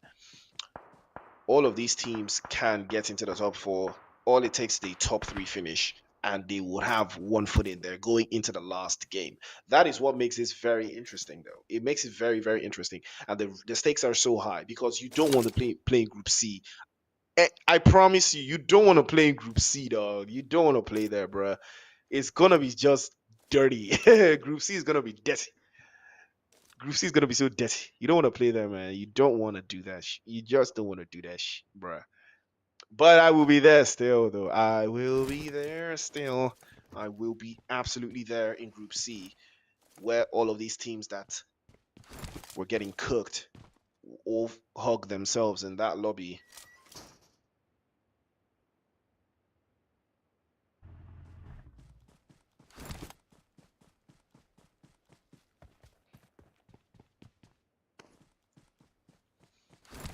All of these teams can get into the top 4. All it takes is the top 3 finish, and they will have one foot in there going into the last game. That is what makes this very interesting, though. It makes it very interesting, and the stakes are so high because you don't want to play in Group C. I promise you, you don't want to play in Group C, dog. You don't want to play there, bruh. It's gonna be just dirty. Group C is gonna be dirty. Group C is gonna be so dirty. You don't want to play there, man. You don't want to do that. You just don't want to do that, bruh. But I will be there still, though. I will be there still. I will be absolutely there in Group C, where all of these teams that were getting cooked all hug themselves in that lobby.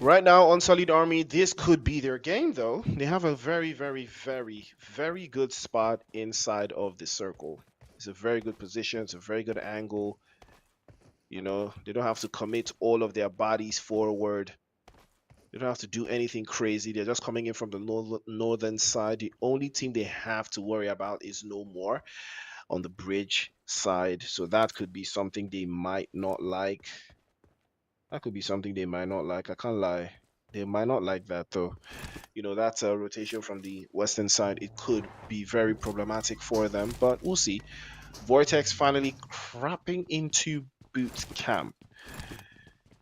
Right now, Unsullied Army, this could be their game, though. They have a very, very, very, very good spot inside of the circle. It's a very good position. It's a very good angle. You know, they don't have to commit all of their bodies forward. They don't have to do anything crazy. They're just coming in from the northern side. The only team they have to worry about is No More on the bridge side. So that could be something they might not like. That could be something they might not like. I can't lie. They might not like that though. You know, that's a rotation from the western side. It could be very problematic for them, but we'll see. Vortex finally crapping into boot camp.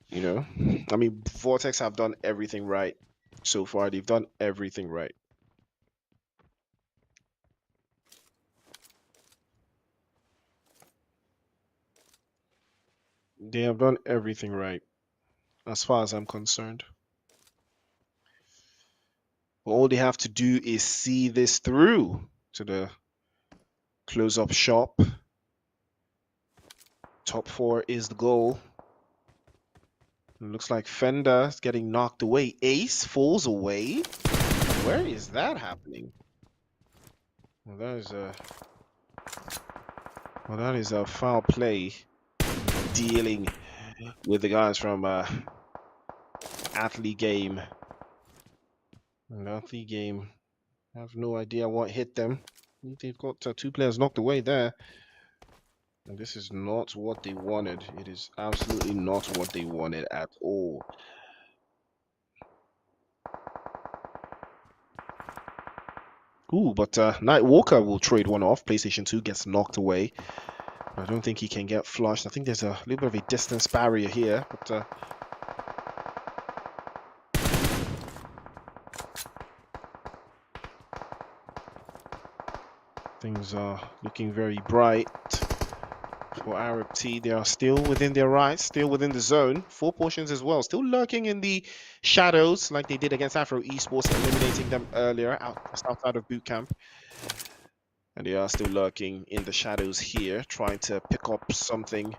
You know, I mean, Vortex have done everything right so far. They've done everything right. They have done everything right as far as I'm concerned. All they have to do is see this through to the close-up shop. Top four is the goal. It looks like Fender is getting knocked away. Ace falls away. Where is that happening? Well, that is a foul play. Dealing with the guys from Athlete Game. And Athlete Game, I have no idea what hit them. They've got two players knocked away there. And this is not what they wanted. It is absolutely not what they wanted at all. Ooh, but Night Walker will trade one off. PlayStation 2 gets knocked away. I don't think he can get flushed. I think there's a little bit of a distance barrier here, but things are looking very bright for Arab T. They are still within their rights, still within the zone. 4 portions as well, still lurking in the shadows like they did against Afro Esports, eliminating them earlier outside of boot camp. And they are still lurking in the shadows here, trying to pick up something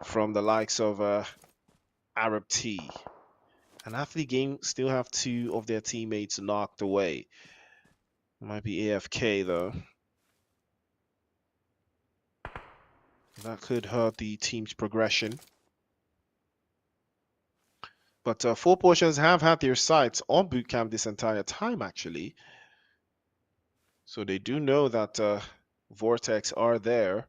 from the likes of Arab T. And Athlete Game still have 2 of their teammates knocked away. Might be AFK though. That could hurt the team's progression. But 4 portions have had their sights on bootcamp this entire time, actually. So they do know that Vortex are there.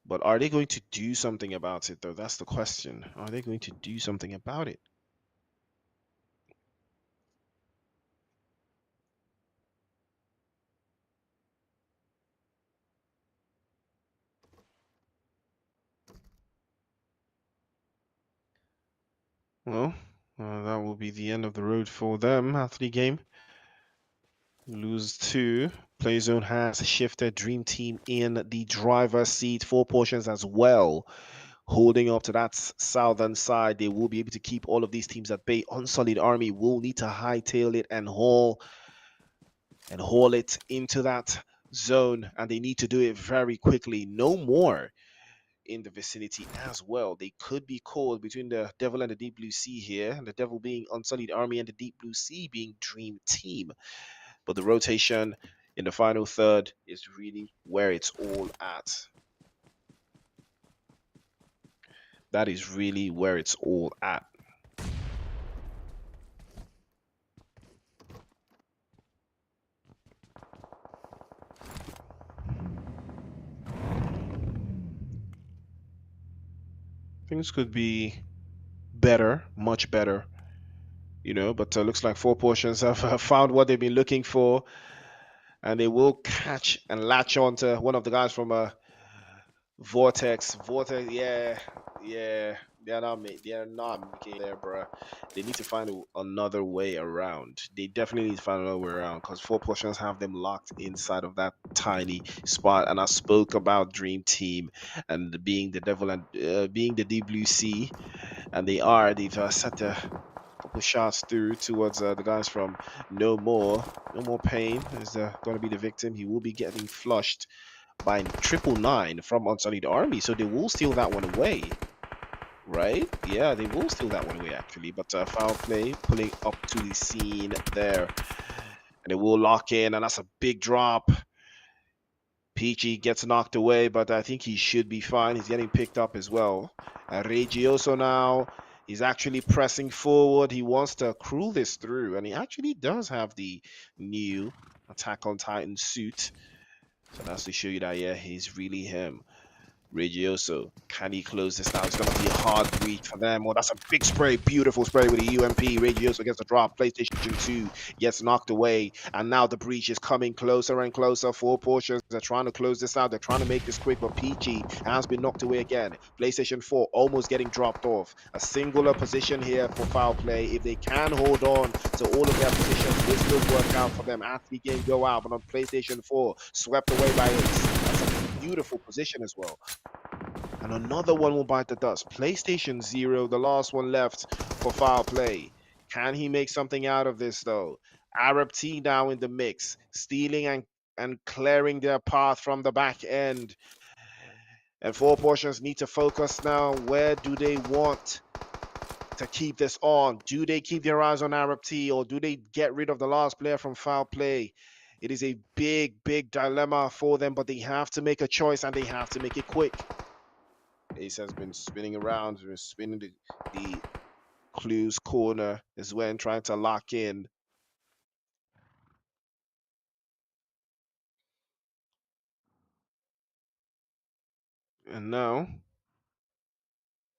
But are they going to do something about it, though? That's the question. Are they going to do something about it? Well, that will be the end of the road for them, Athlete Game. Lose 2. Playzone has shifted Dream Team in the driver's seat. 4 portions as well. Holding up to that southern side. They will be able to keep all of these teams at bay. Unsullied Army will need to hightail it and haul it into that zone. And they need to do it very quickly. No more in the vicinity as well. They could be caught between the Devil and the Deep Blue Sea here, and the Devil being Unsullied Army and the Deep Blue Sea being Dream Team. But the rotation in the final third is really where it's all at. That is really where it's all at. Things could be better, much better, you know, but looks like 4 portions have found what they've been looking for, and they will catch and latch on to one of the guys from Vortex. Vortex, yeah. They're not making it there, bro. They need to find another way around. They definitely need to find another way around because four portions have them locked inside of that tiny spot. And I spoke about Dream Team and being the devil and being the deep blue sea, and they've set a couple shots through towards the guys from No More Pain is going to be the victim. He will be getting flushed by 999 from Unsullied Army, so they will steal that one away. Right? Yeah, they will steal that one away actually. But foul play pulling up to the scene there. And it will lock in, and that's a big drop. Peachy gets knocked away, but I think he should be fine. He's getting picked up as well. Regioso now, he's actually pressing forward. He wants to cruel this through, and he actually does have the new Attack on Titan suit. So that's to show you that, yeah, he's really him. Regioso, can he close this now? It's going to be a hard breach for them. Oh, that's a big spray. Beautiful spray with the UMP. Regioso gets the drop. PlayStation 2 gets knocked away. And now the breach is coming closer and closer. Four portions. They're trying to close this out. They're trying to make this quick, but Peachy has been knocked away again. PlayStation 4 almost getting dropped off. A singular position here for foul play. If they can hold on to all of their positions, this will work out for them as the game go out. But on PlayStation 4, swept away by Ace. That's a beautiful position as well. And another one will bite the dust. PlayStation 0, the last one left for foul play. Can he make something out of this, though? Arab T now in the mix, stealing and clearing their path from the back end. And four portions need to focus now. Where do they want to keep this on? Do they keep their eyes on Arab T, or do they get rid of the last player from foul play? It is a big, big dilemma for them, but they have to make a choice, and they have to make it quick. Ace has been spinning around, been spinning the clues corner as well, trying to lock in. And now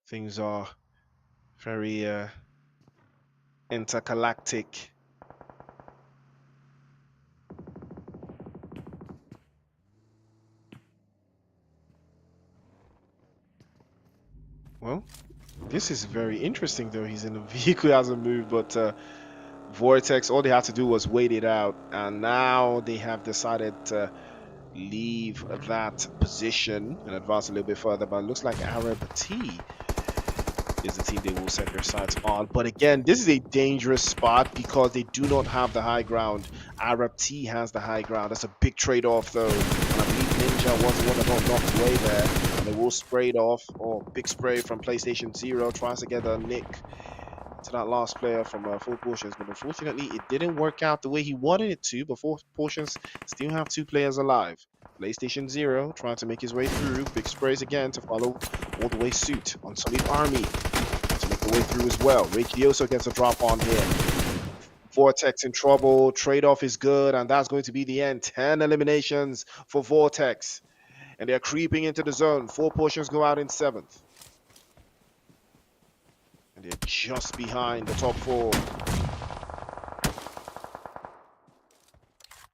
things are very intergalactic. Well, this is very interesting though. He's in the vehicle, hasn't moved, but Vortex, all they had to do was wait it out, and now they have decided to leave that position and advance a little bit further. But it looks like Arab T is the team they will set their sights on. But again, this is a dangerous spot because they do not have the high ground. Arab T has the high ground. That's a big trade-off though. And I believe Ninja was the one that got knocked away there. And they will spray it off. Oh, big spray from PlayStation 0. Tries to get a nick to that last player from Full Portions. But unfortunately, it didn't work out the way he wanted it to. But Full Portions still have two players alive. PlayStation 0 trying to make his way through. Big sprays again to follow all the way suit on Solid Army to make the way through as well. Regioso gets a drop on here. Vortex in trouble. Trade-off is good, and that's going to be the end. 10 eliminations for Vortex. And they're creeping into the zone. Four portions go out in 7th. And they're just behind the top 4.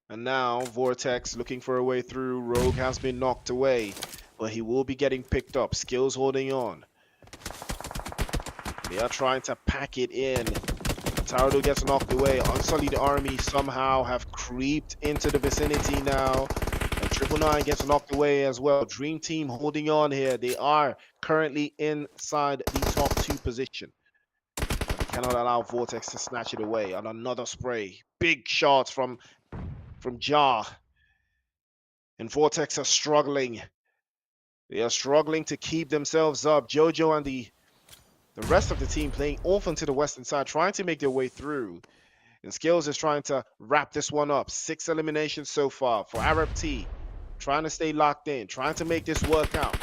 And now Vortex looking for a way through. Rogue has been knocked away, but he will be getting picked up. Skills holding on. They are trying to pack it in. Tarado gets knocked away. Unsullied Army somehow have creeped into the vicinity now. And 999 gets knocked away as well. Dream Team holding on here. They are currently inside the top 2 position. They cannot allow Vortex to snatch it away. On another spray. Big shots from Jar. And Vortex are struggling. They are struggling to keep themselves up. Jojo and the rest of the team playing off onto the western side, trying to make their way through. And Skills is trying to wrap this one up. 6 eliminations so far for Arab T. Trying to stay locked in, trying to make this work out.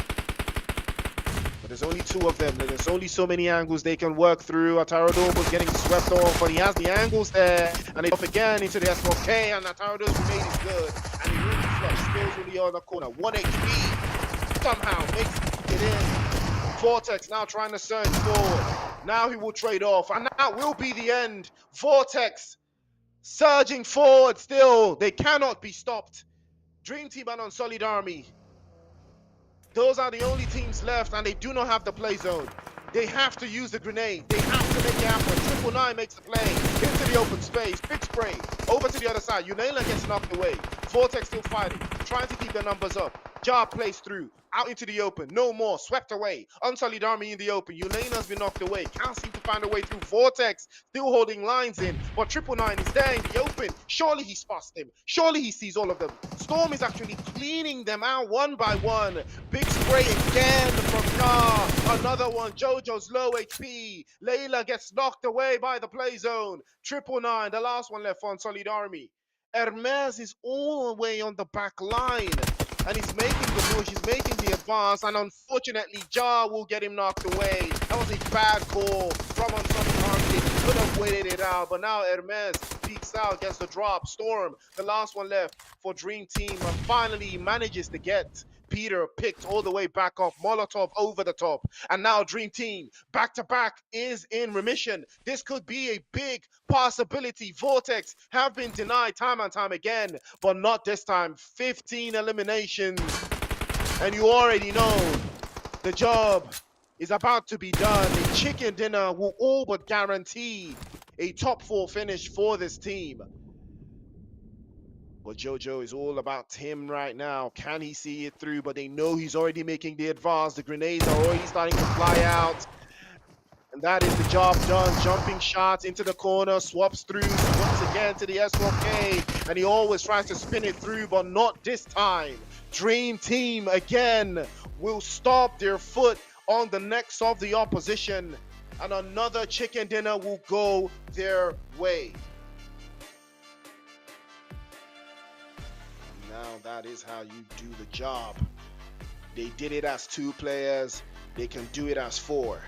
But there's only 2 of them. There's only so many angles they can work through. Atarador was getting swept off, but he has the angles there. And they off again into the S4K, and Atarador's made it good. And he really flushed. Skills in the other corner. 1 HP. Somehow makes it in. Vortex now trying to surge forward. Now he will trade off, and that will be the end. Vortex surging forward still. They cannot be stopped. Dream Team and Unsullied Army. Those are the only teams left, and they do not have the play zone. They have to use the grenade. They have to make it happen. 999 makes the play. Into the open space. Big spray. Over to the other side. Unela gets knocked away. Vortex still fighting. Trying to keep their numbers up. Jar plays through. Out into the open. No more. Swept away. Unsullied Army in the open. Ulena's been knocked away. Can't seem to find a way through. Vortex still holding lines in. But 999 is there in the open. Surely he spots them. Surely he sees all of them. Storm is actually cleaning them out one by one. Big spray again from Jar. Another one. Jojo's low HP. Layla gets knocked away by the play zone. 999. The last one left on Solid Army. Hermes is all the way on the back line. And he's making the push, he's making the advance, and unfortunately, Jar will get him knocked away. That was a bad call from Unsolid Army. He could have waited it out, but now Hermes peeks out, gets the drop. Storm, the last one left for Dream Team, and finally manages to get Peter picked all the way back up. Molotov over the top. And now Dream Team, back-to-back, is in remission. This could be a big possibility. Vortex have been denied time and time again, but not this time. 15 eliminations. And you already know the job is about to be done. A chicken dinner will all but guarantee a top 4 finish for this team. But Jojo is all about him right now. Can he see it through? But they know he's already making the advance. The grenades are already starting to fly out. And that is the job done. Jumping shots into the corner. Swaps through once again to the S1K. And he always tries to spin it through, but not this time. Dream Team again will stop their foot on the necks of the opposition. And another chicken dinner will go their way. Now that is how you do the job. They did it as 2 players. They can do it as 4.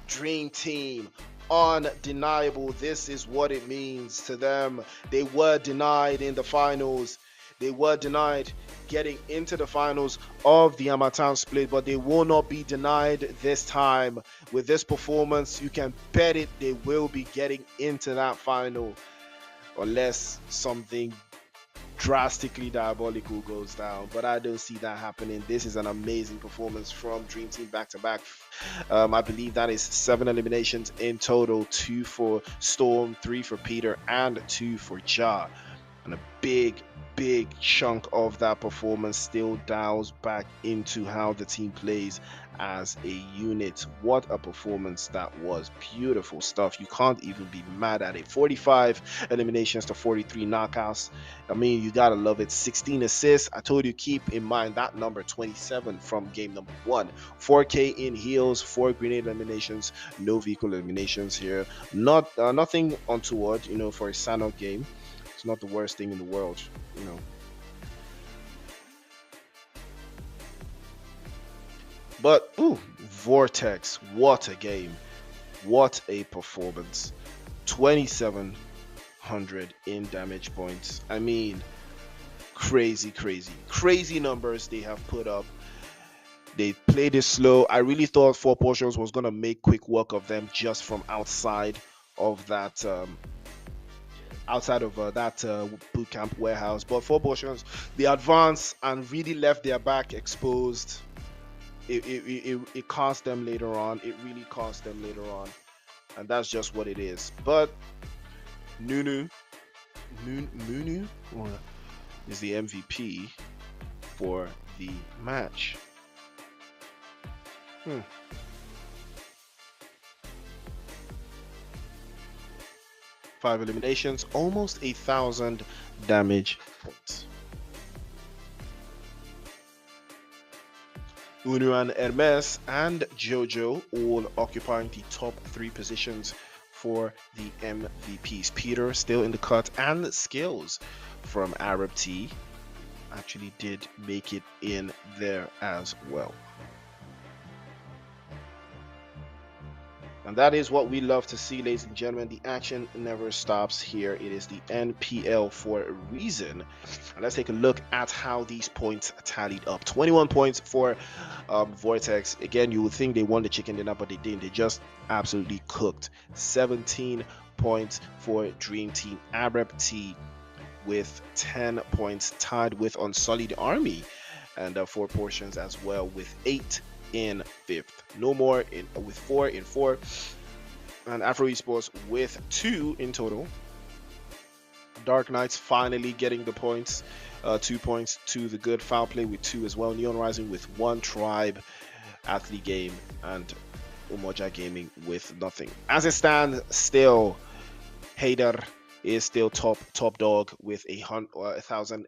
Dream Team, undeniable. This is what it means to them. They were denied in the finals. They were denied getting into the finals of the Amatown split, but they will not be denied this time. With this performance, you can bet it they will be getting into that final, unless something drastically diabolical goes down, but I don't see that happening. This is an amazing performance from Dream Team back-to-back. I believe that is 7 eliminations in total, 2 for Storm, 3 for Peter, and 2 for Ja. And a big chunk of that performance still dials back into how the team plays as a unit. What a performance that was. Beautiful stuff. You can't even be mad at it. 45 eliminations to 43 knockouts. I mean, you gotta love it. 16 assists. I told you, keep in mind that number 27 from game number 1. 4K in heals, 4 grenade eliminations, no vehicle eliminations here. Nothing untoward, for a Sanhok game. It's not the worst thing in the world, But, Vortex, what a game. What a performance. 2,700 in damage points. I mean, crazy numbers they have put up. They played it slow. I really thought 4 Portions was going to make quick work of them just from outside of that boot camp warehouse. But 4 Portions, they advanced and really left their back exposed. It cost them later on. It really cost them later on, and that's just what it is. But Munu is the MVP for the match. 5 eliminations, almost 1,000 damage points. Unuan, Hermes, and Jojo all occupying the top 3 positions for the MVPs. Peter still in the cut, and Skills from Arab T actually did make it in there as well. And that is what we love to see, ladies and gentlemen. The action never stops here. It is the NPL for a reason. And let's take a look at how these points tallied up. 21 points for Vortex. Again, you would think they won the chicken dinner, but they didn't. They just absolutely cooked. 17 points for Dream Team. Arab T with 10 points, tied with Unsullied Army, and 4 Portions as well with 8 in 5th. No more with 4 in 4, and Afro Esports with 2 in total. Dark Knights finally getting the points, 2 points to the good. Foul Play with 2 as well. Neon Rising with 1. Tribe, Athlete Game, and Umoja Gaming with nothing. As it stands, still Haider is still top dog with 1,000,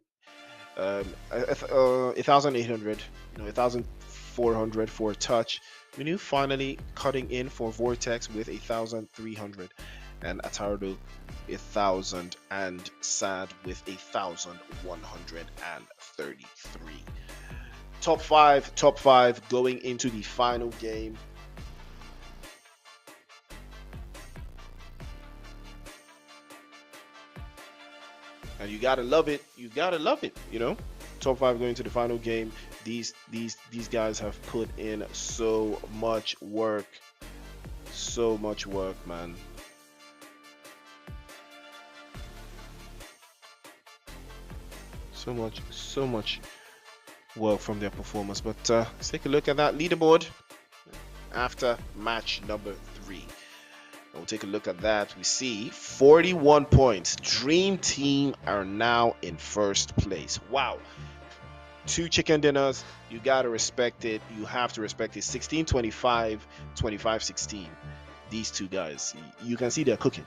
1,800, 1,400 for Touch. Menu finally cutting in for Vortex with 1,300, and Atardo 1,000, and Sad with 1,133. Top five going into the final game. And you gotta love it. Top 5 going to the final game. These guys have put in so much work, man. So much work from their performance. But let's take a look at that leaderboard after match number 3. We'll take a look at that. We see 41 points. Dream Team are now in first place. Wow. 2 chicken dinners. You gotta respect it. You have to respect it. 16-25, 25-16. These 2 guys, you can see they're cooking.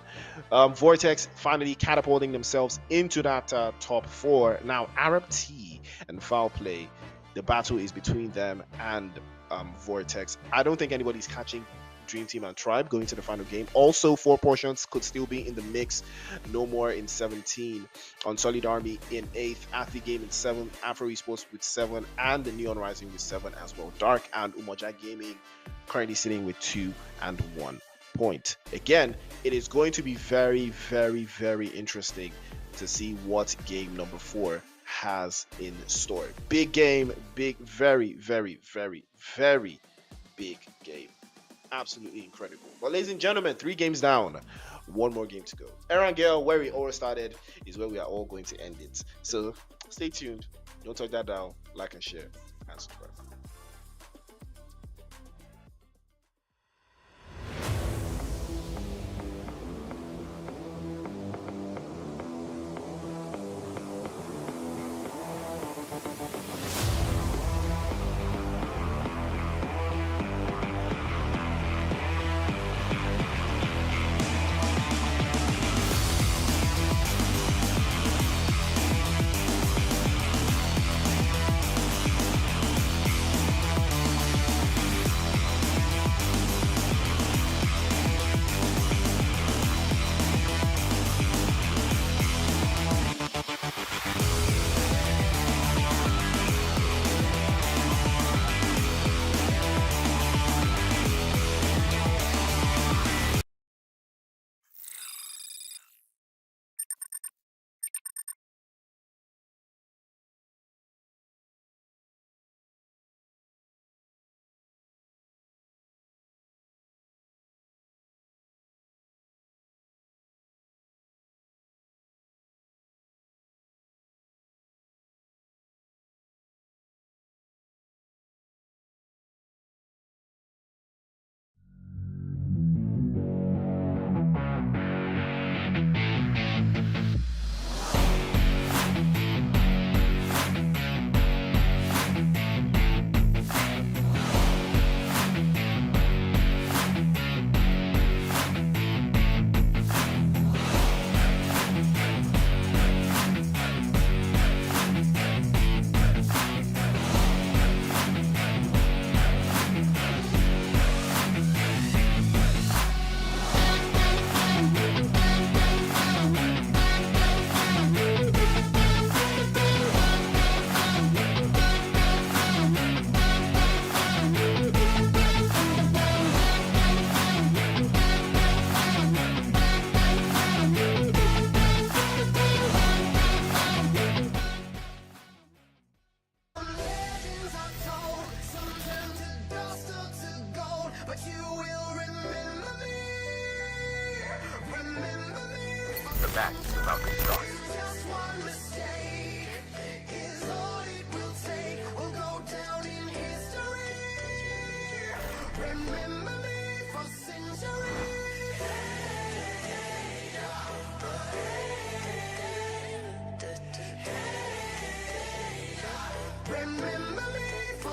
Vortex finally catapulting themselves into that top 4. Now Arab T and Foul Play, the battle is between them and Vortex. I don't think anybody's catching Dream Team and Tribe going to the final game. Also, 4 portions could still be in the mix. No More in 17, Unsullied Army in 8th, Athlete Game in 7th, Afro Esports with 7, and the Neon Rising with 7 as well. Dark and Umoja Gaming currently sitting with 2 and 1 point. Again, it is going to be very, very, very interesting to see what game number 4 has in store. Big game, very, very, very, very big game. Absolutely incredible. But ladies and gentlemen, 3 games down, 1 more game to go. Erangel, where we all started, is where we are all going to end it. So stay tuned. Don't touch that down. Like and share and subscribe.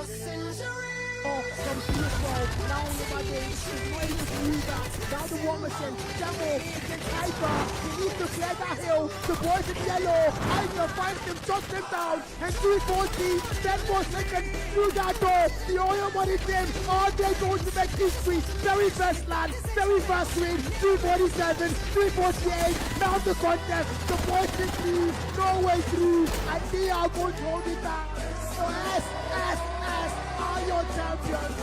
From Crusoe, now Lumade is not able to use that. Now the War Machine, Demo against Hyper. He needs to clear that hill. The boys in yellow. Hyper finds him, shuts him down. And 340, 10 more seconds through that door. The oil money team, are they going to make history? Very first land, very first win. 347, 348. Now the contest. The boys in three, no way through. And they are going to hold it down. So S are your champions.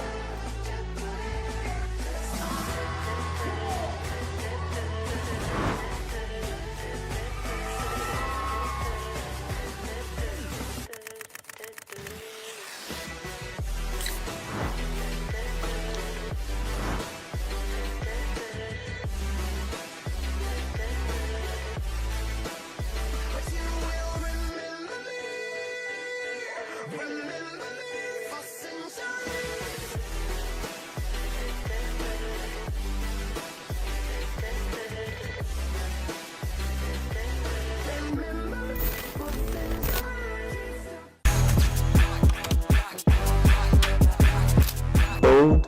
Bold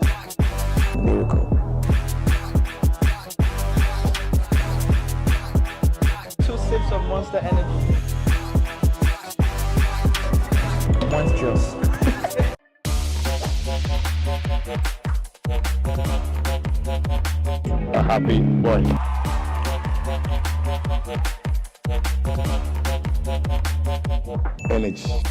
miracle. Two sips of Monster Energy. Monstrous. A happy boy. Energy.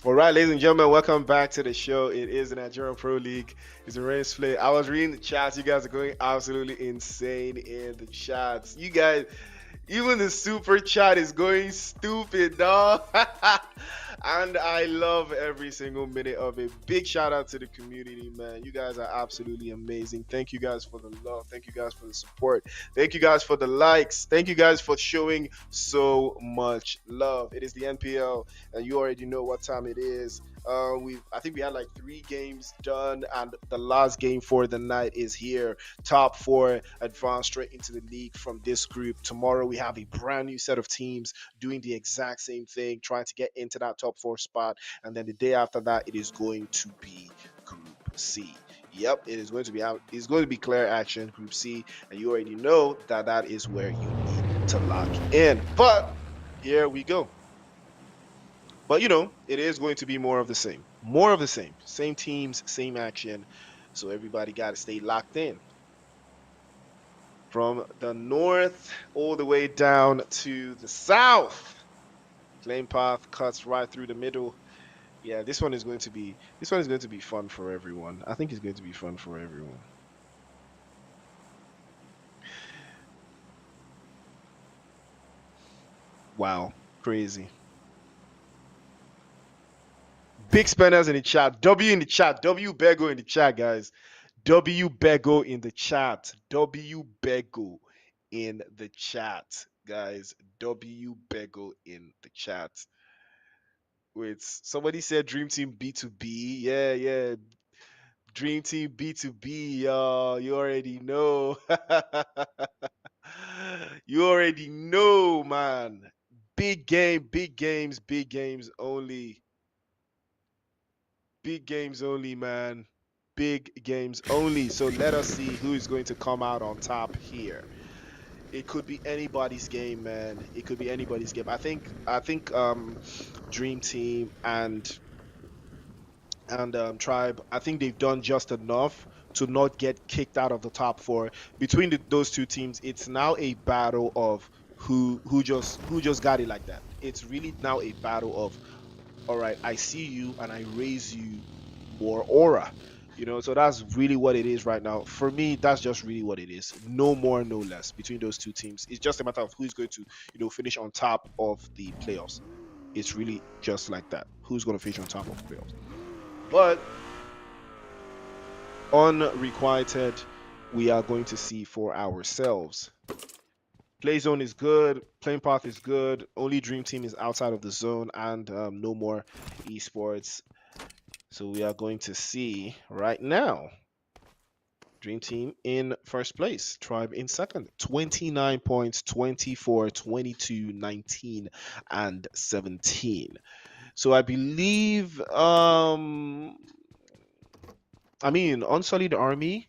All right, ladies and gentlemen, welcome back to the show. It is the Nigerian Pro League. It's a rain split. I was reading the chats. You guys are going absolutely insane in the chats. You guys, even the super chat is going stupid, dog. And I love every single minute of it. Big shout out to the community, man. You guys are absolutely amazing. Thank you guys for the love. Thank you guys for the support. Thank you guys for the likes. Thank you guys for showing so much love. It is the NPL, and you already know what time it is. I think we had like 3 games done, and the last game for the night is here. Top 4 advance straight into the league from this group. Tomorrow we have a brand new set of teams doing the exact same thing, trying to get into that top 4 spot, and then the day after that it is going to be Group C. Yep, it is going to be out. It's going to be clear action, Group C, and you already know that that is where you need to lock in. But here we go. But it is going to be more of the same. More of the same. Same teams, same action. So everybody got to stay locked in. From the north all the way down to the south. Lane path cuts right through the middle. Yeah, this one is going to be fun for everyone. I think it's going to be fun for everyone. Wow, crazy. Big spenders in the chat. W in the chat. W Bego in the chat, guys. W Bego in the chat. W Bego in the chat, guys. W Bego in the chat. Wait, somebody said Dream Team B2B. Yeah, yeah. Dream Team B2B, y'all. You already know. You already know, man. Big game, big games only. Big games only, man. Big games only. So let us see who is going to come out on top here. It could be anybody's game, man. It could be anybody's game. I think Dream Team and Tribe, I think they've done just enough to not get kicked out of the top 4. Between those two teams, it's now a battle of who just got it like that. It's really now a battle of, all right, I see you and I raise you more aura. So that's really what it is right now. For me, that's just really what it is. No more, no less between those two teams. It's just a matter of who's going to, finish on top of the playoffs. It's really just like that. Who's going to finish on top of the playoffs? But unrequited, we are going to see for ourselves. Play zone is good. Playing path is good. Only dream team is outside of the zone, and no more esports. So we are going to see right now. Dream Team in first place, Tribe in second. 29 points, 24, 22, 19, and 17. So I believe Unsullied Army,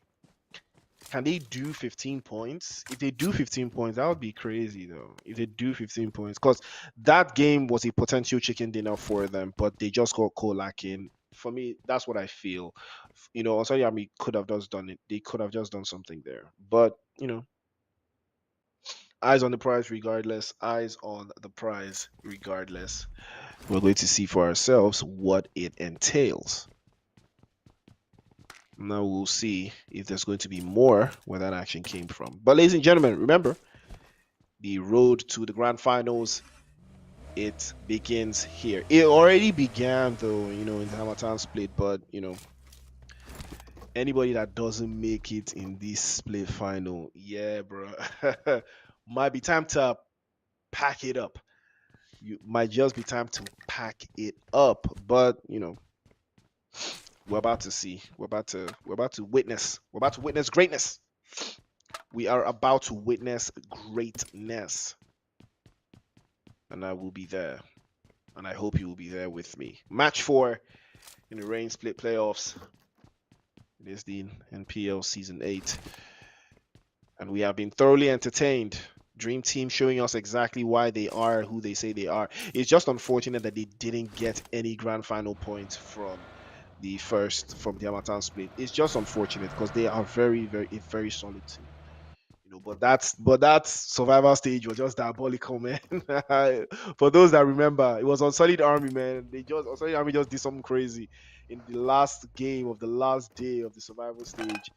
can they do 15 points? If they do 15 points, that would be crazy though. If they do 15 points, because that game was a potential chicken dinner for them, but they just got caught lacking. For me, that's what I feel. Unsullied Army could have just done it. They could have just done something there. But, eyes on the prize regardless. Eyes on the prize regardless. We're going to see for ourselves what it entails. Now we'll see if there's going to be more where that action came from. But ladies and gentlemen, remember, the road to the grand finals, it begins here. It already began though, in the Hamilton split, but anybody that doesn't make it in this split final, yeah, bro, might be time to pack it up. You might just be time to pack it up, but we're about to see. We're about to witness. We're about to witness greatness. We are about to witness greatness. And I will be there. And I hope you will be there with me. Match 4 in the Rain Split Playoffs. It is the NPL Season 8. And we have been thoroughly entertained. Dream Team showing us exactly why they are who they say they are. It's just unfortunate that they didn't get any grand final points from the Hamilton split. It's just unfortunate because they are a very solid team. But that survival stage was just diabolical, man. For those that remember, it was Unsullied Army, man. Unsullied Army just did something crazy in the last game of the last day of the survival stage.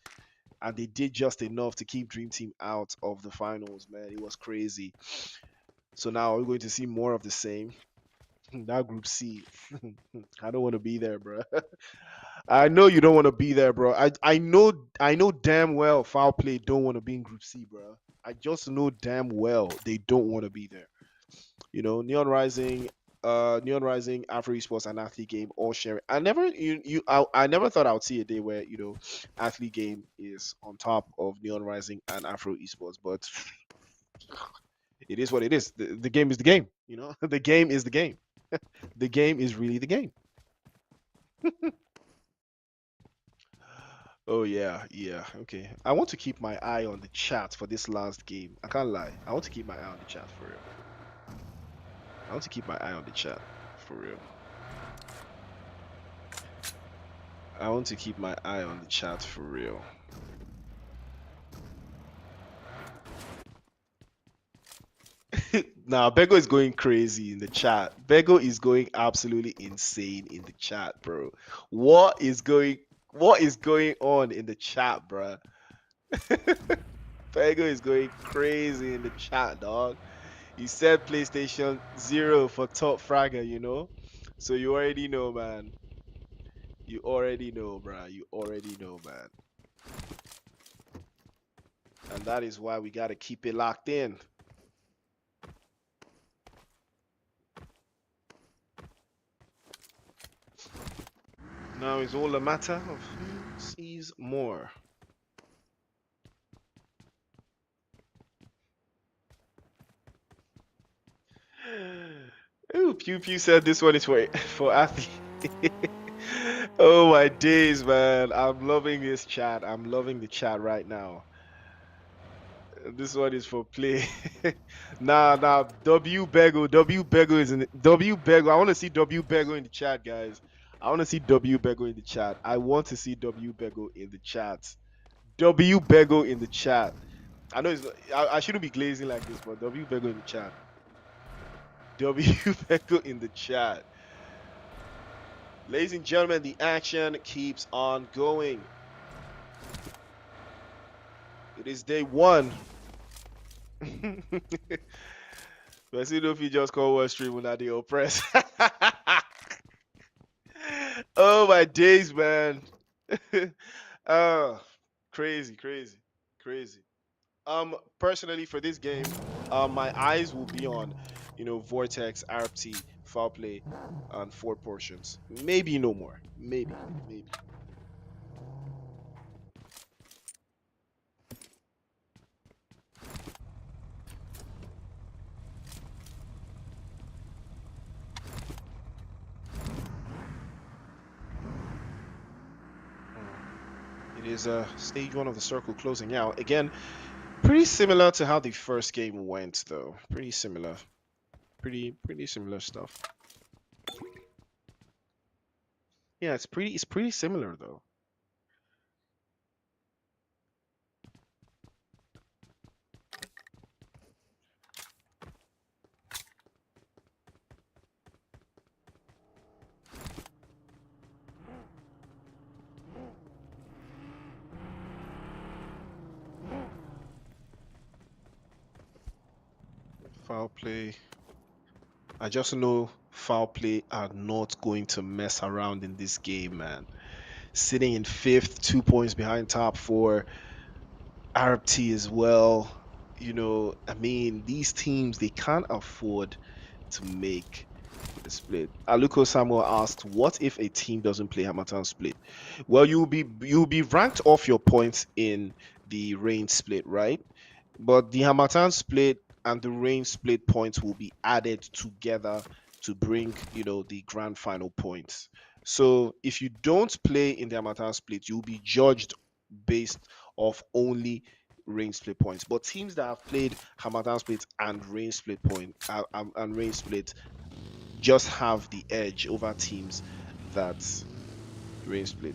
And they did just enough to keep Dream Team out of the finals, man. It was crazy. So now we're going to see more of the same. That Group C. I don't want to be there, bro. I know you don't want to be there, bro. I know damn well Foul Play don't want to be in Group C, bro. I just know damn well they don't want to be there. Neon Rising, Afro Esports, and Athlete Game all share. I never thought I would see a day where Athlete Game is on top of Neon Rising and Afro Esports, but it is what it is. The game is the game. The game is the game. The game is really the game. Oh yeah, okay. I want to keep my eye on the chat for this last game. I can't lie. I want to keep my eye on the chat for real. I want to keep my eye on the chat for real. I want to keep my eye on the chat for real. Now, Bego is going crazy in the chat. Bego is going absolutely insane in the chat, bro. What is going on in the chat, bro? Bego is going crazy in the chat, dog. He said PlayStation 0 for top fragger, So you already know, man. You already know, bro. You already know, man. And that is why we got to keep it locked in. Now it's all a matter of who sees more. Ooh, Pew Pew said this one is for athlete. Oh my days, man. I'm loving this chat. I'm loving the chat right now. This one is for play. Nah, W Bego is in the, W Bego. I want to see W Bego in the chat, guys. I want to see W Bego in the chat. I want to see W Bego in the chat. W Bego in the chat. I know I shouldn't be glazing like this, but W Bego in the chat. W Bego in the chat. Ladies and gentlemen, the action keeps on going. It is day one. But see if you just call one stream when I do oppress. Oh my days, man. Oh, crazy, crazy, crazy. Personally for this game, my eyes will be on, Vortex, RPT, foul play, and four portions. Maybe no more. Maybe, maybe. It is stage one of the circle closing out. Again, pretty similar to how the first game went, though. Pretty similar. Pretty similar stuff. Yeah, it's pretty similar though. Foul play. I just know foul play are not going to mess around in this game, man. Sitting in fifth, 2 points behind top four. RT as well. I mean, these teams they can't afford to make the split. Aluko Samuel asked, "What if a team doesn't play Hamatan split?" Well, you'll be ranked off your points in the range split, right? But the Hamatan split and the range split points will be added together to bring, the grand final points. So if you don't play in the Hamatan split, you'll be judged based off only range split points. But teams that have played Hamatan split and range split and range split just have the edge over teams that range split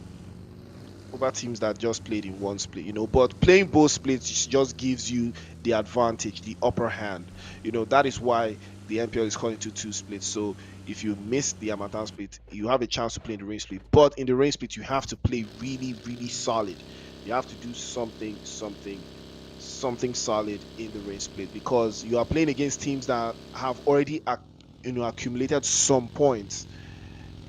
over teams that just played in one split, but playing both splits just gives you the advantage, the upper hand. That is why the NPL is called into two splits. So if you miss the Hamatan split, you have a chance to play in the range split. But in the range split, you have to play really, really solid. You have to do something solid in the range split because you are playing against teams that have already accumulated some points.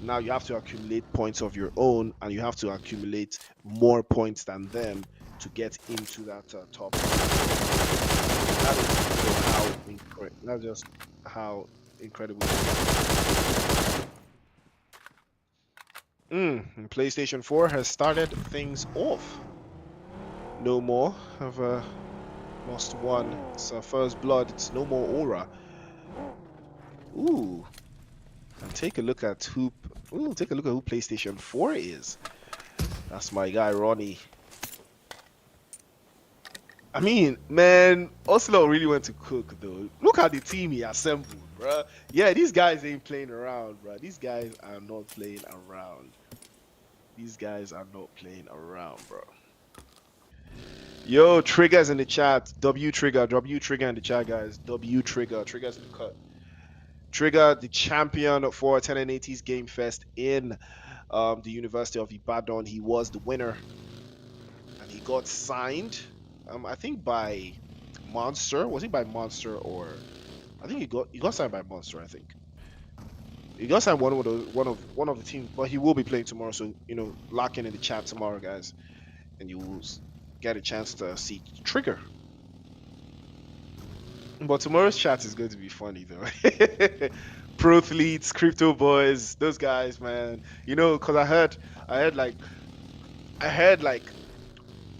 Now you have to accumulate points of your own, and you have to accumulate more points than them to get into that top. That's just how incredible. PlayStation 4 has started things off. No more have lost one. It's first blood. It's no more aura. Ooh, and take a look at who. Ooh, take a look at who PlayStation 4 is. That's my guy Ronnie. I mean, man, Oslo really went to cook though. Look at the team he assembled, bro. Yeah, these guys ain't playing around, bro. These guys are not playing around. These guys are not playing around, bro. Yo, Trigger's in the chat. W Trigger in the chat, guys. W Trigger, Trigger's in the cut. Trigger, the champion for 1080's Game Fest in the University of Ibadan. He was the winner, and he got signed. I think by Monster. Was it by Monster or? I think he got signed by Monster. I think he got signed one of the teams, but he will be playing tomorrow. So lock in the chat tomorrow, guys, and you will get a chance to see Trigger. But tomorrow's chat is going to be funny though. Pro athletes, crypto boys, those guys, man. Because I heard like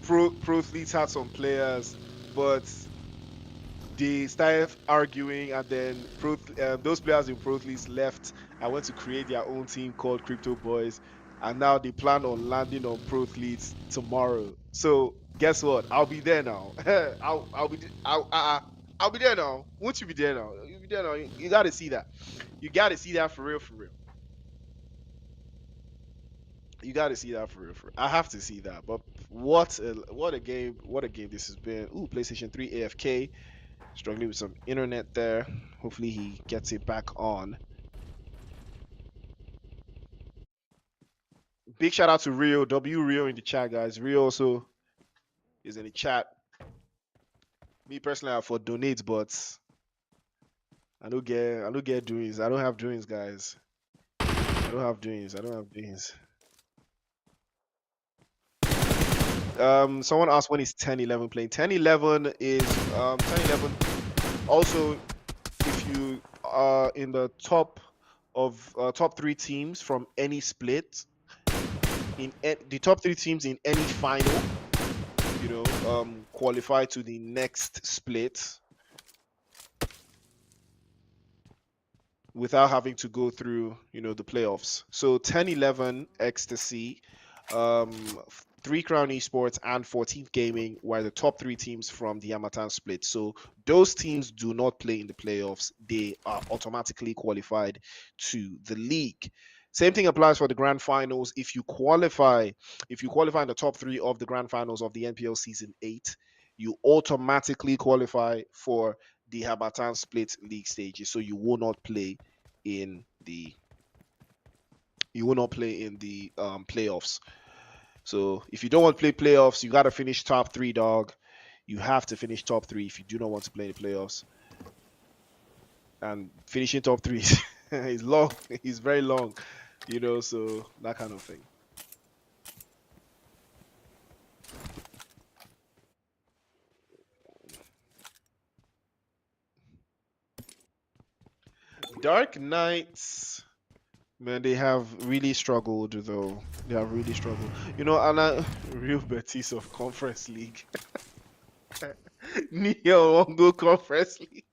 pro athletes had some players, but they started arguing, and then those players in pro athletes left and went to create their own team called Crypto Boys, and now they plan on landing on pro athletes tomorrow. So guess what? I'll be there now. I'll be there now. Won't you be there now? You'll be there now. You got to see that. You got to see that for real, for real. You got to see that for real, for real. I have to see that. But what a game! What a game this has been. Ooh, PlayStation 3 AFK. Struggling with some internet there. Hopefully he gets it back on. Big shout out to Rio, Rio in the chat, guys. Rio also is in the chat. Me personally, I for donate, but I don't get doings. I don't have doings, guys. I don't have doings. I don't have doings. Someone asked when is 10-11 playing. 10-11 is 10-11. Also, if you are in the top three teams from any split, the top three teams in any final, qualify to the next split without having to go through, the playoffs. So 10-11 Ecstasy, 3 Crown Esports and 14th Gaming were the top 3 teams from the Amatan split. So those teams do not play in the playoffs. They are automatically qualified to the league. Same thing applies for the grand finals. If you qualify in the top 3 of the grand finals of the NPL season 8, you automatically qualify for the Hamatan split league stages. So you will not play in the playoffs. So if you don't want to play playoffs, you got to finish top 3, dog. You have to finish top 3 if you do not want to play in the playoffs. And finishing top 3 is long. It's very long, so that kind of thing. Dark Knights, man, they have really struggled, though. They have really struggled. Real Betis of Conference League. Neo Ongo Conference League.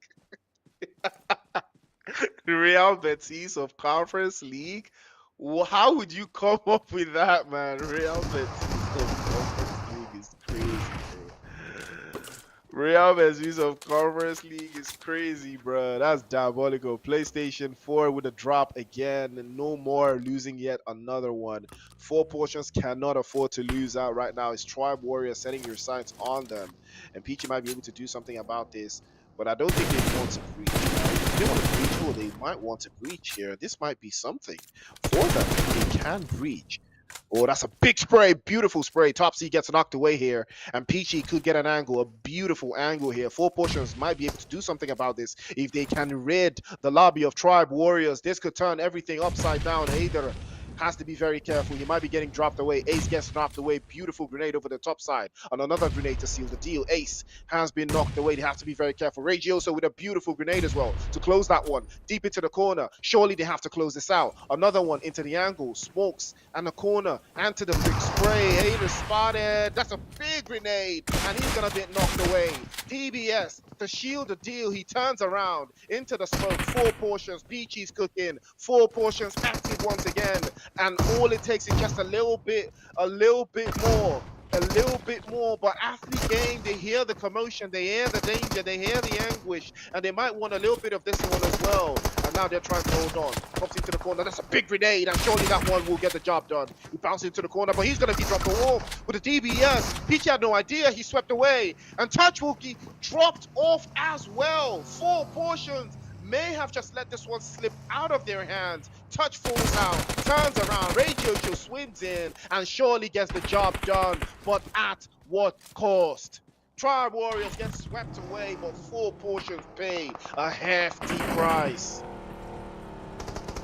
Real Betis of Conference League. How would you come up with that, man? Real Betis of Conference League is crazy, bro. Real Betis of Conference League is crazy, bro. That's diabolical. PlayStation 4 with a drop again. No more losing yet another one. 4 portions cannot afford to lose out right now. It's Tribe Warrior setting your sights on them. And Peachy might be able to do something about this. But I don't think they want to breach. If they want to breach, they might want to breach here. This might be something for them. They can breach. Oh, that's a big spray. Beautiful spray. Top C gets knocked away here. And Peachy could get an angle. A beautiful angle here. 4 portions might be able to do something about this. If they can rid the lobby of Tribe Warriors, this could turn everything upside down. Either has to be very careful. He might be getting dropped away. Ace gets knocked away. Beautiful grenade over the top side. And another grenade to seal the deal. Ace has been knocked away. They have to be very careful. Regioso with a beautiful grenade as well to close that one. Deep into the corner. Surely they have to close this out. Another one into the angle. Smokes and the corner. And to the big spray. Hater spotted. That's a big grenade. And he's going to get knocked away. DBS to shield the deal. He turns around into the smoke. 4 portions. Peachy's cooking. 4 portions active once again. And all it takes is just a little bit more. But after the game, they hear the commotion, they hear the danger, they hear the anguish, and they might want a little bit of this one as well. And now they're trying to hold on. Pops into the corner. That's a big grenade, and surely that one will get the job done. He bounces into the corner, but he's going to be dropped off with a DBS. Peachy had no idea. He swept away. And Touch will be dropped off as well. 4 portions. May have just let this one slip out of their hands. Touch falls out, turns around, Regioso swims in, and surely gets the job done, but at what cost? Tribe Warriors get swept away, but 4 portions pay a hefty price.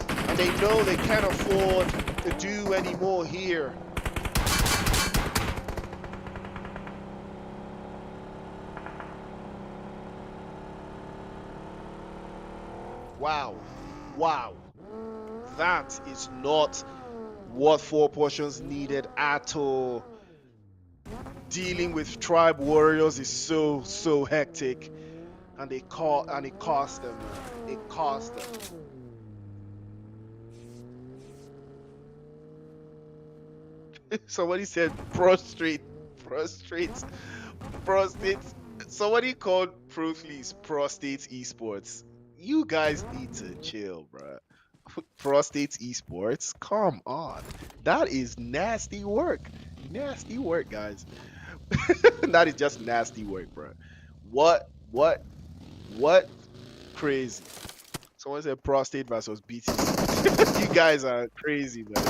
And they know they can't afford to do any more here. Wow. That is not what 4 portions needed at all. Dealing with Tribe Warriors is so hectic. And it cost them. It cost them. Somebody said prostrate. Somebody called Proflease prostate esports. You guys need to chill, bro. Prostate esports, come on. That is nasty work. Nasty work, guys. That is just nasty work, bro. What? Crazy. Someone said prostate versus BT. You guys are crazy, man.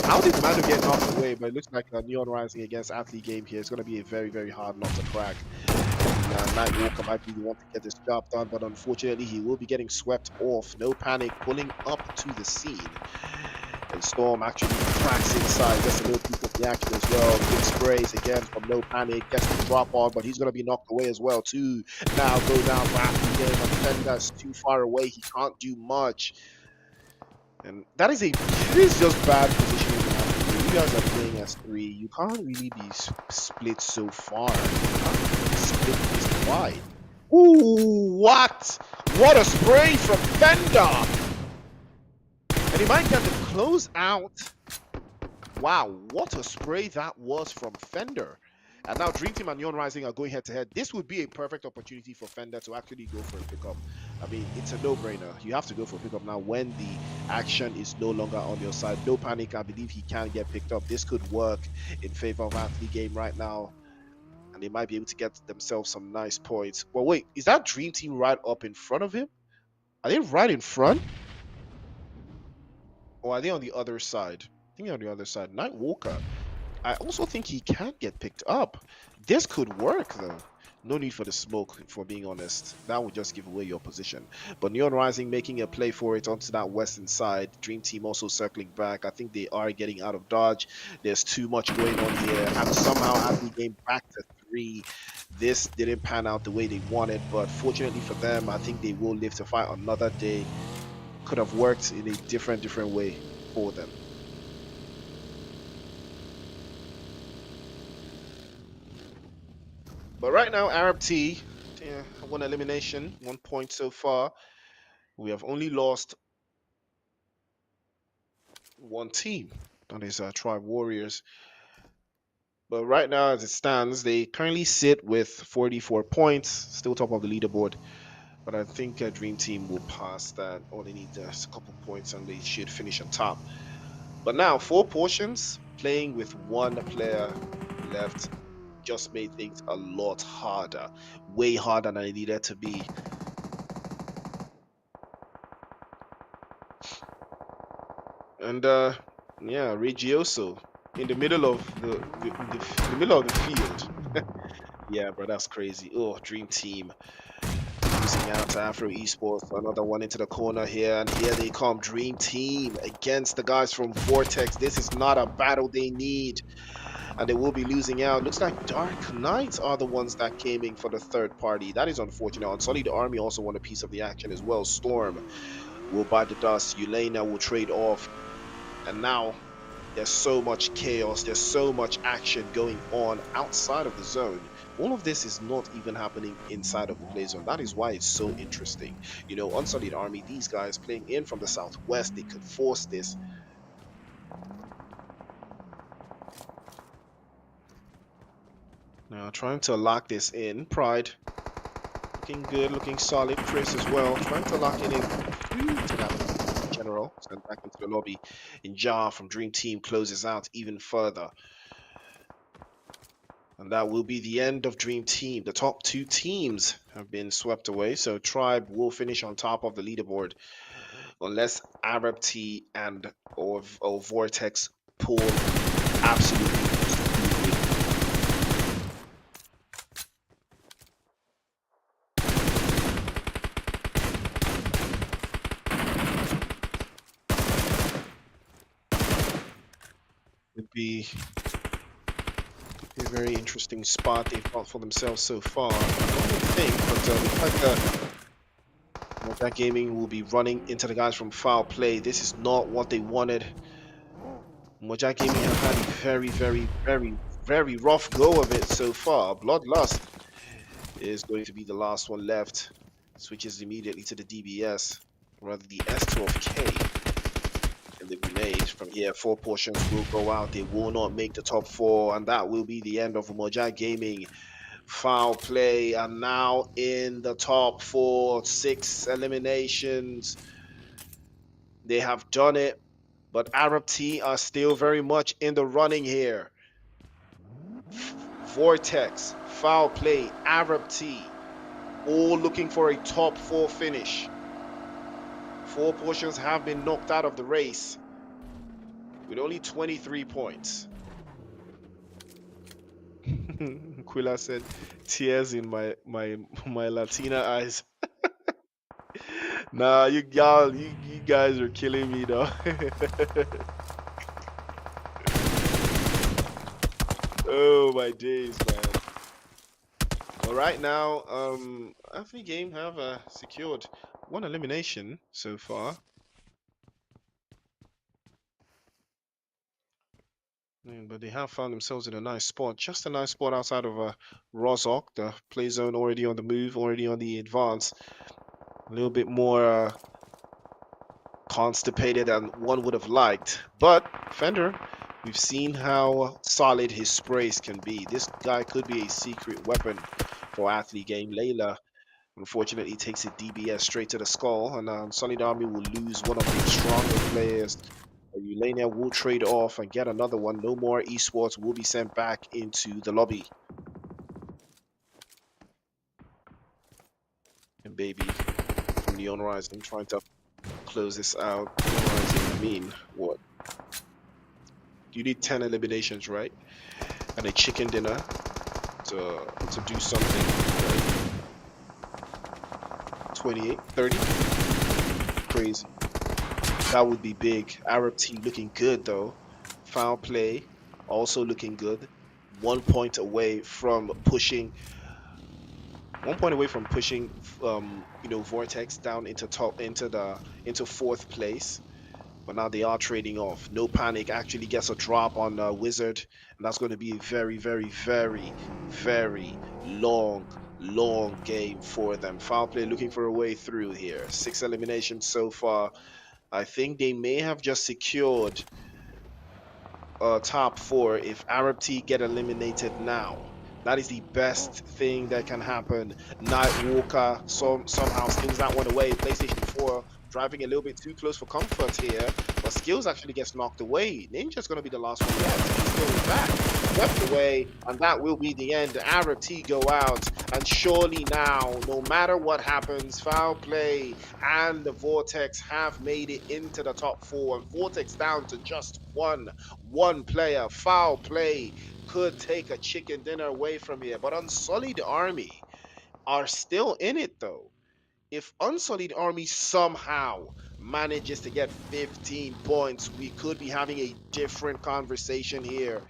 How did Manu get knocked away? But it looks like a Neon Rising against Athlete game here. It's going to be a very, very hard nut to crack. Night Walker might be the one to get this job done, but unfortunately, he will be getting swept off. No Panic pulling up to the scene. And Storm actually cracks inside, gets a little piece of the action as well. Big sprays again from No Panic, gets the drop on, but he's going to be knocked away as well, too. Now go down for Athlete game. Defender's too far away. He can't do much. And that is it is just bad positioning. You guys are playing as three. You can't really be split so far. You can't really split this wide. Ooh, what? What a spray from Fender! And he might get the close out. Wow, what a spray that was from Fender. And now Dream Team and Neon Rising are going head to head. This would be a perfect opportunity for Fender to actually go for a pickup. I mean, it's a no-brainer. You have to go for a pickup now when the action is no longer on your side. No Panic, I believe he can get picked up. This could work in favor of Athlete game right now. And they might be able to get themselves some nice points. Well, wait, is that Dream Team right up in front of him? Are they right in front? Or are they on the other side? I think they're on the other side. Night Walker. I also think he can get picked up. This could work, though. No need for the smoke, for being honest. That would just give away your position. But Neon Rising making a play for it onto that western side. Dream Team also circling back. I think they are getting out of dodge. There's too much going on here. And somehow Athlete game back to 3. This didn't pan out the way they wanted. But fortunately for them, I think they will live to fight another day. Could have worked in a different way for them. But right now, Arab T, yeah, one elimination, 1 point so far. We have only lost one team. That is Tribe Warriors. But right now, as it stands, they currently sit with 44 points, still top of the leaderboard. But I think Dream Team will pass that. All they need is a couple points and they should finish on top. But now, 4 portions, playing with 1 player left, just made things a lot harder. Way harder than it needed to be. And yeah, Regioso in the middle of the middle of the field. Yeah, bro, that's crazy. Oh, Dream Team losing out to Afro Esports. Another one into the corner here, and here they come. Dream Team against the guys from Vortex. This is not a battle they need, and they will be losing out. Looks like Dark Knights are the ones that came in for the third party. That is unfortunate. Unsullied Army also want a piece of the action as well. Storm will buy the dust. Yelena will trade off. And now there's so much chaos, there's so much action going on outside of the zone. All of this is not even happening inside of the play zone. That is why it's so interesting. You know, Unsullied Army, these guys playing in from the southwest, they could force this. Now trying to lock this in. Pride looking good, looking solid. Chris as well, trying to lock it in. To that general, sent back into the lobby. Injar from Dream Team closes out even further. And that will be the end of Dream Team. The top 2 teams have been swept away. So Tribe will finish on top of the leaderboard. Unless Arab T and or Vortex pull absolutely. Would be a very interesting spot they've got for themselves so far. I don't think, but that gaming will be running into the guys from Foul Play. This is not what they wanted. Mojang Gaming have had a very rough go of it so far. Bloodlust is going to be the last one left. Switches immediately to the DBS, rather the S12K. The grenade from here. 4 portions will go out. They will not make the top 4, and that will be the end of Mojang Gaming. Foul Play are now in the top 4, 6 eliminations. They have done it, but Arab T are still very much in the running here. Vortex, Foul Play, Arab T, all looking for a top 4 finish. 4 portions have been knocked out of the race. with only 23 points. Quilla said, tears in my Latina eyes. Nah, you guys are killing me though. Oh my days, man. Well, right now, Anthony Game have secured one elimination so far. But they have found themselves in a nice spot, just a nice spot outside of Rozok, the play zone already on the move, already on the advance. A little bit more constipated than one would have liked. But Fender, we've seen how solid his sprays can be. This guy could be a secret weapon for Athlete Game. Layla, unfortunately, takes a DBS straight to the skull, and Solid Army will lose one of their stronger players. Eulania will trade off and get another one. No more esports will be sent back into the lobby. And baby, from Neon Rising, trying to close this out. Neon Rising, I mean, what? You need 10 eliminations, right? And a chicken dinner to do something. Right? 28, 30? Crazy. That would be big. Arab team looking good though. Foul play also looking good. 1 point away from pushing. 1 point away from pushing, Vortex down into fourth place. But now they are trading off. No Panic actually gets a drop on Wizard, and that's going to be a very, very, very, very long game for them. Foul play looking for a way through here. 6 eliminations so far. I think they may have just secured top 4 if Arab T get eliminated now. That is the best thing that can happen. Nightwalker somehow steals that one away. PlayStation 4 driving a little bit too close for comfort here, but Skills actually gets knocked away. Ninja's going to be the last one left. He's going back, swept away, and that will be the end. Arab T go out, and surely now, no matter what happens, Foul Play and the Vortex have made it into the top 4, and Vortex down to just one player. Foul Play could take a chicken dinner away from here, but Unsullied Army are still in it though. If Unsullied Army somehow manages to get 15 points, we could be having a different conversation here.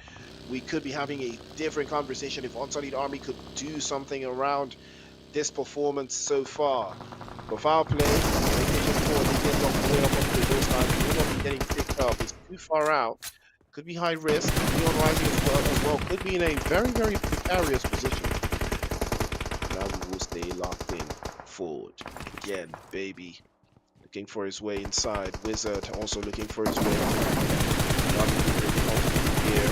We could be having a different conversation if Unsullied Army could do something around this performance so far. But Foul Play, they get way up onto those times. They will not be getting picked up. It's too far out. Could be high risk. Neon Rising as well. Could be in a very, very precarious position. Now we will stay locked in. Forward. Again, baby. Looking for his way inside. Wizard also looking for his way. Here.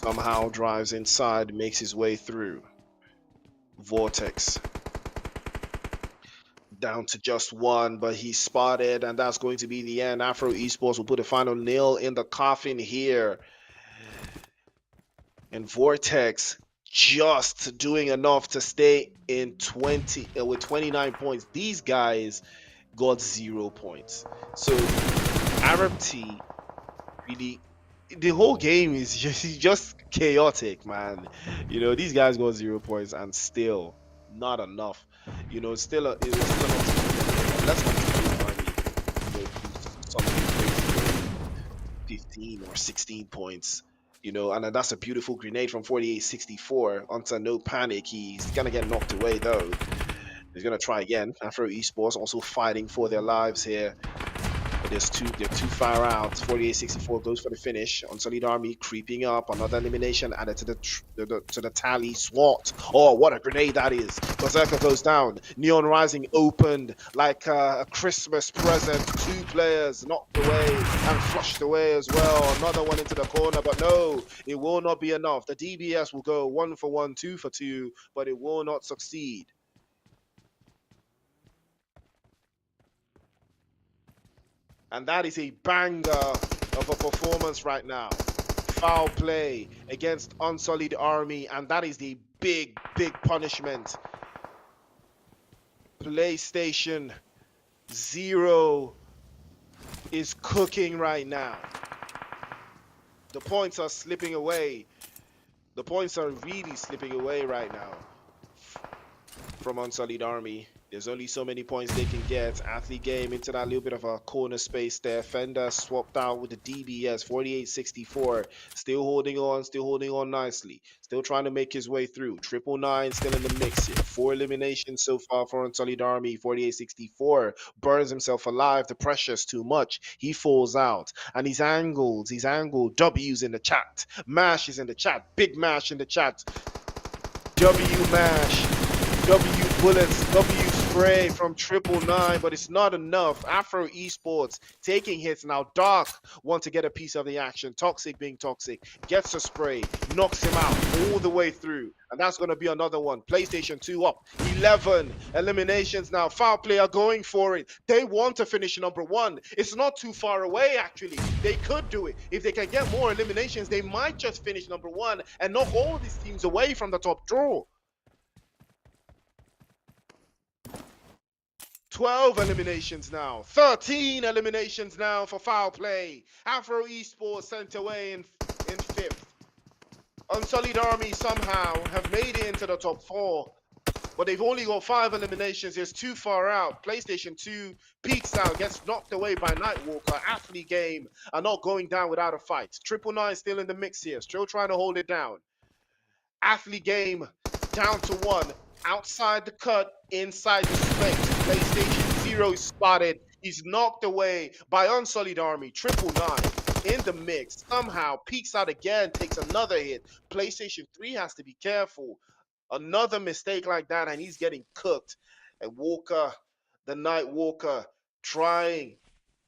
Somehow drives inside, makes his way through. Vortex. Down to just 1, but he's spotted, and that's going to be the end. Afro Esports will put a final nail in the coffin here. And Vortex just doing enough to stay in with 29 points. These guys got 0 points. So Arab T really, the whole game is just chaotic, man. These guys got 0 points and still not enough. It was still enough. Let's continue, something crazy, 15 or 16 points. And that's a beautiful grenade from 4864 onto No Panic. He's gonna get knocked away though. He's gonna try again. Afro Esports also fighting for their lives here. But they're too far out. 4864 goes for the finish. Unsullied Army creeping up. Another elimination added to the tally. SWAT. Oh, what a grenade that is. Berserker goes down. Neon Rising opened like a Christmas present. 2 players knocked away and flushed away as well. Another one into the corner, but no, it will not be enough. The DBS will go 1 for 1, 2 for 2, but it will not succeed. And that is a banger of a performance right now. Foul play against Unsullied Army, and that is the big punishment. PlayStation 0 is cooking right now. The points are slipping away. The points are really slipping away right now from Unsullied Army. There's only so many points they can get. Athlete Game into that little bit of a corner space there. Fender swapped out with the DBS 48-64. Still holding on nicely. Still trying to make his way through. 999 still in the mix here. 4 eliminations so far for Unsullied Army. 48-64 burns himself alive. The pressure's too much. He falls out. And he's angled. W's in the chat. Mash is in the chat. Big Mash in the chat. W Mash. W bullets, W spray from 999, but it's not enough. Afro Esports taking hits now. Dark wants to get a piece of the action. Toxic being toxic, gets a spray, knocks him out all the way through, and that's going to be another one. PlayStation 2 up, 11 eliminations now. Foul Play are going for it. They want to finish number 1. It's not too far away, actually. They could do it. If they can get more eliminations, they might just finish number 1 and knock all these teams away from the top draw. 12 eliminations now. 13 eliminations now for Foul Play. Afro Esports sent away in 5th. Unsullied Army somehow have made it into the top 4, but they've only got 5 eliminations. It's too far out. PlayStation 2 peaks out, gets knocked away by Nightwalker. Athlete Game are not going down without a fight. 999 still in the mix here, still trying to hold it down. Athlete Game down to 1. Outside the cut, inside the space. PlayStation 0 is spotted. He's knocked away by Unsullied Army. 999 in the mix. Somehow peeks out again, takes another hit. PlayStation 3 has to be careful. Another mistake like that, and he's getting cooked. And Walker, the Night Walker, trying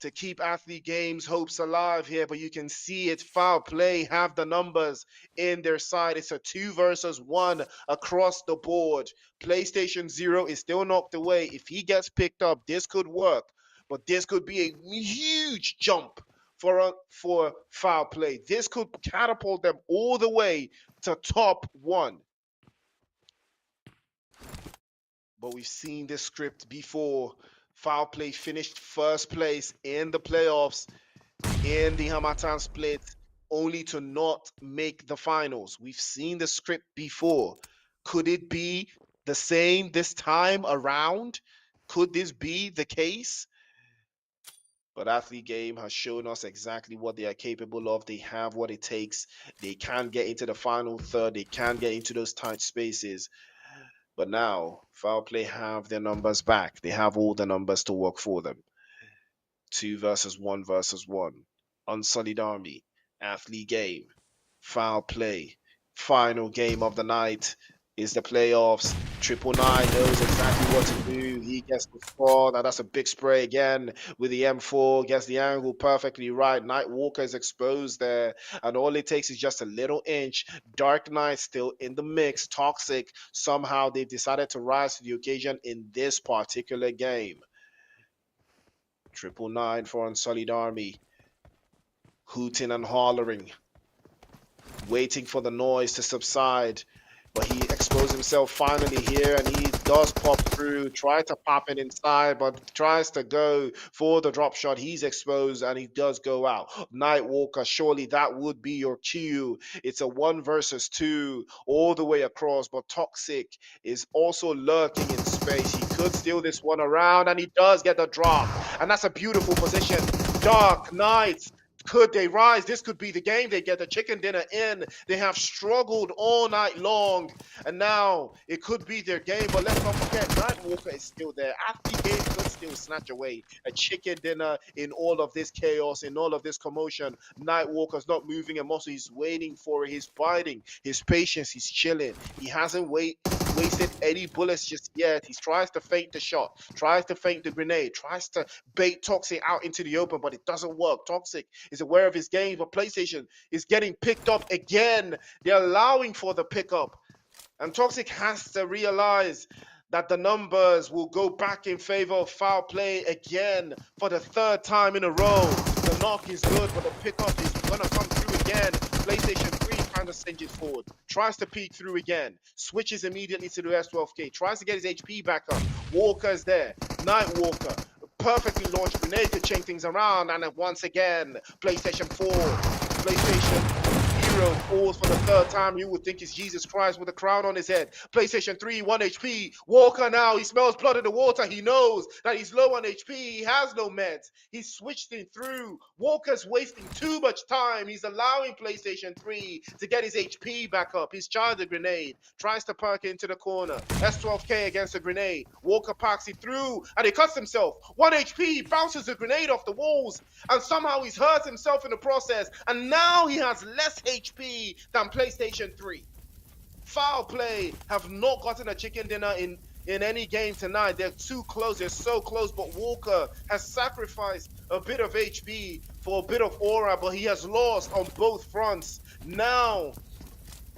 to keep Athlete Games hopes alive here, but you can see it. Foul Play have the numbers in their side. It's a 2 versus 1 across the board. PlayStation 0 is still knocked away. If he gets picked up, this could work, but this could be a huge jump for Foul Play. This could catapult them all the way to top 1. But we've seen this script before. Foul Play finished first place in the playoffs in the Hamatan split, only to not make the finals. We've seen the script before. Could it be the same this time around? Could this be the case? But Athlete Game has shown us exactly what they are capable of. They have what it takes. They can get into the final third. They can get into those tight spaces. But now, Foul Play have their numbers back. They have all the numbers to work for them. 2 versus 1 versus 1. Unsullied Army, Athlete Game, Foul Play. Final game of the night is the playoffs. 999 knows exactly what to do. He gets the score. Now that's a big spray again with the M4. Gets the angle perfectly right. Nightwalker is exposed there. And all it takes is just a little inch. Dark Knight still in the mix. Toxic. Somehow they've decided to rise to the occasion in this particular game. 999 for Unsullied Army. Hooting and hollering. Waiting for the noise to subside. But he exposed himself finally here, and he does pop through, try to pop it inside, but tries to go for the drop shot. He's exposed, and he does go out. Nightwalker, surely that would be your cue. It's a 1 versus 2 all the way across, but Toxic is also lurking in space. He could steal this one around, and he does get the drop, and that's a beautiful position. Dark Knights. Could they rise? This could be the game. They get the chicken dinner in. They have struggled all night long, and now it could be their game. But let's not forget, Nightwalker is still there. Athlete Game could still snatch away a chicken dinner in all of this chaos, in all of this commotion. Nightwalker's not moving a muscle. He's waiting for it. He's biding his patience. He's chilling. He hasn't wasted any bullets just yet. He tries to feint the shot, tries to feint the grenade, tries to bait Toxic out into the open, but it doesn't work. Toxic is aware of his game, but PlayStation is getting picked up again. They're allowing for the pickup, and Toxic has to realize that the numbers will go back in favor of Foul Play again for the 3rd time in a row. The knock is good, but the pickup is gonna come through again. PlayStation 3 kind of singes forward, tries to peek through again, switches immediately to the S12K, tries to get his HP back up. Walker's there. Nightwalker perfectly launched grenade to change things around. And then once again, PlayStation 4, PlayStation Hero falls for the third time. You would think it's Jesus Christ with a crown on his head. PlayStation 3, 1 HP. Walker now, he smells blood in the water. He knows that he's low on HP. He has no meds. He's switched it through. Walker's wasting too much time. He's allowing PlayStation 3 to get his HP back up. He's charged a grenade. Tries to park it into the corner. S12K against a grenade. Walker parks it through and he cuts himself. 1 HP, bounces the grenade off the walls, and somehow he's hurt himself in the process. And now he has less HP than PlayStation 3. Foul play have not gotten a chicken dinner in any game tonight. They're too close. They're so close. But Walker has sacrificed a bit of HP for a bit of aura, but he has lost on both fronts. Now,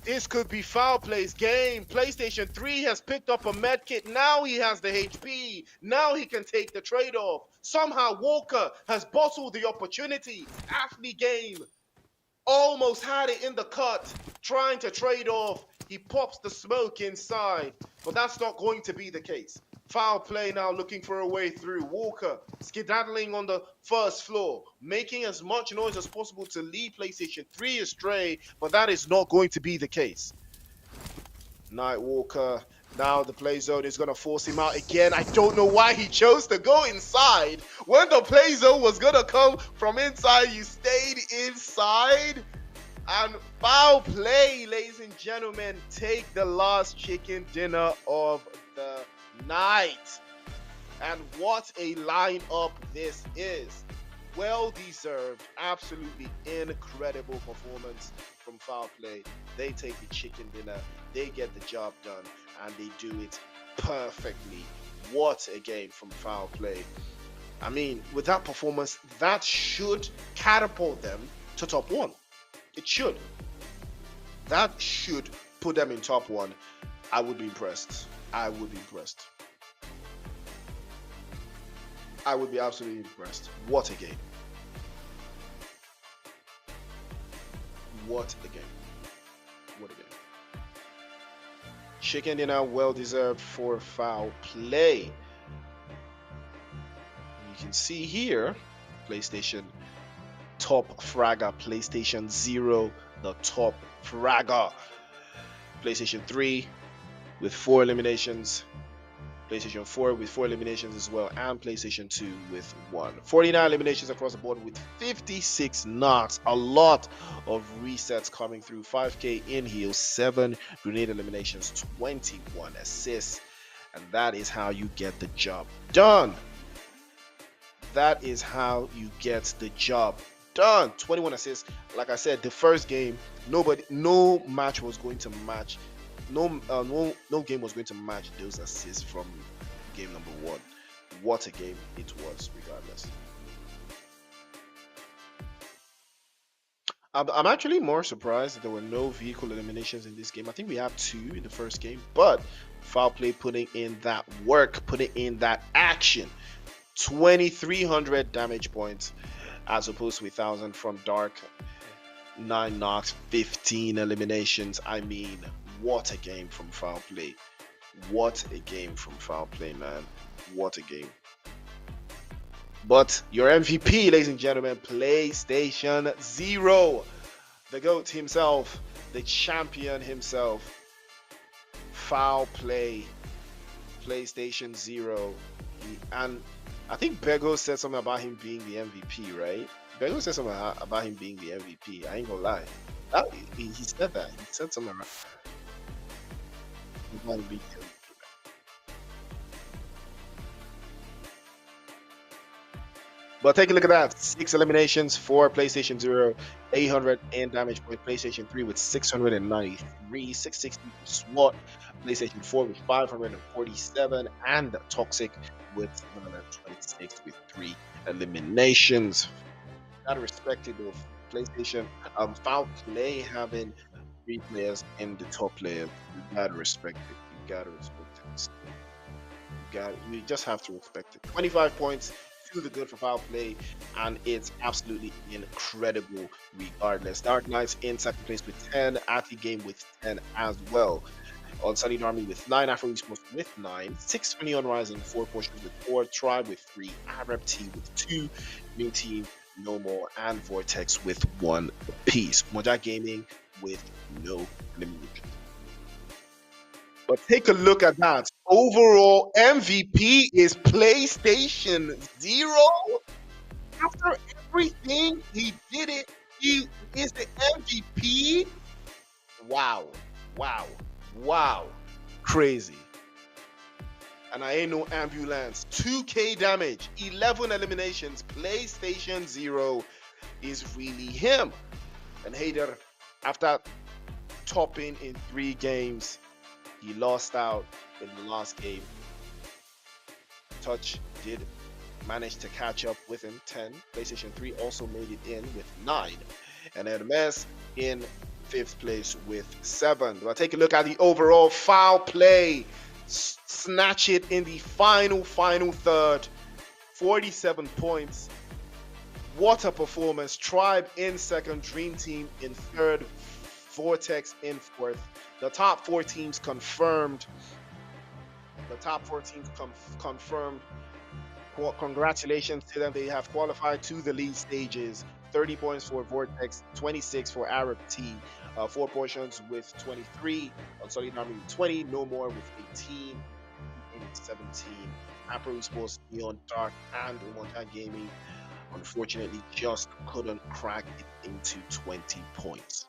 this could be foul play's game. PlayStation 3 has picked up a med kit. Now he has the HP. Now he can take the trade-off. Somehow Walker has bottled the opportunity. Athlete game. Almost had it in the cut. Trying to trade off. He pops the smoke inside. But that's not going to be the case. Foul play now, looking for a way through. Walker skedaddling on the first floor, making as much noise as possible to lead PlayStation 3 astray, but that is not going to be the case. Night Walker, now the play zone is going to force him out again. I don't know why he chose to go inside. When the play zone was going to come from inside, you stayed inside. And foul play, ladies and gentlemen, take the last chicken dinner of the night. And what a lineup this is. Well deserved, absolutely incredible performance from foul play. They take the chicken dinner, they get the job done, and they do it perfectly. What a game from foul play. I mean, with that performance, that should catapult them to top 1. It should. That should put them in top 1. I would be impressed. I would be impressed. I would be absolutely impressed. What a game. What a game. What a game. Chicken dinner, well deserved for foul play. You can see here, PlayStation top fragger, PlayStation 0, the top fragger. PlayStation 3 with 4 eliminations, PlayStation 4 with 4 eliminations as well, and PlayStation 2 with 1. 49 eliminations across the board with 56 knocks. A lot of resets coming through. 5k in heal, 7 grenade eliminations, 21 assists. And that is how you get the job done. That is how you get the job done. 21 assists. Like I said, the first game, no match was going to match. No game was going to match those assists from game number 1. What a game it was, regardless. I'm actually more surprised that there were no vehicle eliminations in this game. I think we have 2 in the first game, but foul play putting in that work, putting in that action. 2,300 damage points as opposed to 1,000 from Dark. 9 knocks, 15 eliminations. I mean, what a game from foul play. What a game from foul play, man. What a game. But your MVP, ladies and gentlemen, PlayStation 0. The GOAT himself, the champion himself. Foul play. PlayStation 0. And I think Bego said something about him being the MVP, right? Bego said something about him being the MVP. I ain't gonna lie. He said that. He said something around. He might be. But take a look at that. 6 eliminations for PlayStation 0, 800 in damage point. PlayStation 3 with 693, 660 SWAT. PlayStation 4 with 547, and Toxic with 726 with 3 eliminations. Gotta respect it though. PlayStation foul play having 3 players in the top players. You gotta respect it. You gotta respect it. You just have to respect it. 25 points to the good for foul play, and it's absolutely incredible regardless. Dark Knights in second place with 10, Athlete Game with 10 as well. On Sunny Army with 9, Afro Esports with 9, 620 on Rising, 4 Portions with 4, Tribe with 3, Arab T with 2, New Team, No More, and Vortex with 1 apiece. Moja Gaming with no elimination. But take a look at that. Overall MVP is PlayStation 0. After everything he did it, he is the MVP. Wow, wow, wow, crazy. And I ain't no ambulance. 2k damage, 11 eliminations. PlayStation 0 is really him. And Hader, after topping in 3 games, he lost out in the last game. Touch did manage to catch up with him, 10. PlayStation 3 also made it in with 9. And Hermes in 5th place with 7. We'll take a look at the overall foul play. Snatch it in the final third. 47 points. What a performance. Tribe in 2nd, Dream Team in 3rd, Vortex in 4th. The top 4 teams confirmed. Confirmed. Congratulations to them. They have qualified to the league stages. 30 points for Vortex, 26 for Arab T, 4 Portions with 23, on Solid Army with 20, No More with 18, with 17, Afro Esports, Neon Dark, and Umonta Gaming unfortunately just couldn't crack it into 20 points.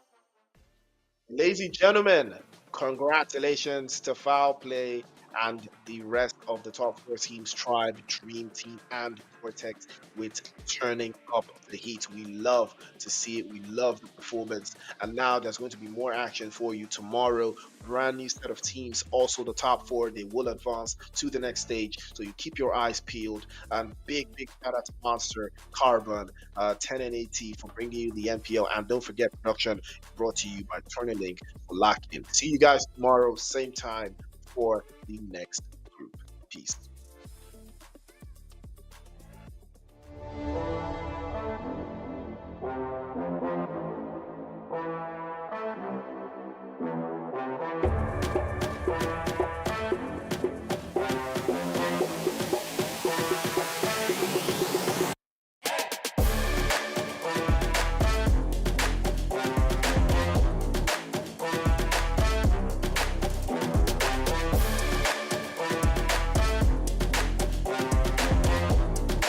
Ladies and gentlemen, congratulations to Foul Play and the rest of the top 4 teams, Tribe, Dream Team, and Vortex, with turning up the heat. We love to see it. We love the performance. And now there's going to be more action for you tomorrow. Brand new set of teams. Also, the top 4, they will advance to the next stage. So you keep your eyes peeled. And big shout out to Monster, Carbon, 10 and 80 for bringing you the NPL. And don't forget, production brought to you by Turnerlink for Lock In. See you guys tomorrow, same time, for the next group. Peace.